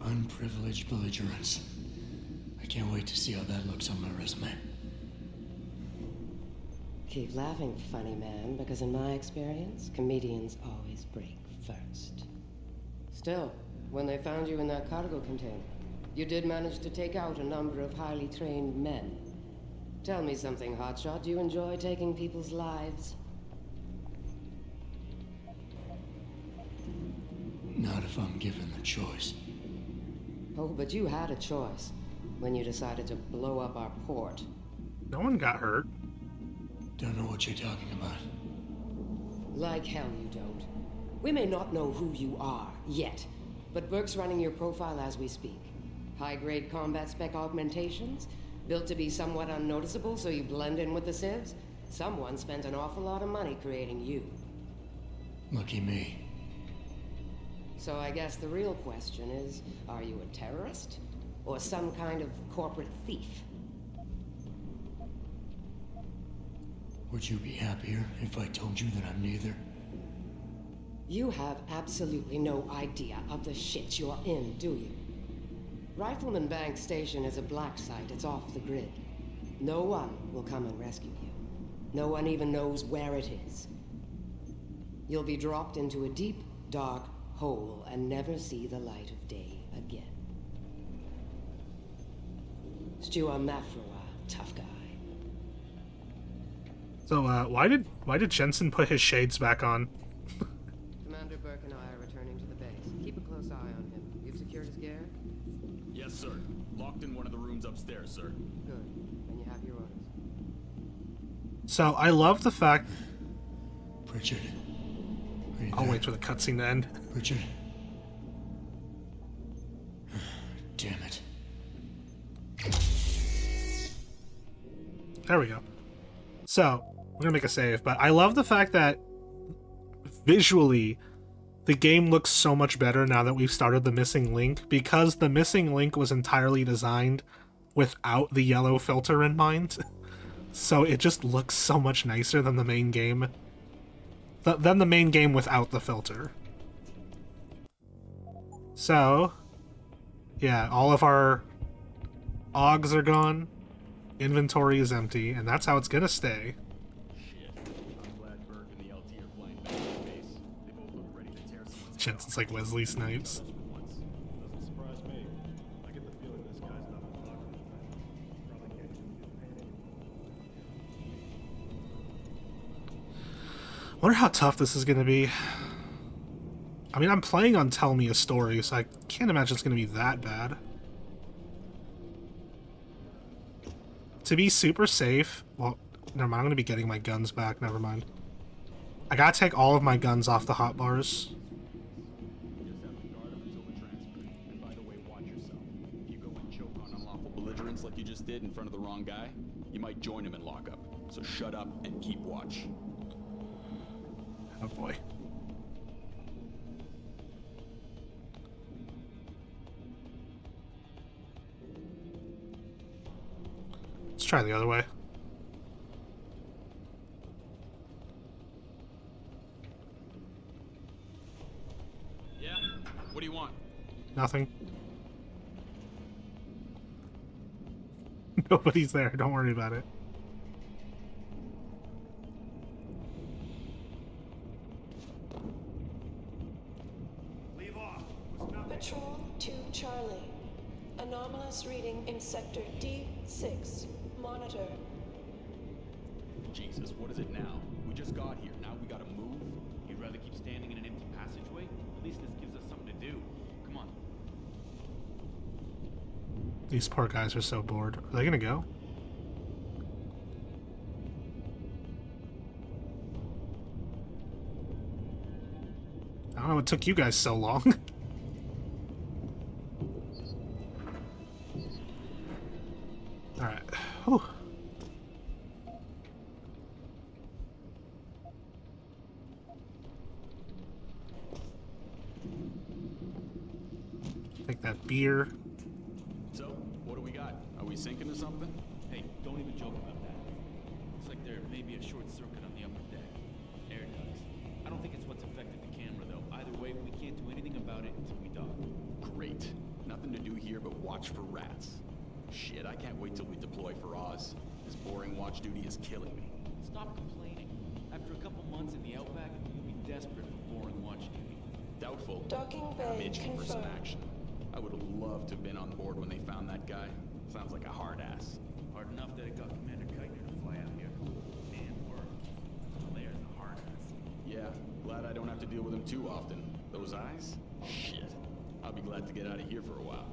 Unprivileged belligerents. I can't wait to see how that looks on my resume. Keep laughing, funny man, because in my experience, comedians always break first. Still, when they found you in that cargo container, you did manage to take out a number of highly trained men. Tell me something, Hotshot. Do you enjoy taking people's lives? Not if I'm given the choice. Oh, but you had a choice when you decided to blow up our port. No one got hurt. Don't know what you're talking about. Like hell you don't. We may not know who you are, yet, but Burke's running your profile as we speak. High-grade combat spec augmentations, built to be somewhat unnoticeable so you blend in with the civs. Someone spent an awful lot of money creating you. Lucky me. So I guess the real question is, are you a terrorist? Or some kind of corporate thief? Would you be happier if I told you that I'm neither? You have absolutely no idea of the shit you're in, do you? Rifleman Bank Station is a black site. It's off the grid. No one will come and rescue you. No one even knows where it is. You'll be dropped into a deep, dark hole and never see the light of day again. Stuart Mafroa, tough guy. So, why did Jensen put his shades back on? Commander Burke and I are returning to the base. Keep a close eye on him. You've secured his gear? Yes, sir. Locked in one of the rooms upstairs, sir. Good. Then you have your orders. So, I love the fact... Pritchard. I'll wait for the cutscene to end. Pritchard. Damn it. There we go. So, we're gonna make a save, but I love the fact that visually, the game looks so much better now that we've started the missing link, because the missing link was entirely designed without the yellow filter in mind. So it just looks so much nicer than the main game. Than the main game without the filter. So, yeah, all of our Augs are gone. Inventory is empty, and that's how it's gonna stay. Shit. I'm glad Burke and the Jensen's like Wesley Snipes. Doesn't surprise me. I get the feeling this guy's not a photographer. Probably can't even get paid anymore. Wonder how tough this is gonna be. I mean, I'm playing on Tell Me a Story, so I can't imagine it's gonna be that bad. To be super safe, well, never mind, I'm gonna be getting my guns back, never mind. I gotta take all of my guns off the hotbars. And by the way, watch yourself. If you go and choke on unlawful belligerence like you just did in front of the wrong guy, you might join him in lockup. So shut up and keep watch. Oh boy. Let's try the other way. Yeah? What do you want? Nothing. Nobody's there, don't worry about it. Leave off. Patrol to Charlie. Anomalous reading in sector D6. Monitor. Jesus, what is it now? We just got here. Now we gotta move? You'd rather keep standing in an empty passageway? At least this gives us something to do. Come on. These poor guys are so bored. Are they gonna go? I don't know what took you guys so long. Alright. Whew. Take that beer. So, what do we got? Are we sinking to something? Hey, don't even joke about that. Looks like there may be a short circuit on the upper deck. Air ducts. I don't think it's what's affected the camera, though. Either way, we can't do anything about it until we dock. Great. Nothing to do here but watch for rats. Shit, I can't wait till we deploy for Oz. This boring watch duty is killing me. Stop complaining. After a couple months in the outback, you'll be desperate for boring watch duty. Doubtful. Docking I'm bay itching for some confirmed. action. I would have loved to have been on board when they found that guy. Sounds like a hard ass. Hard enough that it got Commander Keitner to fly out here. Man, work. Valaire's a hard ass. Yeah, glad I don't have to deal with him too often. Those eyes? Shit. I'll be glad to get out of here for a while.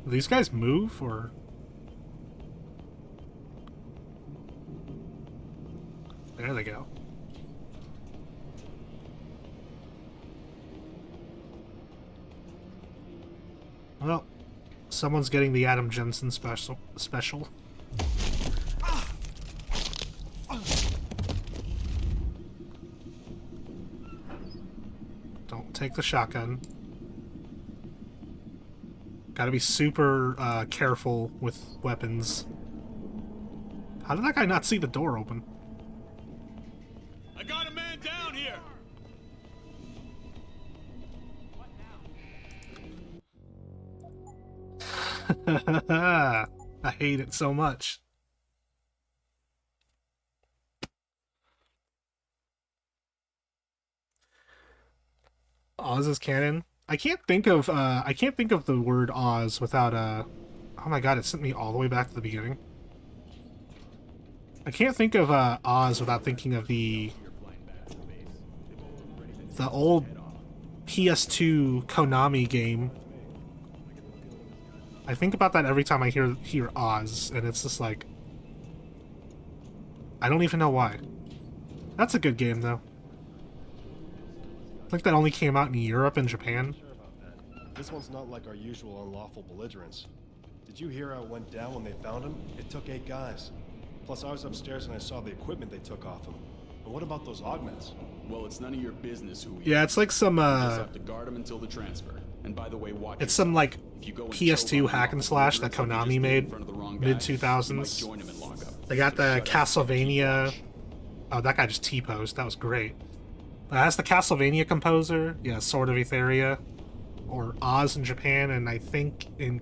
Do these guys move, or...? There they go. Well, someone's getting the Adam Jensen special. Don't take the shotgun. Gotta be super careful with weapons. How did that guy not see the door open? I got a man down here! I hate it so much. Oz is canon. I can't think of the word Oz without oh my god, it sent me all the way back to the beginning. I can't think of Oz without thinking of the old PS2 Konami game. I think about that every time I hear Oz, and it's just like, I don't even know why. That's a good game though. I think that only came out in Europe and Japan. This one's not like our usual unlawful belligerence. Did you hear how it went down when they found him? It took 8 guys. Plus, I was upstairs and I saw the equipment they took off him. And what about those augments? Well, it's none of your business who we Yeah, it's like some You just have to guard them until the transfer. And by the way, watch it's some like PS2 hack and slash that Konami made mid 2000s. They got the Castlevania. Oh, that guy just T-posed. That was great. That's the Castlevania composer. Yeah, Sword of Etheria, or Oz in Japan, and I think in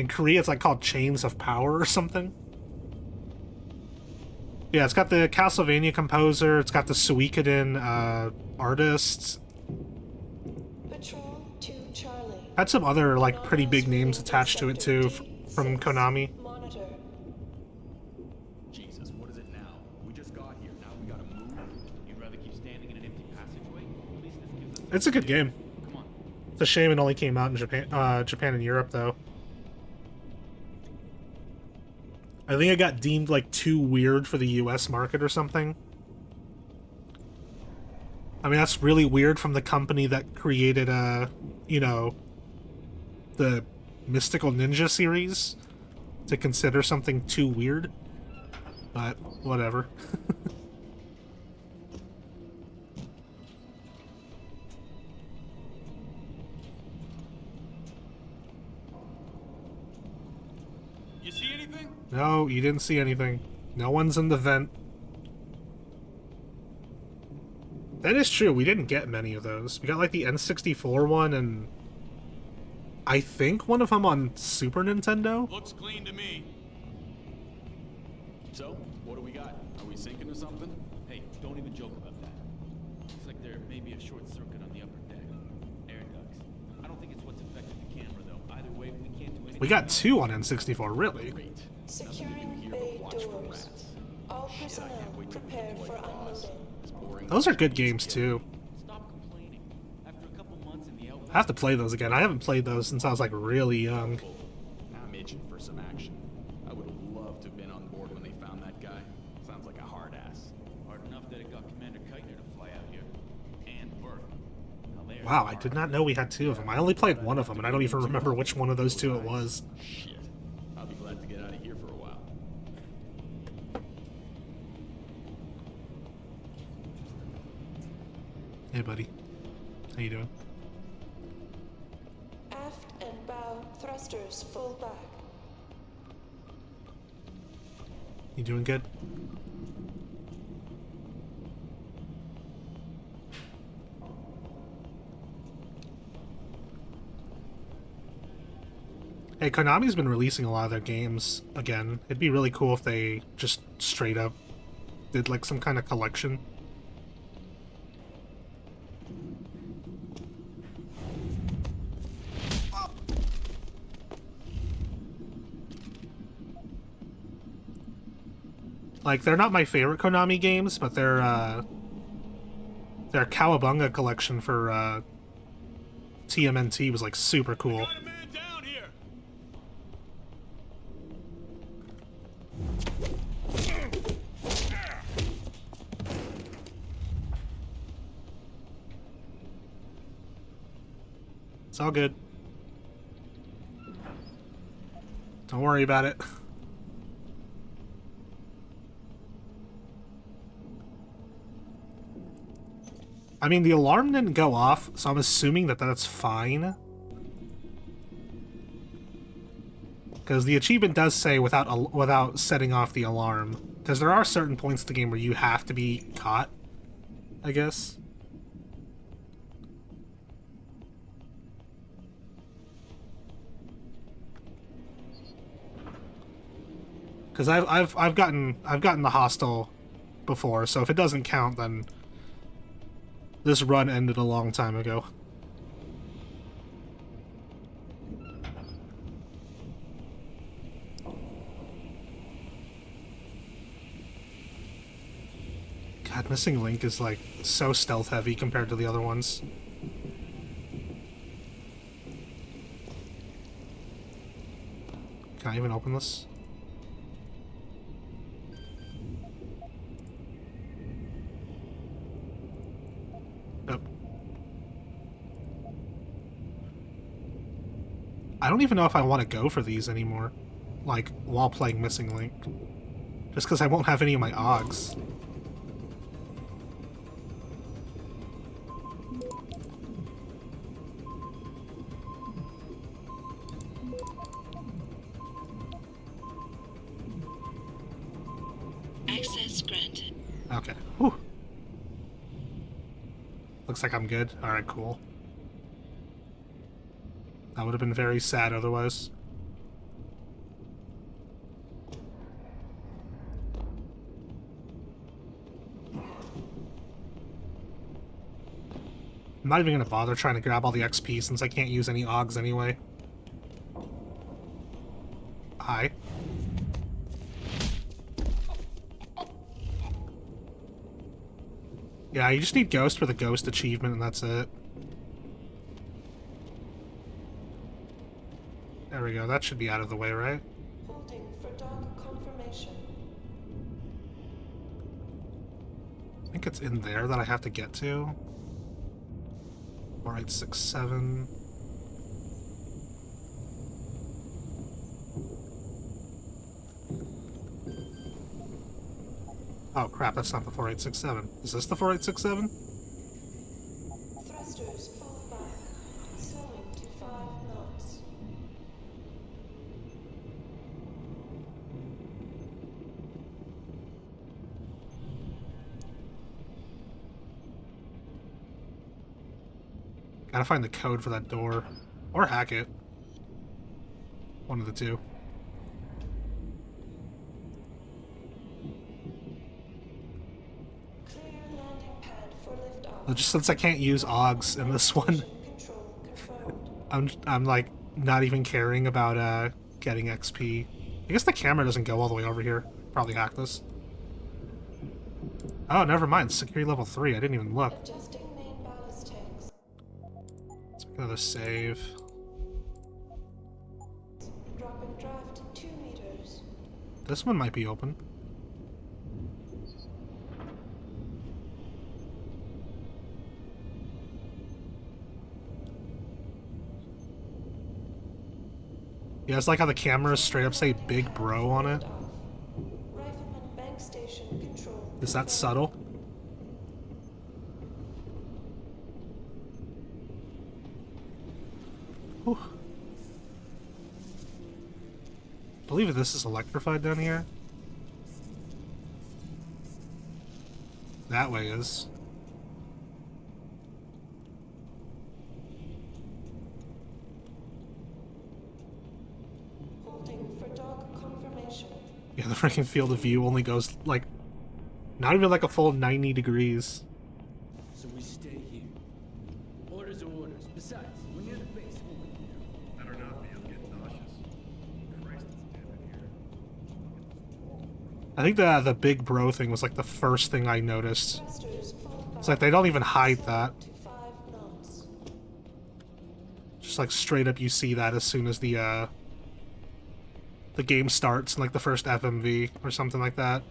Korea it's like called Chains of Power or something. Yeah, it's got the Castlevania composer. It's got the Suikoden artist. Patrol to Charlie. Had some other like pretty big names attached to it too from Konami. Monitor. Jesus, what is it now? We just got here. Now we gotta move. You'd rather keep standing in an empty passageway? At least this gives us. It's a good game. Come on. It's a shame it only came out in Japan and Europe though. I think it got deemed like too weird for the US market or something. I mean, that's really weird from the company that created, you know, the Mystical Ninja series to consider something too weird. But, whatever. You see anything? No, you didn't see anything. No one's in the vent. That is true, we didn't get many of those. We got like the N64 one and I think one of them on Super Nintendo? Looks clean to me. So, what do we got? Are we sinking or something? Hey, don't even joke about that. Looks like there may be a short circuit on the upper deck. Air ducts. I don't think it's what's affected the camera, though. Either way, we can't do anything. We got two on N64, really? Securing bay doors. All personnel prepared for unloading. Those are good games, too. I have to play those again. I haven't played those since I was, like, really young. I'm itching for some action. I would have loved to have been on board when they found that guy. Sounds like a hard ass. Hard enough that it got Commander Keitner to fly out here. And Burke. Wow, I did not know we had two of them. I only played one of them, and I don't even remember which one of those two it was. Shit. I'll be glad to get out of here for a while. Hey, buddy. How you doing? Aft and bow thrusters full back. You doing good? Hey, Konami's been releasing a lot of their games again. It'd be really cool if they just straight up did like some kind of collection. Like, they're not my favorite Konami games, but their Cowabunga collection for TMNT was like super cool. It's all good. Don't worry about it. I mean, the alarm didn't go off, so I'm assuming that that's fine. Because the achievement does say without setting off the alarm. Because there are certain points in the game where you have to be caught, I guess. Because I've gotten the hostel before, so if it doesn't count, then this run ended a long time ago. God, Missing Link is like so stealth heavy compared to the other ones. Can I even open this? Nope. I don't even know if I want to go for these anymore, like, while playing Missing Link. Just because I won't have any of my OGs. Access granted. Okay. Whew. Looks like I'm good. Alright, cool. That would have been very sad otherwise. I'm not even gonna bother trying to grab all the XP since I can't use any AUGs anyway. Hi. Yeah, you just need Ghost for the Ghost achievement and that's it. There we go, that should be out of the way, right? Holding for dog confirmation. I think it's in there that I have to get to. 4867. Oh crap, that's not the 4867. Is this the 4867? Thrusters full back. Slowing to 5 knots. Gotta find the code for that door. Or hack it. One of the two. Clear landing pad for liftoff. Just since I can't use AUGs in this one, I'm like not even caring about getting XP. I guess the camera doesn't go all the way over here. Probably hack this. Oh, never mind. Security level 3. I didn't even look. Adjusting main ballast tanks. Let's make another save. Dropping draft 2 meters. This one might be open. Yeah, it's like how the cameras straight up say Big Bro on it. Rifleman bank station control. Is that subtle? Whew. I believe this is electrified down here. That way is. Holding for dog confirmation. Yeah, the freaking field of view only goes like not even like a full 90 degrees. So we stay here. Orders are orders. Besides, we're near the base. Better not be. I'm getting nauseous. Christ, it's damn in here. I think the Big Bro thing was like the first thing I noticed. It's like they don't even hide that. Just like straight up you see that as soon as the game starts in like the first FMV or something like that.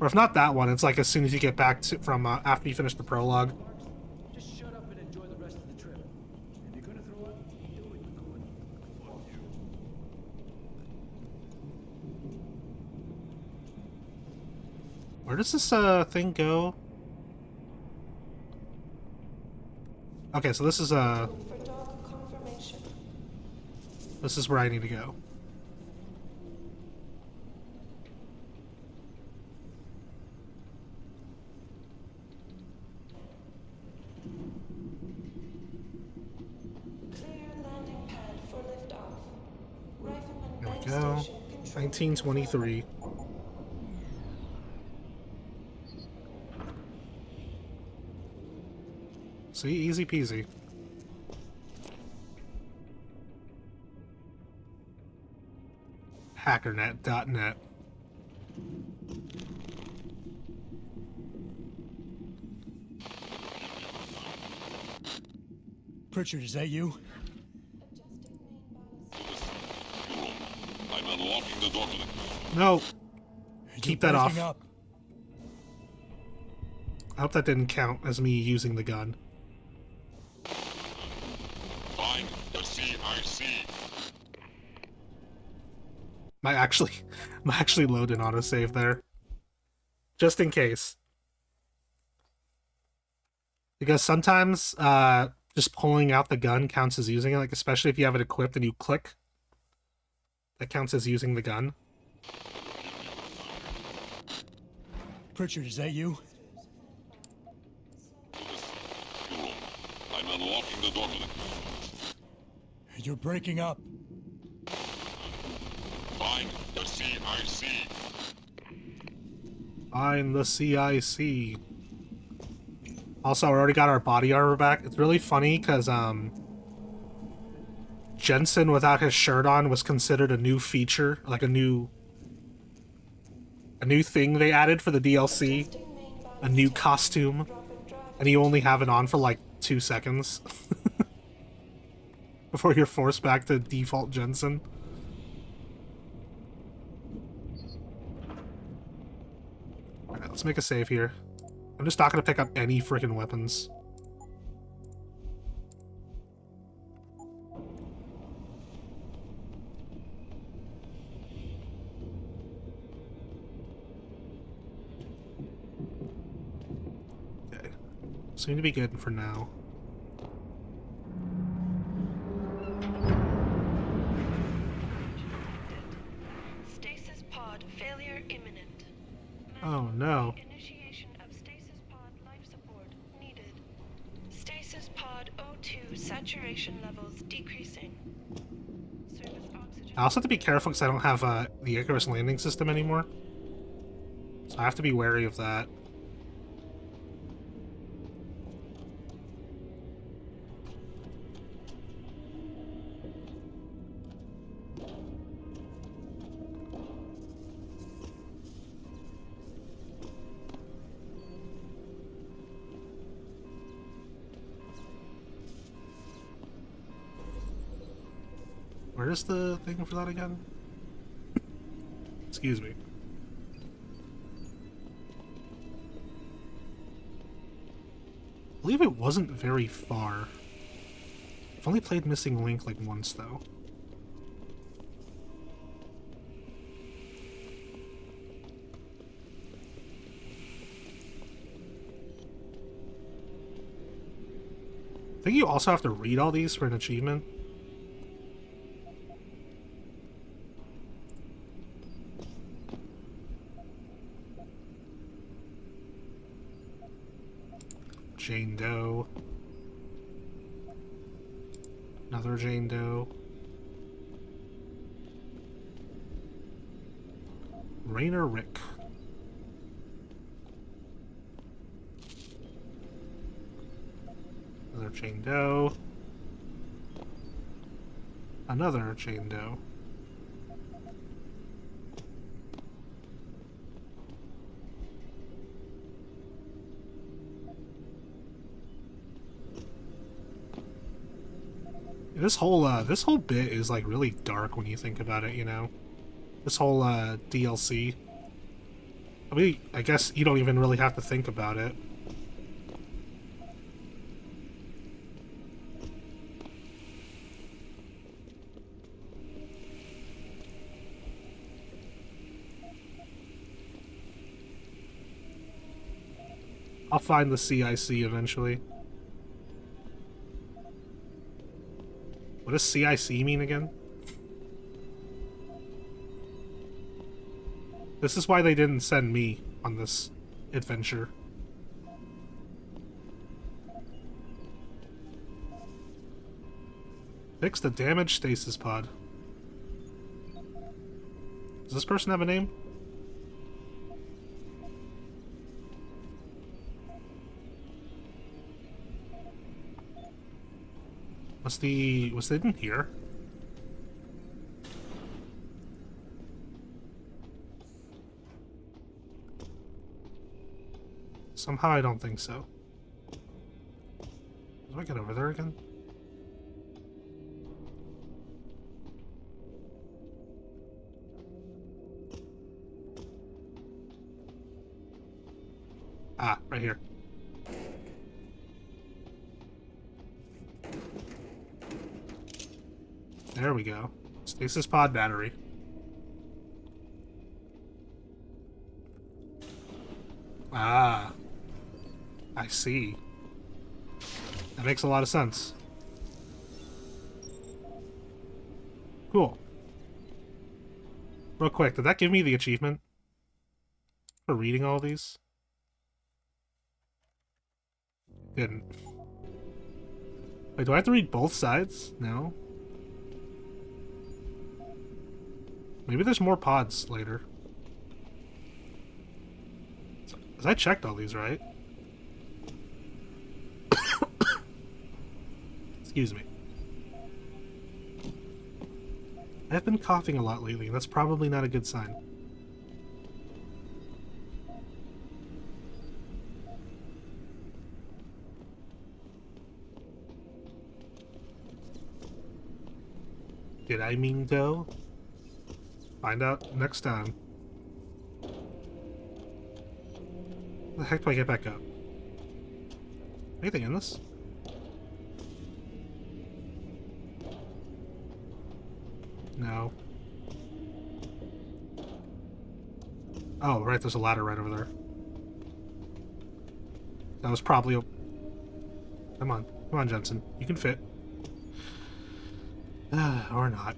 Or if not that one, it's like as soon as you get back to, from after you finish the prologue. Just shut up and enjoy the rest of the trip. If you're gonna throw up, do it good. Fuck you. Where does this thing go? Okay, so this is this is where I need to go. There we go. 1923. See, easy peasy. Hackernet.net. Pritchard, is that you? I'm unlocking the door to the... No. Keep that off. Up. I hope that didn't count as me using the gun. Find the CIC. Might actually load an autosave there. Just in case. Because sometimes just pulling out the gun counts as using it, like especially if you have it equipped and you click. That counts as using the gun. Pritchard, is that you? I'm unlocking the door to the... You're breaking up. Find the CIC. Find the CIC. Also, we already got our body armor back. It's really funny because Jensen without his shirt on was considered a new feature, like a new thing they added for the DLC, a new costume, and you only have it on for like 2 seconds before you're forced back to default Jensen. Alright, let's make a save here. I'm just not gonna pick up any freaking weapons. Okay. Seem to be good for now. Stasis pod failure imminent. Oh no. Initiation of stasis pod life support needed. Stasis pod O2 saturation levels decreasing. Surface oxygen. I also have to be careful because I don't have the Icarus landing system anymore. So I have to be wary of that. Where is the thing for that again? Excuse me. I believe it wasn't very far. I've only played Missing Link like once though. I think you also have to read all these for an achievement. Jane Doe. Another Jane Doe. Rainer Rick. Another Jane Doe. Another Jane Doe. This whole bit is like really dark when you think about it, you know? This whole DLC. I mean, I guess you don't even really have to think about it. I'll find the CIC eventually. What does CIC mean again? This is why they didn't send me on this adventure. Fix the damaged stasis pod. Does this person have a name? Was they in here? Somehow I don't think so. Do I get over there again? Ah, right here. There we go. Stasis pod battery. Ah. I see. That makes a lot of sense. Cool. Real quick, did that give me the achievement for reading all these? Didn't. Wait, do I have to read both sides? No. Maybe there's more pods later. Because I checked all these, right? Excuse me. I've been coughing a lot lately, and that's probably not a good sign. Did I mean go? Find out next time. How the heck do I get back up? Anything in this? No. Oh, right, there's a ladder right over there. That was probably a... Come on, Jensen. You can fit. Or not.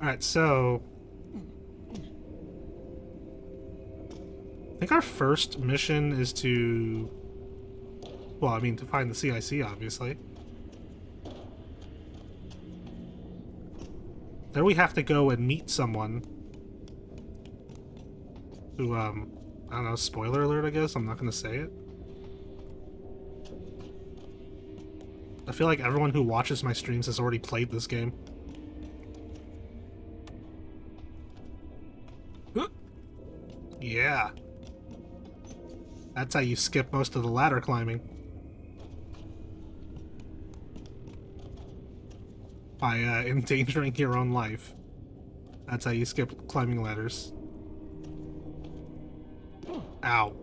Alright, so... I think our first mission is to... Well, I mean, to find the CIC, obviously. Then we have to go and meet someone who, I don't know, spoiler alert, I guess? I'm not gonna say it. I feel like everyone who watches my streams has already played this game. Yeah. That's how you skip most of the ladder climbing. By endangering your own life. That's how you skip climbing ladders. Ow.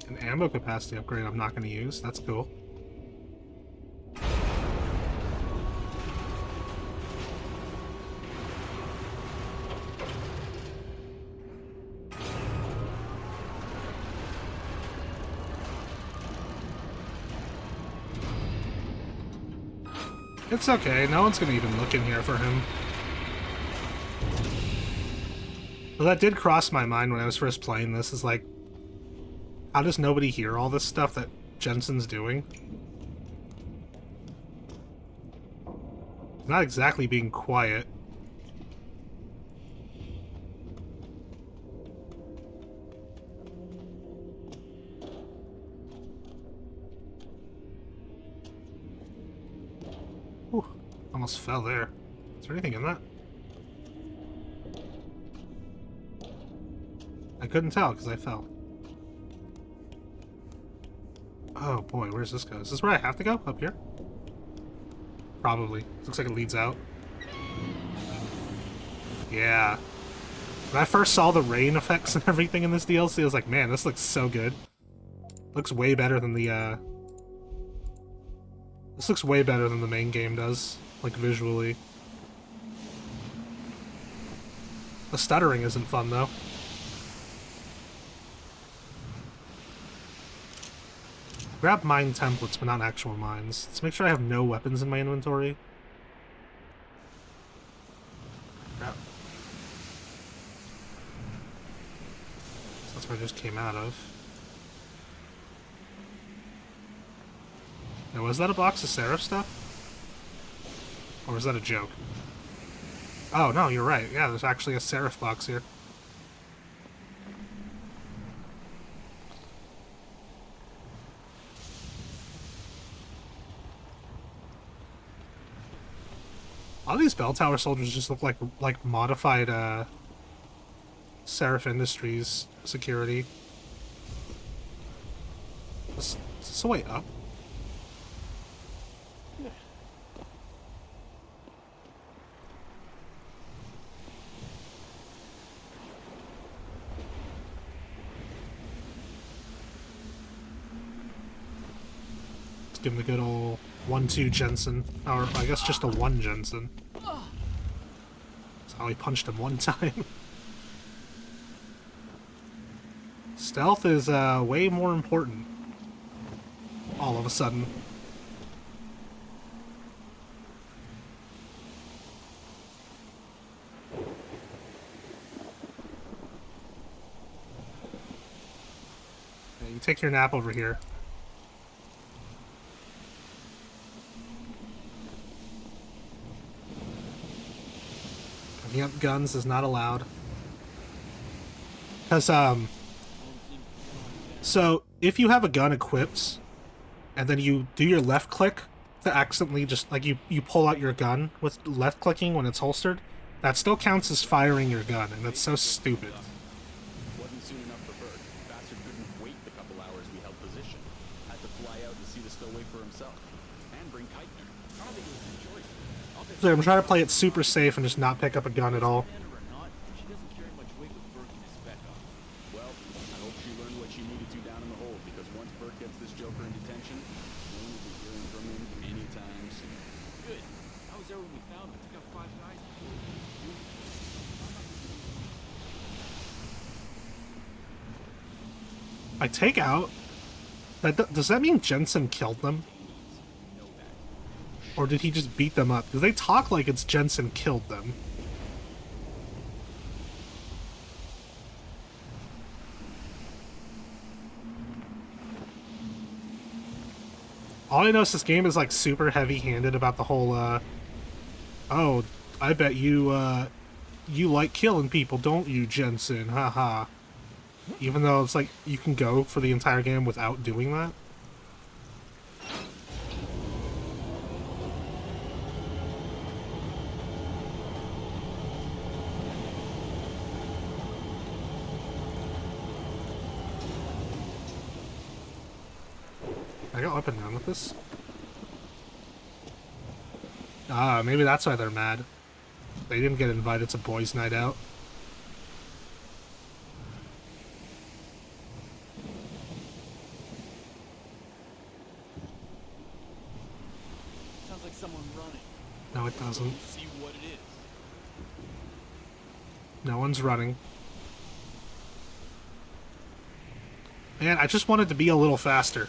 An ammo capacity upgrade I'm not going to use. That's cool. It's okay. No one's going to even look in here for him. Well, that did cross my mind when I was first playing this. Is like, how does nobody hear all this stuff that Jensen's doing? He's not exactly being quiet. Whew, almost fell there. Is there anything in that? I couldn't tell because I fell. Oh boy, where's this go? Is this where I have to go? Up here? Probably. Looks like it leads out. Yeah. When I first saw the rain effects and everything in this DLC, I was like, man, this looks so good. Looks way better than the, This looks way better than the main game does, like, visually. The stuttering isn't fun, though. Grab mine templates, but not actual mines. Let's make sure I have no weapons in my inventory. Crap. So that's where I just came out of. Now, was that a box of Seraph stuff? Or was that a joke? Oh, no, you're right. Yeah, there's actually a Seraph box here. All these bell tower soldiers just look like modified Seraph Industries security. Is this a way up? Let's give him the good old 1-2 Jensen. Or I guess just a 1 Jensen. That's how he punched him one time. Stealth is way more important. All of a sudden. You take your nap over here. Picking up guns is not allowed. Because, so, if you have a gun equipped, and then you do your left click to accidentally just, like, you pull out your gun with left clicking when it's holstered, that still counts as firing your gun, and that's so stupid. Wasn't soon enough for Burke. Bastard couldn't wait the couple hours we held position. Had to fly out to see the stowaway for himself. And bring Keitner. I don't think it was his choice. So I'm trying to play it super safe and just not pick up a gun at all. Well, I hope she learned what she needed to down in the hold, because once Burke gets this Joker in detention, we won't be hearing from him anytime soon. Good. I was there when we found him. Took out 5 guys before we I take out... Does that mean Jensen killed them? Or did he just beat them up? Because they talk like it's Jensen killed them. All I know is this game is like super heavy-handed about the whole, oh, I bet you, you like killing people, don't you, Jensen? Haha. Even though it's like, you can go for the entire game without doing that. I go up and down with this? Ah, maybe that's why they're mad. They didn't get invited to boys' night out. Sounds like someone running. No, it doesn't. See what it is. No one's running. Man, I just wanted to be a little faster.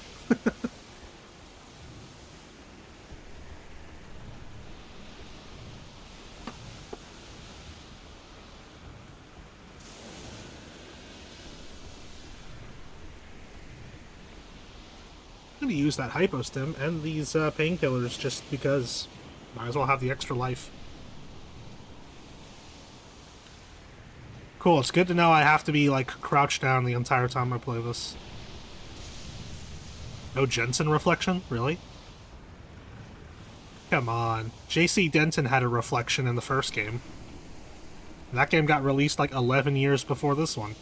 I'm gonna use that hypostim and these painkillers just because might as well have the extra life. Cool, it's good to know I have to be like crouched down the entire time I play this. No Jensen reflection? Really? Come on. JC Denton had a reflection in the first game. That game got released like 11 years before this one.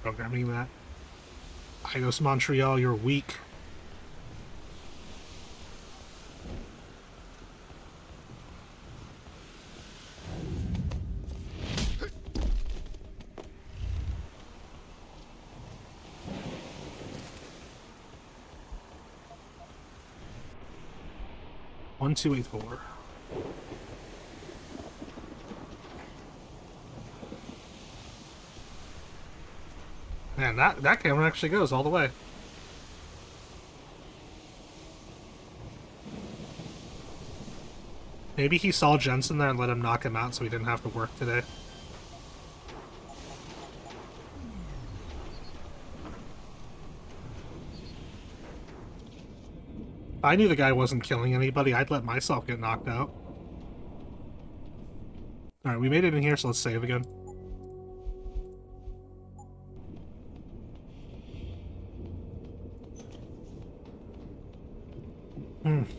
Programming that. Eidos Montreal, you're weak. One, 2, 8, 4. Man, that camera actually goes all the way. Maybe he saw Jensen there and let him knock him out so he didn't have to work today. If I knew the guy wasn't killing anybody, I'd let myself get knocked out. Alright, we made it in here, so let's save again.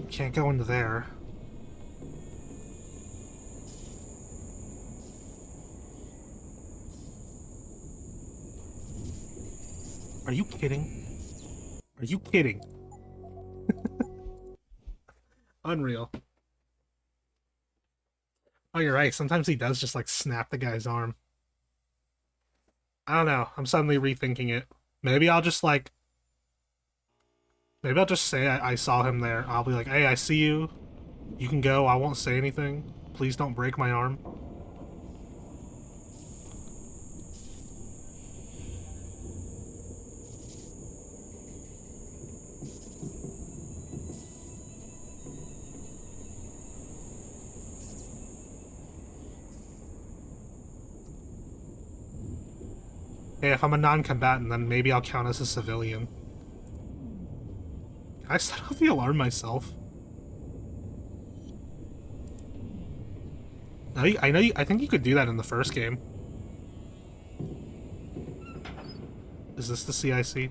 Can't go into there. Are you kidding? Are you kidding? Unreal. Oh, you're right. Sometimes he does just, like, snap the guy's arm. I don't know. I'm suddenly rethinking it. Maybe I'll just, like... Maybe I'll just say I saw him there. I'll be like, hey, I see you. You can go. I won't say anything. Please don't break my arm. Hey, if I'm a non-combatant, then maybe I'll count as a civilian. Can I set off the alarm myself? I think you could do that in the first game. Is this the CIC?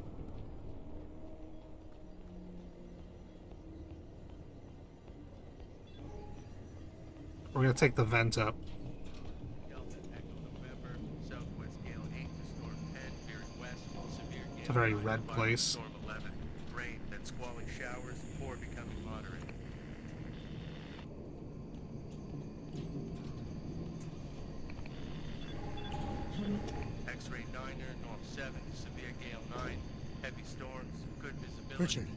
We're gonna take the vent up. It's a very red place. Rain, then squalling showers, before becoming moderate. X-ray 9er, North 7, severe gale 9, heavy storms, good visibility. Richard.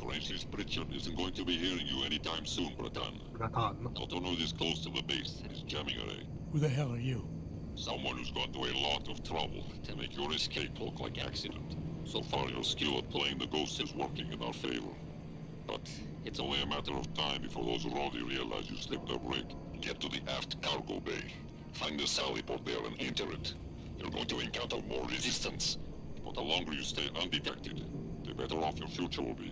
Francis Pritchard isn't going to be hearing you anytime soon, Bratan. Cotonou is close to the base. He's jamming away. Who the hell are you? Someone who's gone to a lot of trouble to make your escape look like accident. So far, your skill at playing the ghost is working in our favor. But it's only a matter of time before those Rowdy realize you slipped a break. Get to the aft cargo bay. Find the sally port there and enter it. You're going to encounter more resistance. But the longer you stay undetected, the better off your future will be.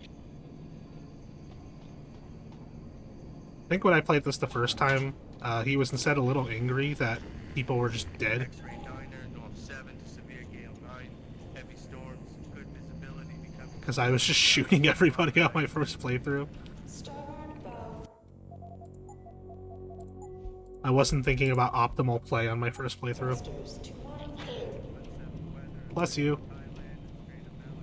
I think when I played this the first time, he was instead a little angry that people were just dead. X-ray 9er, North 7 to severe gale 9, heavy storms, good visibility becoming... Because I was just shooting everybody on my first playthrough. I wasn't thinking about optimal play on my first playthrough. Bless you.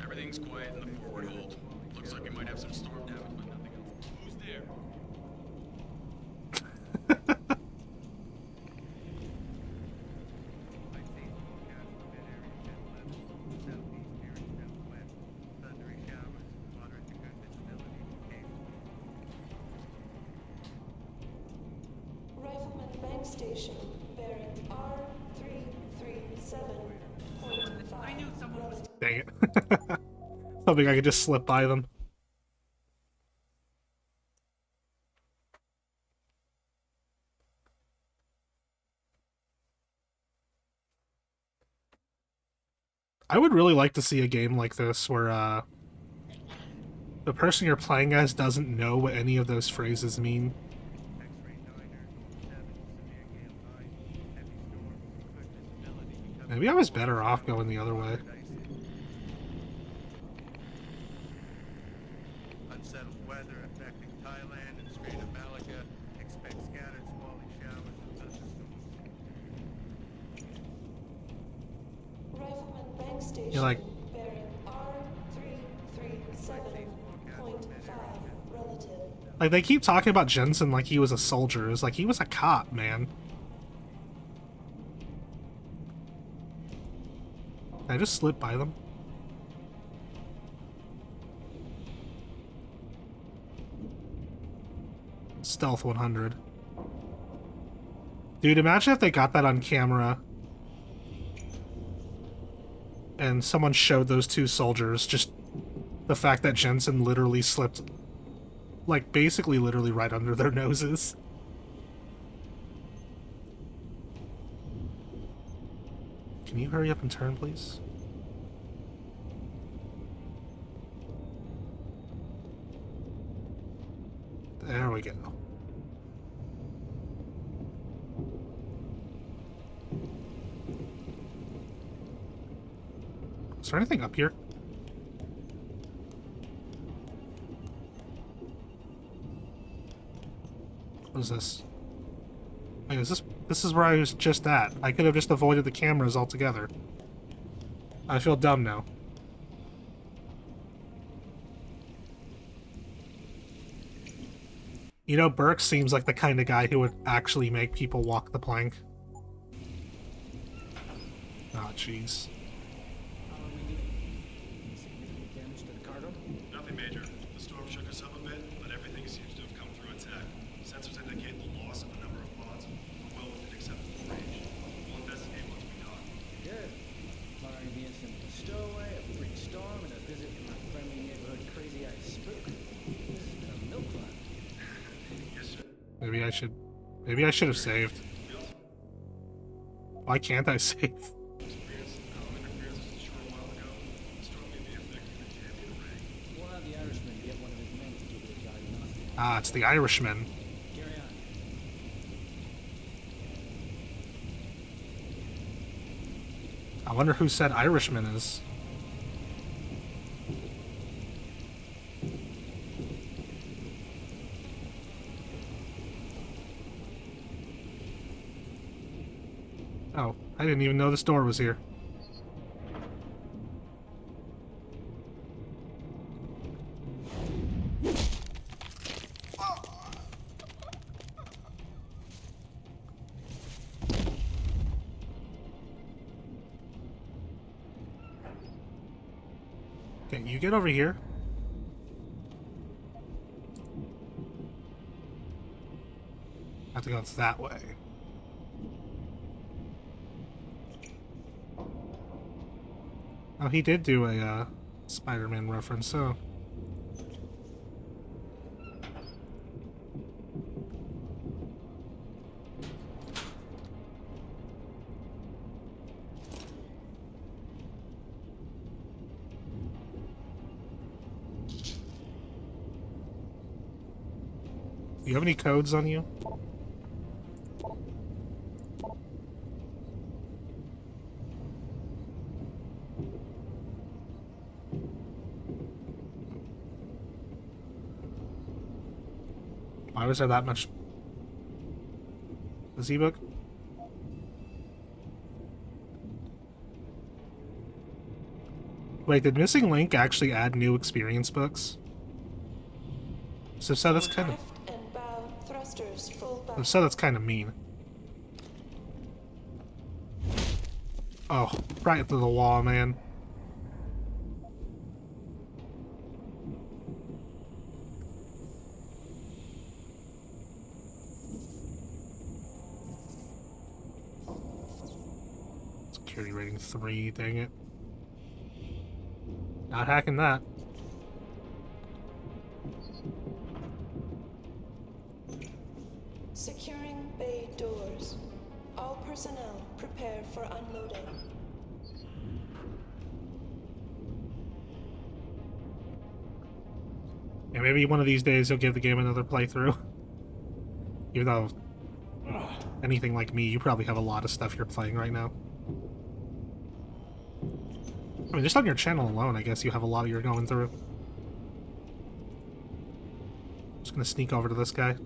Everything's quiet in the forward hold. Looks like we might have some storm damage, but nothing else. Who's there? Rifleman Bank Station, bearing R337.5. I knew someone was... Dang it. Something I could just slip by them. I would really like to see a game like this where the person you're playing as doesn't know what any of those phrases mean. Maybe I was better off going the other way. Unsettled weather affecting Thailand and Strait of Malacca. Expect scattered squally showers and thunderstorms. Rifleman Bank Station, You're like, bearing R337.5 relative. like they keep talking about Jensen like he was a soldier. It's like he was a cop, man. Can I just slip by them? Stealth 100. Dude, imagine if they got that on camera and someone showed those two soldiers just the fact that Jensen literally slipped, like, basically literally right under their noses. Can you hurry up and turn, please? There we go. Is there anything up here? What is this? Wait, is this is where I was just at. I could have just avoided the cameras altogether. I feel dumb now. You know, Burke seems like the kind of guy who would actually make people walk the plank. Oh, jeez. Nothing major. The storm shook us up a bit, but everything seems to have come through intact. Sensors indicate the loss of a number of pods. We're well within acceptable range. We'll investigate once we dock. Good. Barring the incident of a stowaway, a freak storm, and a visit from our friendly neighborhood crazy-eyed spook. This has been a milk run. Yes, sir. Maybe I should have saved. Why can't I save? Ah, it's the Irishman. Carry on. I wonder who said Irishman is. Oh, I didn't even know this door was here. Okay, you get over here. I have to go that way. Oh, he did do a Spider-Man reference, so... Do you have any codes on you? Why was there that much? The Z-book? Wait, did Missing Link actually add new experience books? So that's kind of... And bow thrusters full back. So that's kind of mean. Oh, right into the wall, man. Security rating 3, dang it. Not hacking that. Securing bay doors. All personnel prepare for unloading. Yeah, maybe one of these days you'll give the game another playthrough. Even though, anything like me, you probably have a lot of stuff you're playing right now. I mean, just on your channel alone, I guess you have a lot you're going through. Just gonna sneak over to this guy.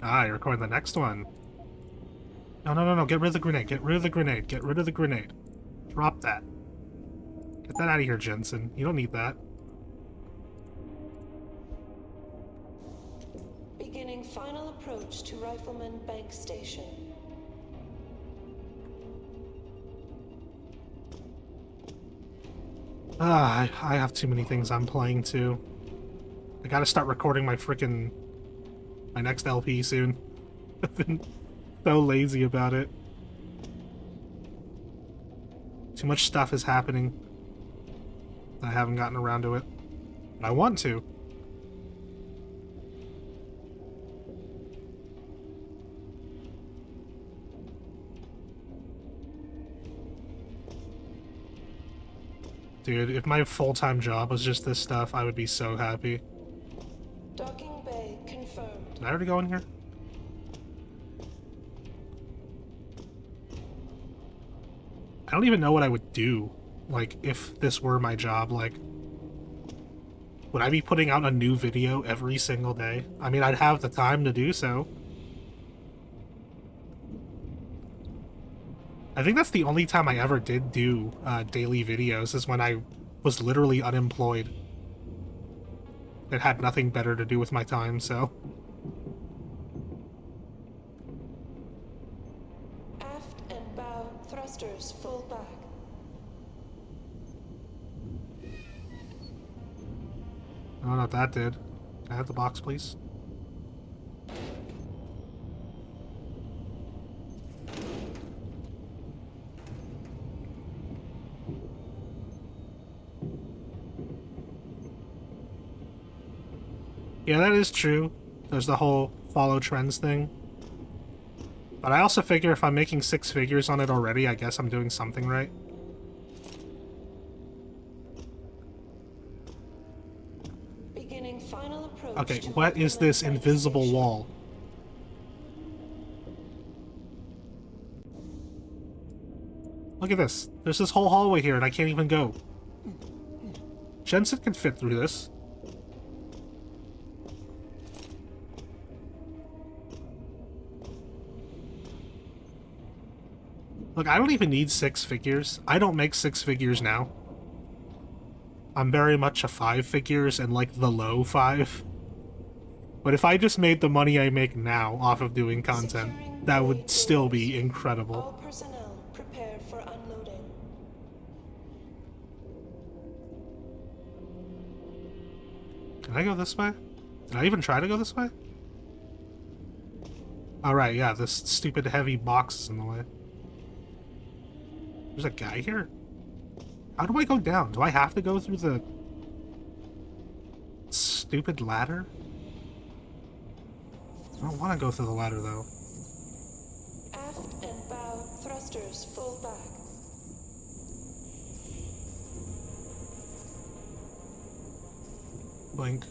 Ah, you're recording the next one. No, get rid of the grenade, get rid of the grenade, get rid of the grenade. Drop that. Get that out of here, Jensen. You don't need that. Beginning final approach to Rifleman Bank Station. Ah, I have too many things I'm playing too. I gotta start recording my next LP soon. I've been so lazy about it. Too much stuff is happening. I haven't gotten around to it. But I want to. Dude, if my full-time job was just this stuff, I would be so happy. Docking bay confirmed. Did I already go in here? I don't even know what I would do, like, if this were my job. Like, would I be putting out a new video every single day? I mean, I'd have the time to do so. I think that's the only time I ever did do daily videos, is when I was literally unemployed. It had nothing better to do with my time, so... Aft and bow thrusters full back. I don't know what that did. Can I have the box, please? Yeah, that is true. There's the whole follow trends thing. But I also figure if I'm making 6 figures on it already, I guess I'm doing something right. Beginning final approach. Okay, to what is this Rifleman Bank invisible Station. wall? Look at this. There's this whole hallway here and I can't even go. Jensen can fit through this. Look, I don't even need 6 figures. I don't make 6 figures now. I'm very much a 5 figures and like the low 5. But if I just made the money I make now off of doing content, that would still be incredible. All personnel prepare for unloading. Can I go this way? Did I even try to go this way? Alright, yeah, this stupid heavy box is in the way. There's a guy here? How do I go down? Do I have to go through the stupid ladder? I don't want to go through the ladder, though. Aft and bow thrusters full back. Blink.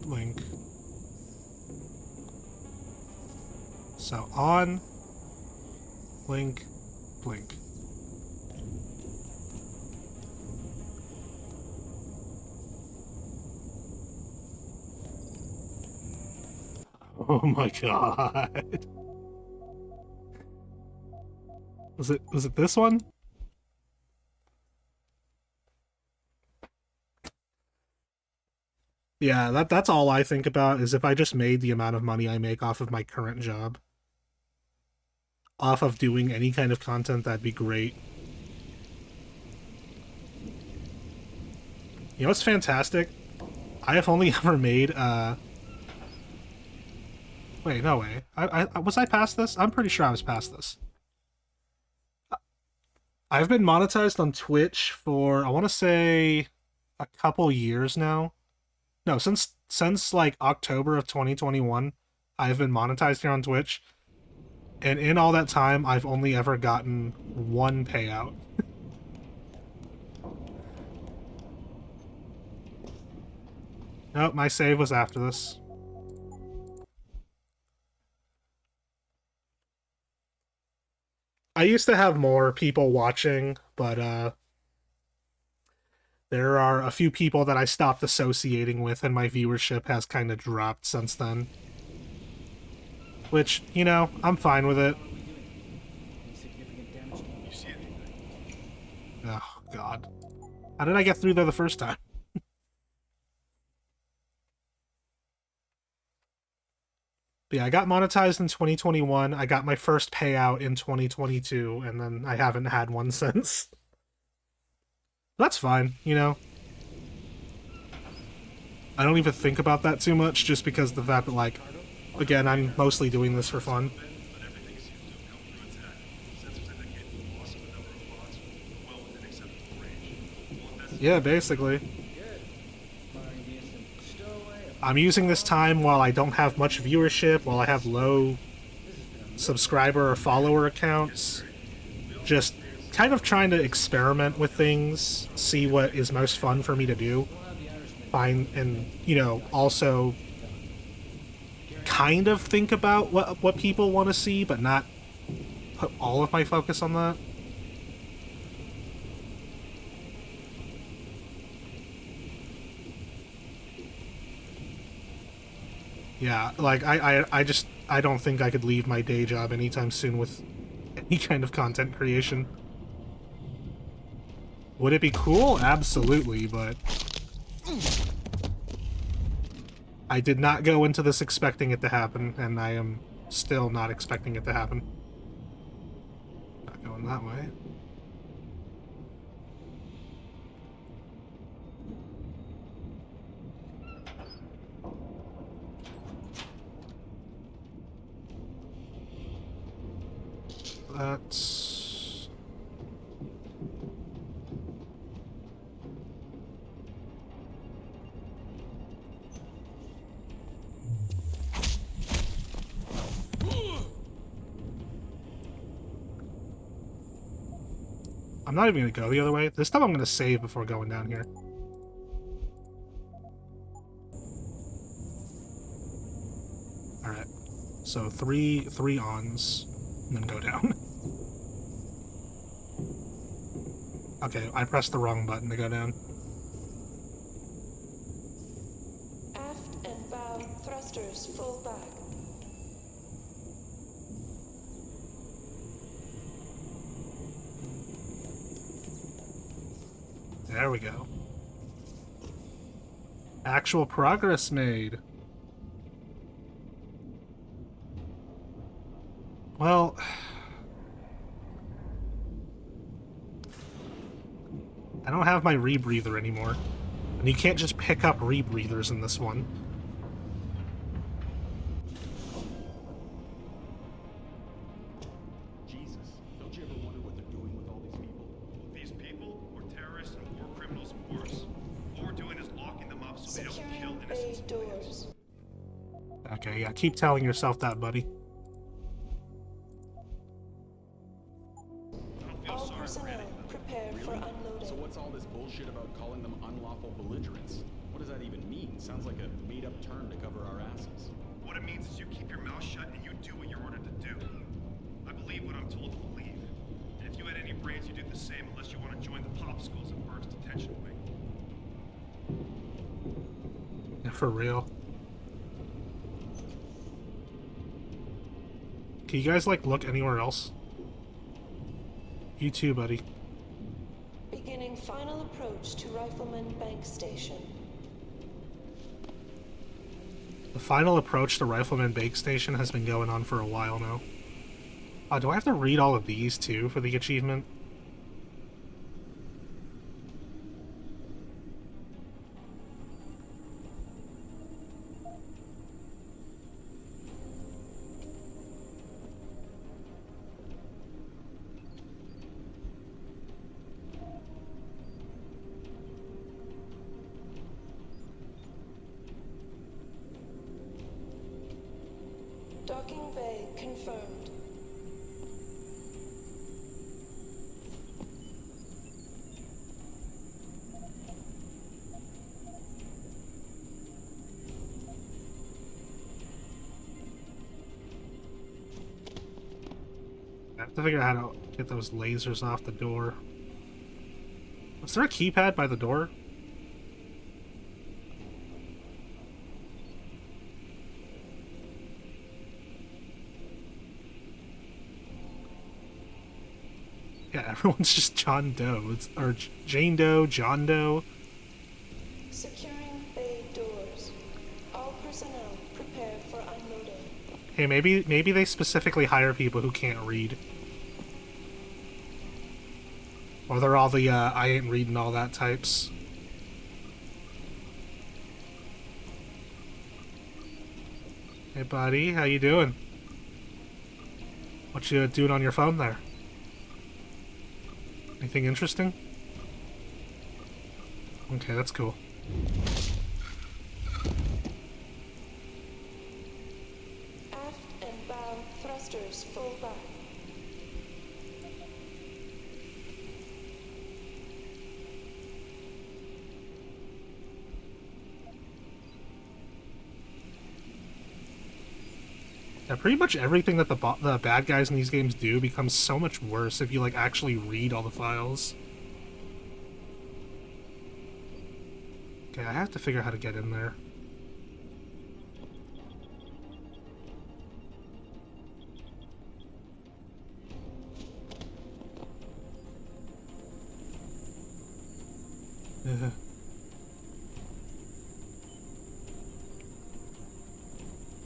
Blink. So, on. Blink. Blink. Oh my god. Was it this one? Yeah, that's all I think about is if I just made the amount of money I make off of my current job. Off of doing any kind of content, that'd be great. You know what's fantastic? I have only ever made, Wait, no way. Was I past this? I'm pretty sure I was past this. I've been monetized on Twitch for, I want to say, a couple years now. No, since like October of 2021, I've been monetized here on Twitch. And in all that time, I've only ever gotten 1 payout. Nope, my save was after this. I used to have more people watching, but there are a few people that I stopped associating with and my viewership has kind of dropped since then. Which, you know, I'm fine with it. Oh, God. How did I get through there the first time? But yeah, I got monetized in 2021. I got my first payout in 2022, and then I haven't had one since. That's fine, you know. I don't even think about that too much, just because of the fact that, like, again, I'm mostly doing this for fun. Yeah, basically. I'm using this time while I don't have much viewership, while I have low subscriber or follower accounts. Just kind of trying to experiment with things, see what is most fun for me to do. Find, and, you know, also kind of think about what people want to see, but not put all of my focus on that. Yeah, like, I don't think I could leave my day job anytime soon with any kind of content creation. Would it be cool? Absolutely, but I did not go into this expecting it to happen, and I am still not expecting it to happen. Not going that way. That's... I'm not even gonna go the other way. This time I'm gonna save before going down here. Alright. So three ons, and then go down. Okay, I pressed the wrong button to go down. Aft and bow thrusters full back. There we go. Actual progress made. Well, I don't have my rebreather anymore. And you can't just pick up rebreathers in this one. Jesus, don't you ever wonder what they're doing with all these people? These people were terrorists and war criminals and worse. All we're doing is locking them up so they don't kill innocent civilians. Okay, yeah, keep telling yourself that, buddy. All personnel prepare for unloading. So what's all this bullshit about calling them unlawful belligerents? What does that even mean? Sounds like a made-up term to cover our asses. What it means is you keep your mouth shut and you do what you're ordered to do. I believe what I'm told to believe. And if you had any brains, you'd do the same unless you want to join the popsicles at Burke's detention wing. Yeah, for real. Can you guys, like, look anywhere else? You too, buddy. Beginning final approach to Rifleman Bank Station. The final approach to Rifleman Bank Station has been going on for a while now. Do I have to read all of these too for the achievement? Docking bay confirmed. I have to figure out how to get those lasers off the door. Was there a keypad by the door? Yeah, everyone's just John Doe. Or Jane Doe, John Doe. Securing bay doors. All personnel prepare for unloading. Hey, maybe they specifically hire people who can't read. Or they're all the, I ain't reading all that types. Hey, buddy, how you doing? What you doing on your phone there? Anything interesting? Okay, that's cool. Aft and bow thrusters full back. Yeah, pretty much everything that the bad guys in these games do becomes so much worse if you, like, actually read all the files. Okay, I have to figure out how to get in there.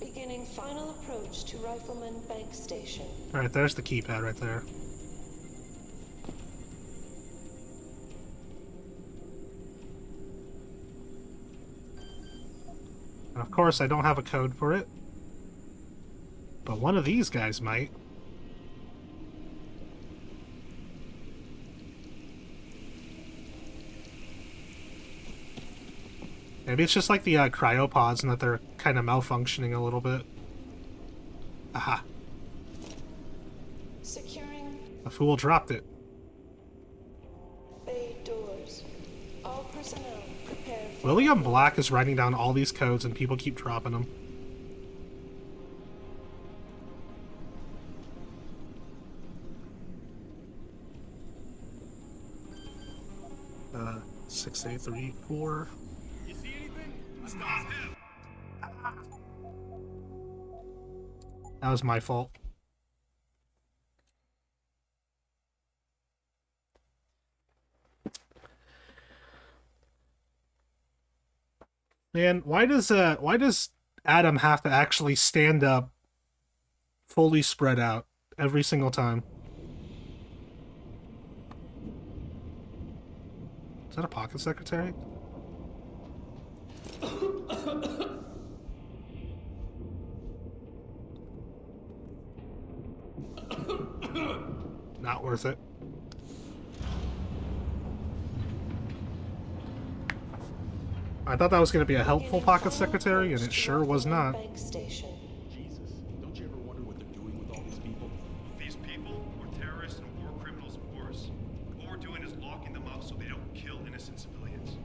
Beginning final approach to Rifleman Bank Station. Alright, there's the keypad right there. And of course, I don't have a code for it. But one of these guys might. Maybe it's just like the cryopods and that they're kind of malfunctioning a little bit. Aha. Securing. The fool dropped it. personnel, prepare for William Black is writing down all these codes and people keep dropping them. 6834. You see anything? This guy's him. That was my fault. Man, why does Adam have to actually stand up fully spread out every single time? Is that a pocket secretary? Not worth it. I thought that was going to be a helpful pocket secretary, and it sure was not. Jesus, don't you ever wonder what they're doing with all these people? These people were terrorists and war criminals of course. What we're doing is locking them up so they don't kill innocent civilians.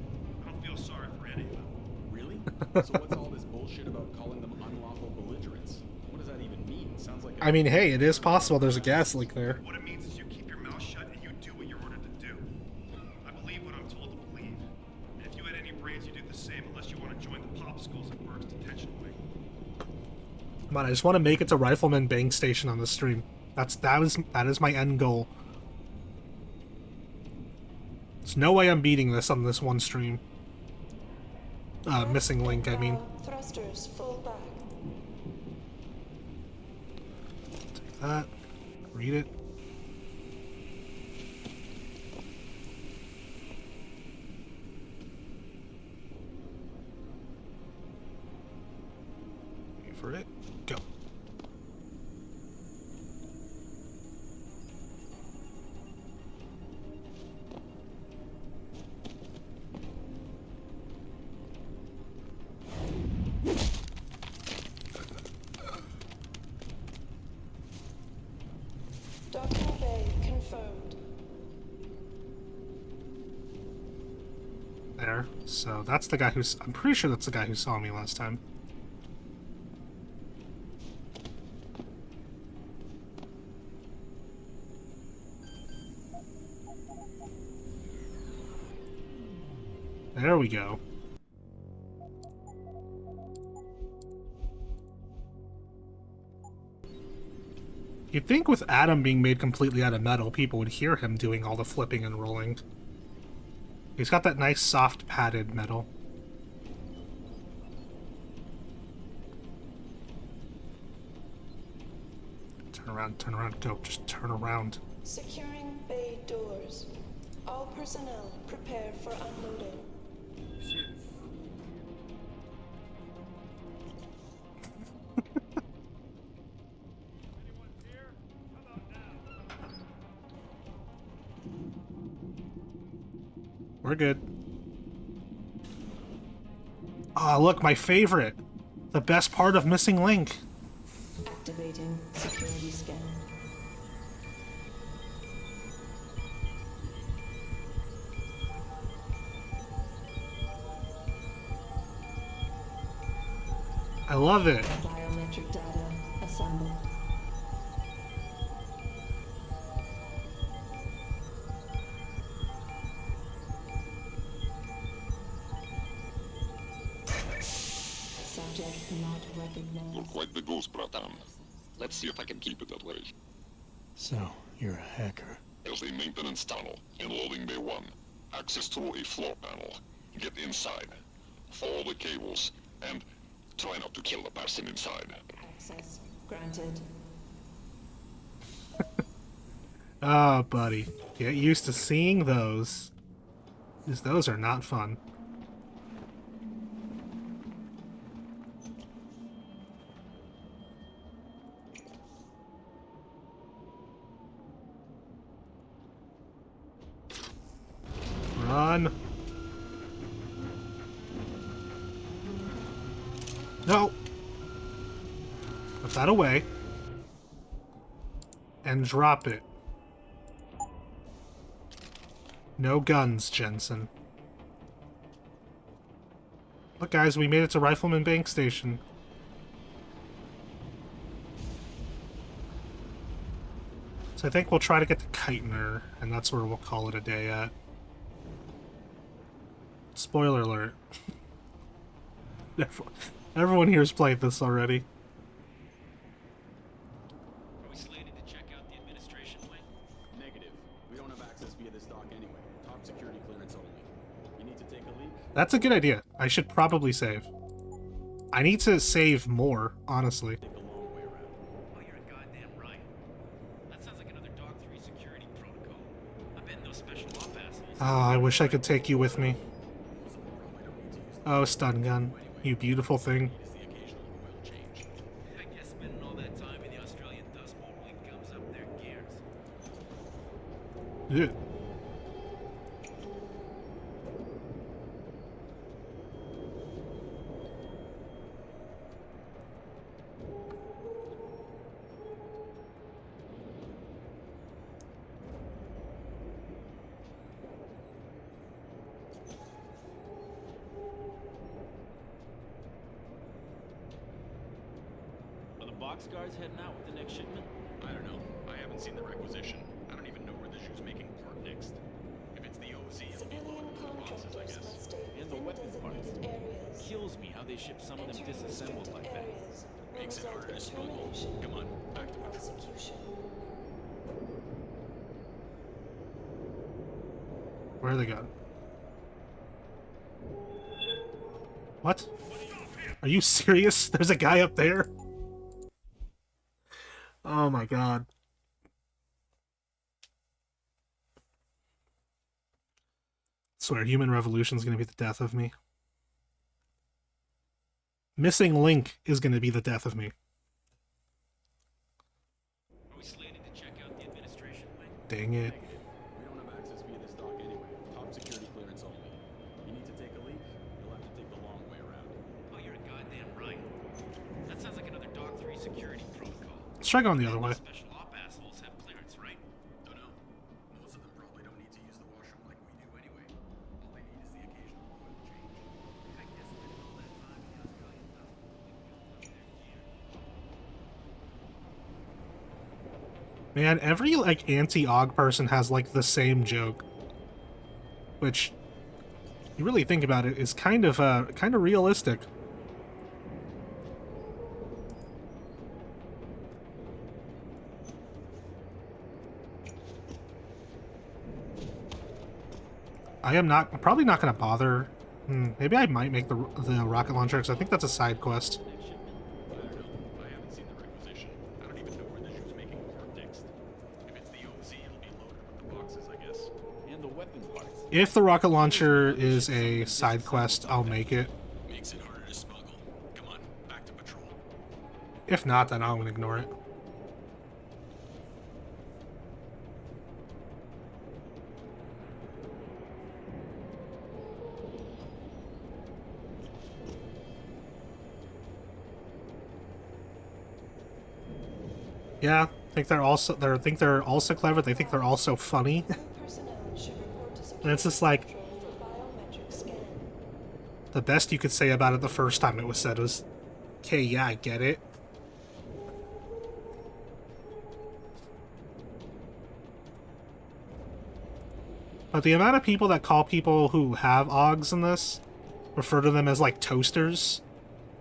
I don't feel sorry for any of them. Really? So what's all this bullshit about calling them unlawful belligerents? What does that even mean? Sounds like I mean, hey, it is possible there's a gas leak there. What it means is you keep your mouth shut and you do what you're ordered to do. I believe what I'm told to believe. And if you had any brains, you do the same unless you want to join the popsicles at Burke's detention wing. Come on, I just want to make it to Rifleman Bank Station on the stream. That is my end goal. There's no way I'm beating this on this one stream. Missing link, I mean. Thrusters full back. Take that. Read it. Wait for it. Go. Docking bay confirmed. There. So that's the guy who's... I'm pretty sure that's the guy who saw me last time. There we go. You'd think with Adam being made completely out of metal, people would hear him doing all the flipping and rolling. He's got that nice soft padded metal. Turn around, go. Just turn around. Securing bay doors. All personnel prepare for unloading. We're good. Ah, look, my favorite. The best part of Missing Link. Activating security scan. I love it. Biometric data assembled. Subject not recognized. You're quite the ghost, Bratan. Let's see if I can keep it that way. So, you're a hacker. There's a maintenance tunnel in loading bay 1. Access through a floor panel. Get inside. Follow the cables, and try not to kill the person inside. Access granted. Oh, buddy. Get used to seeing those. Because those are not fun. Run. No. Put that away. And drop it. No guns, Jensen. Look, guys, we made it to Rifleman Bank Station. So I think we'll try to get to Keitner, and that's where we'll call it a day at. Spoiler alert. Everyone here's played this already. Are we slated to check out the administration wing? Negative. We don't have access via this dock anyway. Top security clearance only. You need to take a leak? That's a good idea. I should probably save. I need to save more, honestly. Oh, you're goddamn right. That sounds like another Dog 3 security protocol. I bet those special op assholes. Oh, I wish I could take you with me. Oh, stun gun. You beautiful thing. I guess spending all that time in the Australian Dust Bowl really gums up their gears. Ew. Are the boxcars heading out with the next shipment? I don't know. I haven't seen the requisition. I don't even know where the shoe's making port next. If it's the OZ, it'll be loaded with the boxes, I guess. And the weapon parts. Kills me how they ship some of them disassembled like that. Makes it harder to smuggle. Come on, back to patrol. Where are they going? What? Are you serious? There's a guy up there? Oh my god. Swear, Human Revolution is gonna be the death of me. Missing Link is gonna be the death of me. Are we slated to check out the administration wing? Dang it. We don't have access via this dock anyway. Top security clearance only. You need to take a leak? You'll have to take the long way around. Oh, you're goddamn right. That sounds like another Dog 3 security protocol. Let's try going the other way. Special op assholes have clearance, right? Don't know. Most of them probably don't need to use the washroom like we do anyway. All they need is the occasional oil change. I guess spending all that time in the Australian Dust Bowl really gums up their gears. Man, every like anti-Og person has like the same joke, which you really think about it is kind of realistic. I'm probably not going to bother. Maybe I might make the rocket launcher because I think that's a side quest. I don't know. I haven't seen the requisition. I don't even know where the shoe's making port next. If it's the OZ, it'll be loaded with the boxes, I guess. And the weapon parts. If the rocket launcher is a side quest, I'll make it. Makes it harder to smuggle. Come on, back to patrol. If not, then I'm going to ignore it. Yeah, I think they're also clever. They think they're also funny. And it's just like the best you could say about it the first time it was said was, "Okay, yeah, I get it." But the amount of people that call people who have OGs in this refer to them as like toasters.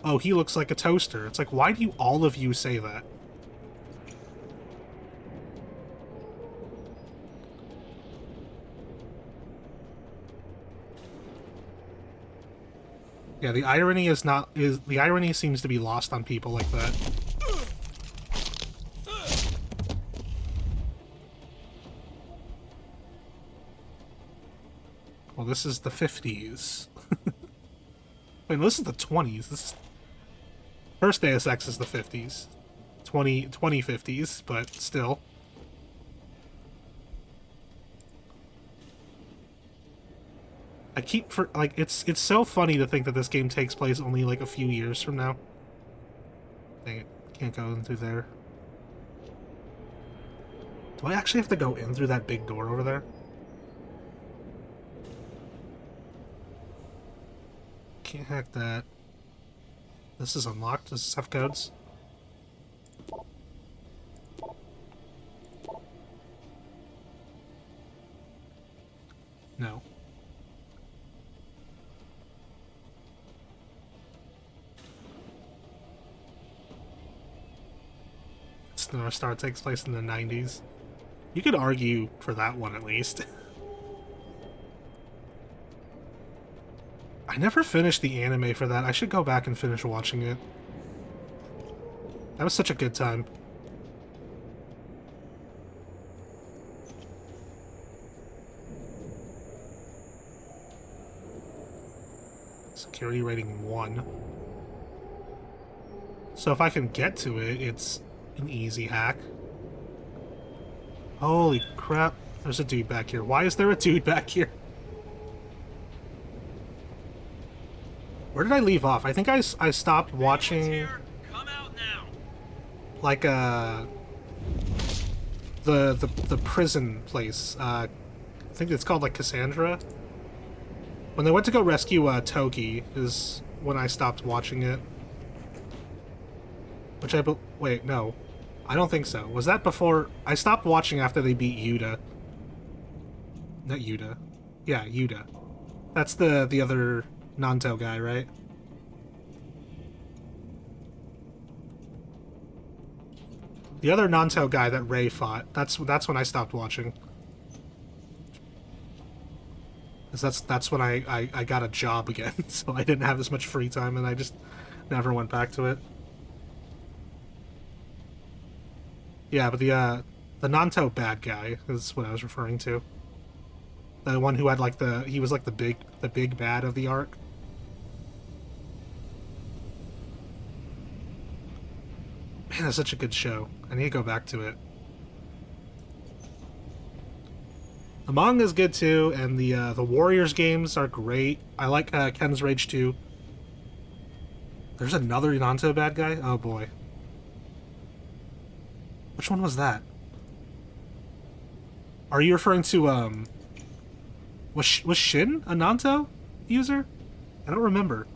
Oh, he looks like a toaster. It's like, why do you all of you say that? Yeah, the irony seems to be lost on people like that. Well, this is the 50s. Wait, no, this is the 20s. This is... First Deus Ex is the 50s. 2050s, but still. I keep it's so funny to think that this game takes place only like a few years from now. Dang it, can't go in through there. Do I actually have to go in through that big door over there? Can't hack that. This is unlocked. Does this have codes? No. North Star takes place in the 90s. You could argue for that one at least. I never finished the anime for that. I should go back and finish watching it. That was such a good time. Security rating 1. So if I can get to it, it's an easy hack. Holy crap. There's a dude back here. Why is there a dude back here? Where did I leave off? I think I stopped watching... Like, the prison place. I think it's called, like, Cassandra. When they went to go rescue, Toki is when I stopped watching it. Which wait, no. I don't think so. Was that before... I stopped watching after they beat Yuta. Not Yuta. Yeah, Yuta. That's the other Nanto guy, right? The other Nanto guy that Rei fought. That's when I stopped watching. 'Cause that's when I got a job again, so I didn't have as much free time, and I just never went back to it. Yeah, but the Nanto bad guy is what I was referring to. The one who had like he was like the big bad of the arc. Man, that's such a good show. I need to go back to it. The manga is good too, and the Warriors games are great. I like Ken's Rage 2. There's another Nanto bad guy? Oh boy. Which one was that? Are you referring to, was Shin a Nanto user? I don't remember.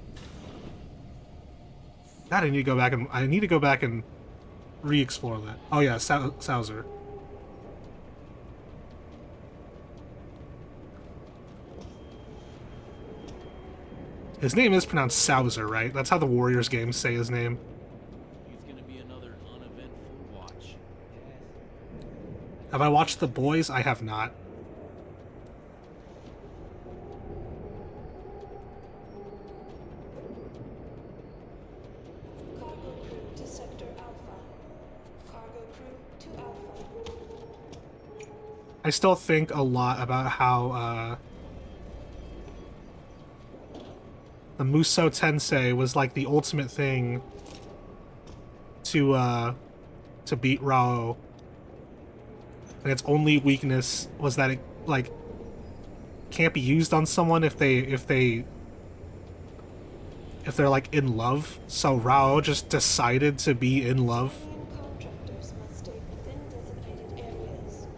God, I need to go back and re-explore that. Oh yeah, Sauser. His name is pronounced Sauser, right? That's how the Warriors games say his name. Have I watched The Boys? I have not. Cargo crew to Sector Alpha. Cargo crew to Alpha. I still think a lot about how, the Muso Tensei was like the ultimate thing to beat Rao. And its only weakness was that it, like, can't be used on someone if they're like in love. So Rao just decided to be in love. Contractors must stay within designated areas.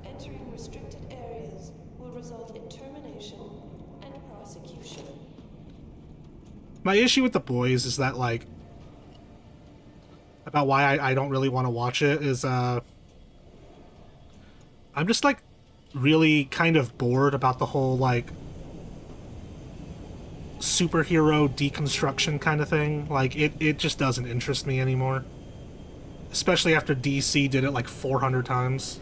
Entering restricted areas will result in termination and prosecution. My issue with The Boys is that, like, about why I don't really want to watch it is, I'm just, like, really kind of bored about the whole, like, superhero deconstruction kind of thing. Like, it just doesn't interest me anymore. Especially after DC did it, like, 400 times.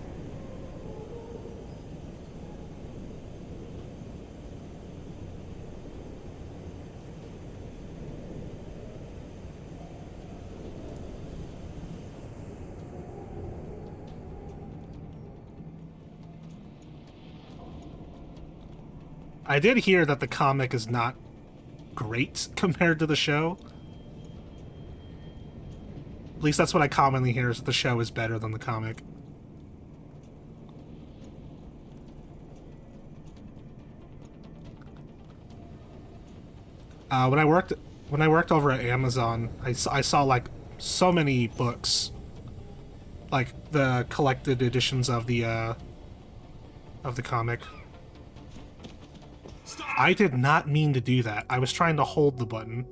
I did hear that the comic is not great compared to the show. At least that's what I commonly hear, is that the show is better than the comic. When I worked over at Amazon, I saw like so many books, like the collected editions of the comic. Stop! I did not mean to do that. I was trying to hold the button.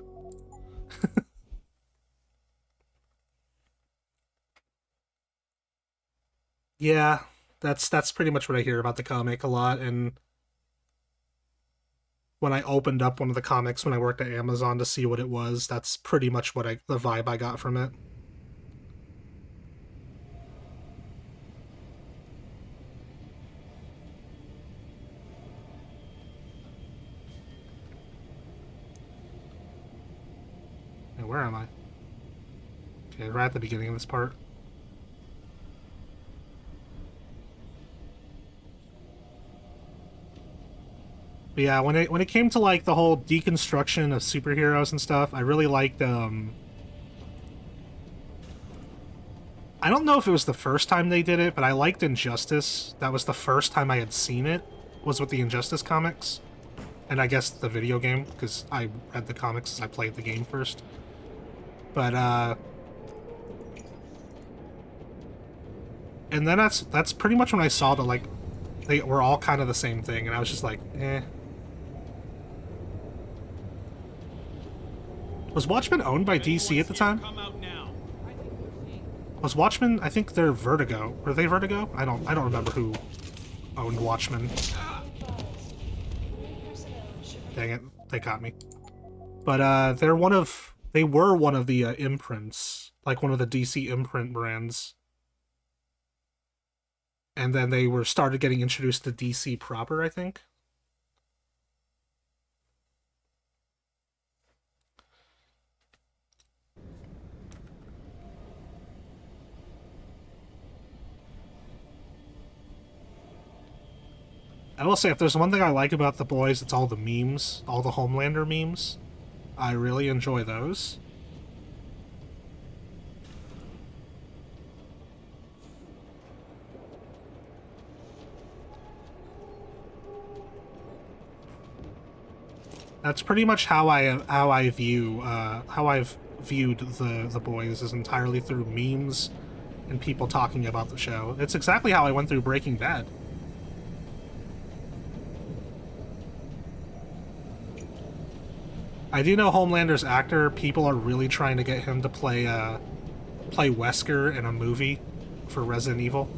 Yeah, that's pretty much what I hear about the comic a lot, and when I opened up one of the comics when I worked at Amazon to see what it was, that's pretty much what the vibe I got from it. Now, where am I? Okay, right at the beginning of this part. But yeah, when it came to like the whole deconstruction of superheroes and stuff, I really liked I don't know if it was the first time they did it, but I liked Injustice. That was the first time I had seen it, was with the Injustice comics. And I guess the video game, because I read the comics, I played the game first. But and then that's pretty much when I saw that like they were all kind of the same thing, and I was just like, eh. Was Watchmen owned by DC at the time? Was Watchmen? I think they're Vertigo. Were they Vertigo? I don't remember who owned Watchmen. Dang it, they got me. But they were one of the imprints, like one of the DC imprint brands. And then they started getting introduced to DC proper, I think. I will say, if there's one thing I like about The Boys, it's all the memes, all the Homelander memes. I really enjoy those. That's pretty much how I've viewed the Boys, is entirely through memes and people talking about the show. It's exactly how I went through Breaking Bad. I do know Homelander's actor. People are really trying to get him to play Wesker in a movie for Resident Evil.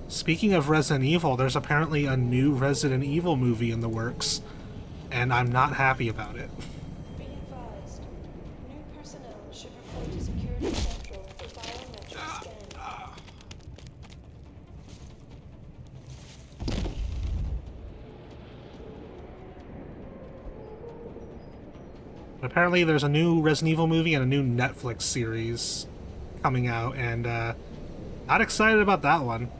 Speaking of Resident Evil, there's apparently a new Resident Evil movie in the works, and I'm not happy about it. Be advised, new personnel should report to Security Central for biometric scan. Apparently there's a new Resident Evil movie and a new Netflix series coming out, and not excited about that one.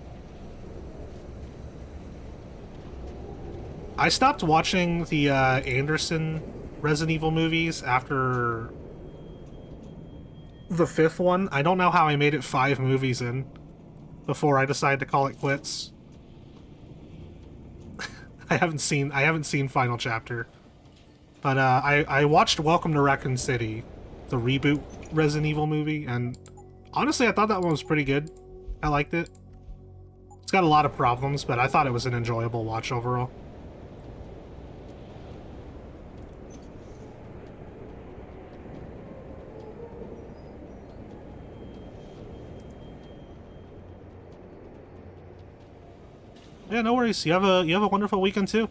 I stopped watching the Anderson Resident Evil movies after the 5th one. I don't know how I made it 5 movies in before I decided to call it quits. I haven't seen Final Chapter. But I watched Welcome to Raccoon City, the reboot Resident Evil movie, and honestly I thought that one was pretty good. I liked it. It's got a lot of problems, but I thought it was an enjoyable watch overall. Yeah, no worries. You have a wonderful weekend too.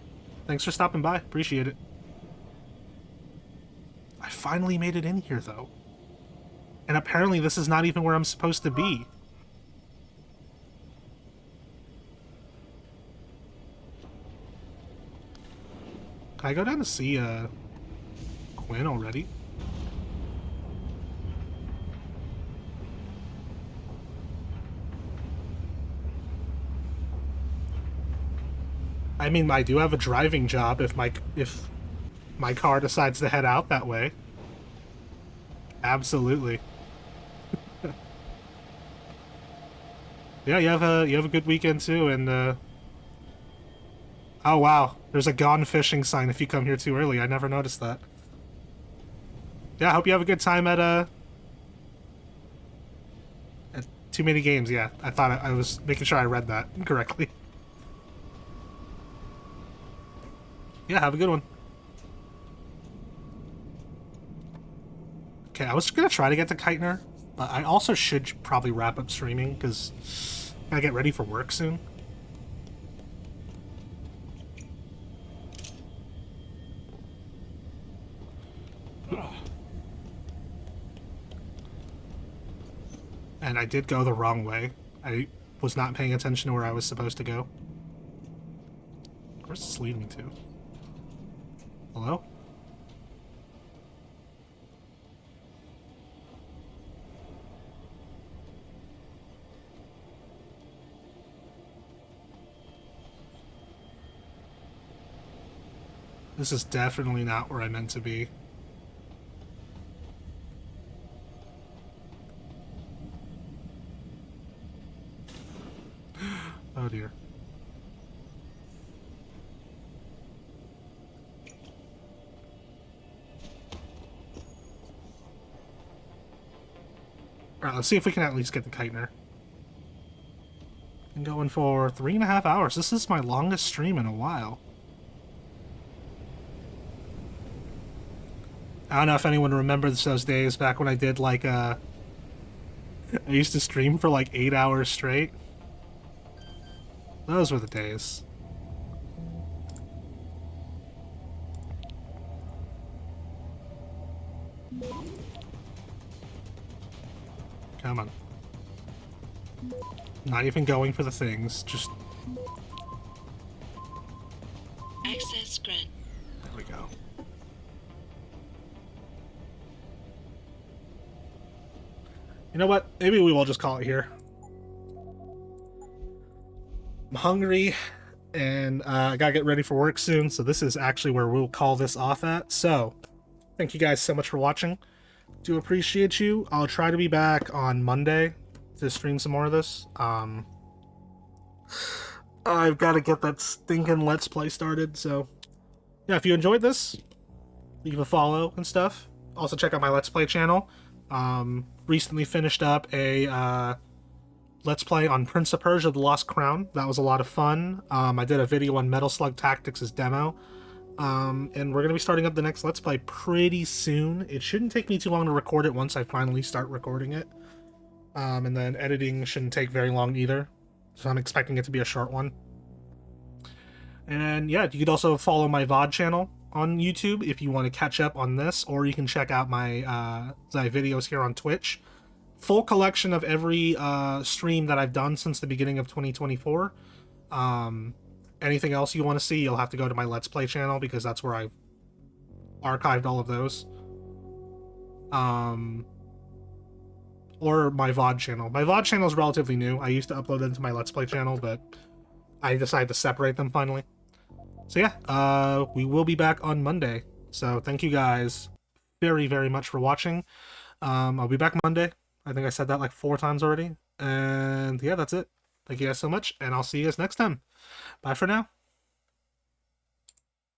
Thanks for stopping by. Appreciate it. I finally made it in here, though. And apparently this is not even where I'm supposed to be. Can I go down to see, Quinn already? I mean, I do have a driving job if my car decides to head out that way. Absolutely. Yeah, you have a good weekend too, and oh wow, there's a gone fishing sign if you come here too early. I never noticed that. Yeah, I hope you have a good time at Too Many Games. Yeah, I thought I was making sure I read that correctly. Yeah, have a good one. Okay, I was gonna try to get to Keitner, but I also should probably wrap up streaming because I gotta get ready for work soon. And I did go the wrong way. I was not paying attention to where I was supposed to go. Where's this leading me to? Hello? This is definitely not where I meant to be. Oh dear. Alright, let's see if we can at least get the Keitner. I'm going for 3.5 hours. This is my longest stream in a while. I don't know if anyone remembers those days back when I did like I used to stream for like 8 hours straight. Those were the days. Come on. Not even going for the things, just... Access grant. There we go. You know what? Maybe we will just call it here. I'm hungry, and I gotta get ready for work soon, so this is actually where we'll call this off at. So, thank you guys so much for watching. Do appreciate you. I'll try to be back on Monday to stream some more of this. I've got to get that stinking Let's Play started, so... Yeah, if you enjoyed this, leave a follow and stuff. Also check out my Let's Play channel. Recently finished up a Let's Play on Prince of Persia: The Lost Crown. That was a lot of fun. I did a video on Metal Slug Tactics as demo. And we're going to be starting up the next Let's Play pretty soon. It shouldn't take me too long to record it once I finally start recording it. And then editing shouldn't take very long either. So I'm expecting it to be a short one. And yeah, you could also follow my VOD channel on YouTube if you want to catch up on this, or you can check out my videos here on Twitch. Full collection of every stream that I've done since the beginning of 2024. Anything else you want to see, you'll have to go to my Let's Play channel, because that's where I've archived all of those. Or my VOD channel. My VOD channel is relatively new. I used to upload it to my Let's Play channel, but I decided to separate them finally. So yeah, we will be back on Monday. So thank you guys very, very much for watching. I'll be back Monday. I think I said that like 4 times already. And yeah, that's it. Thank you guys so much, and I'll see you guys next time. Bye for now.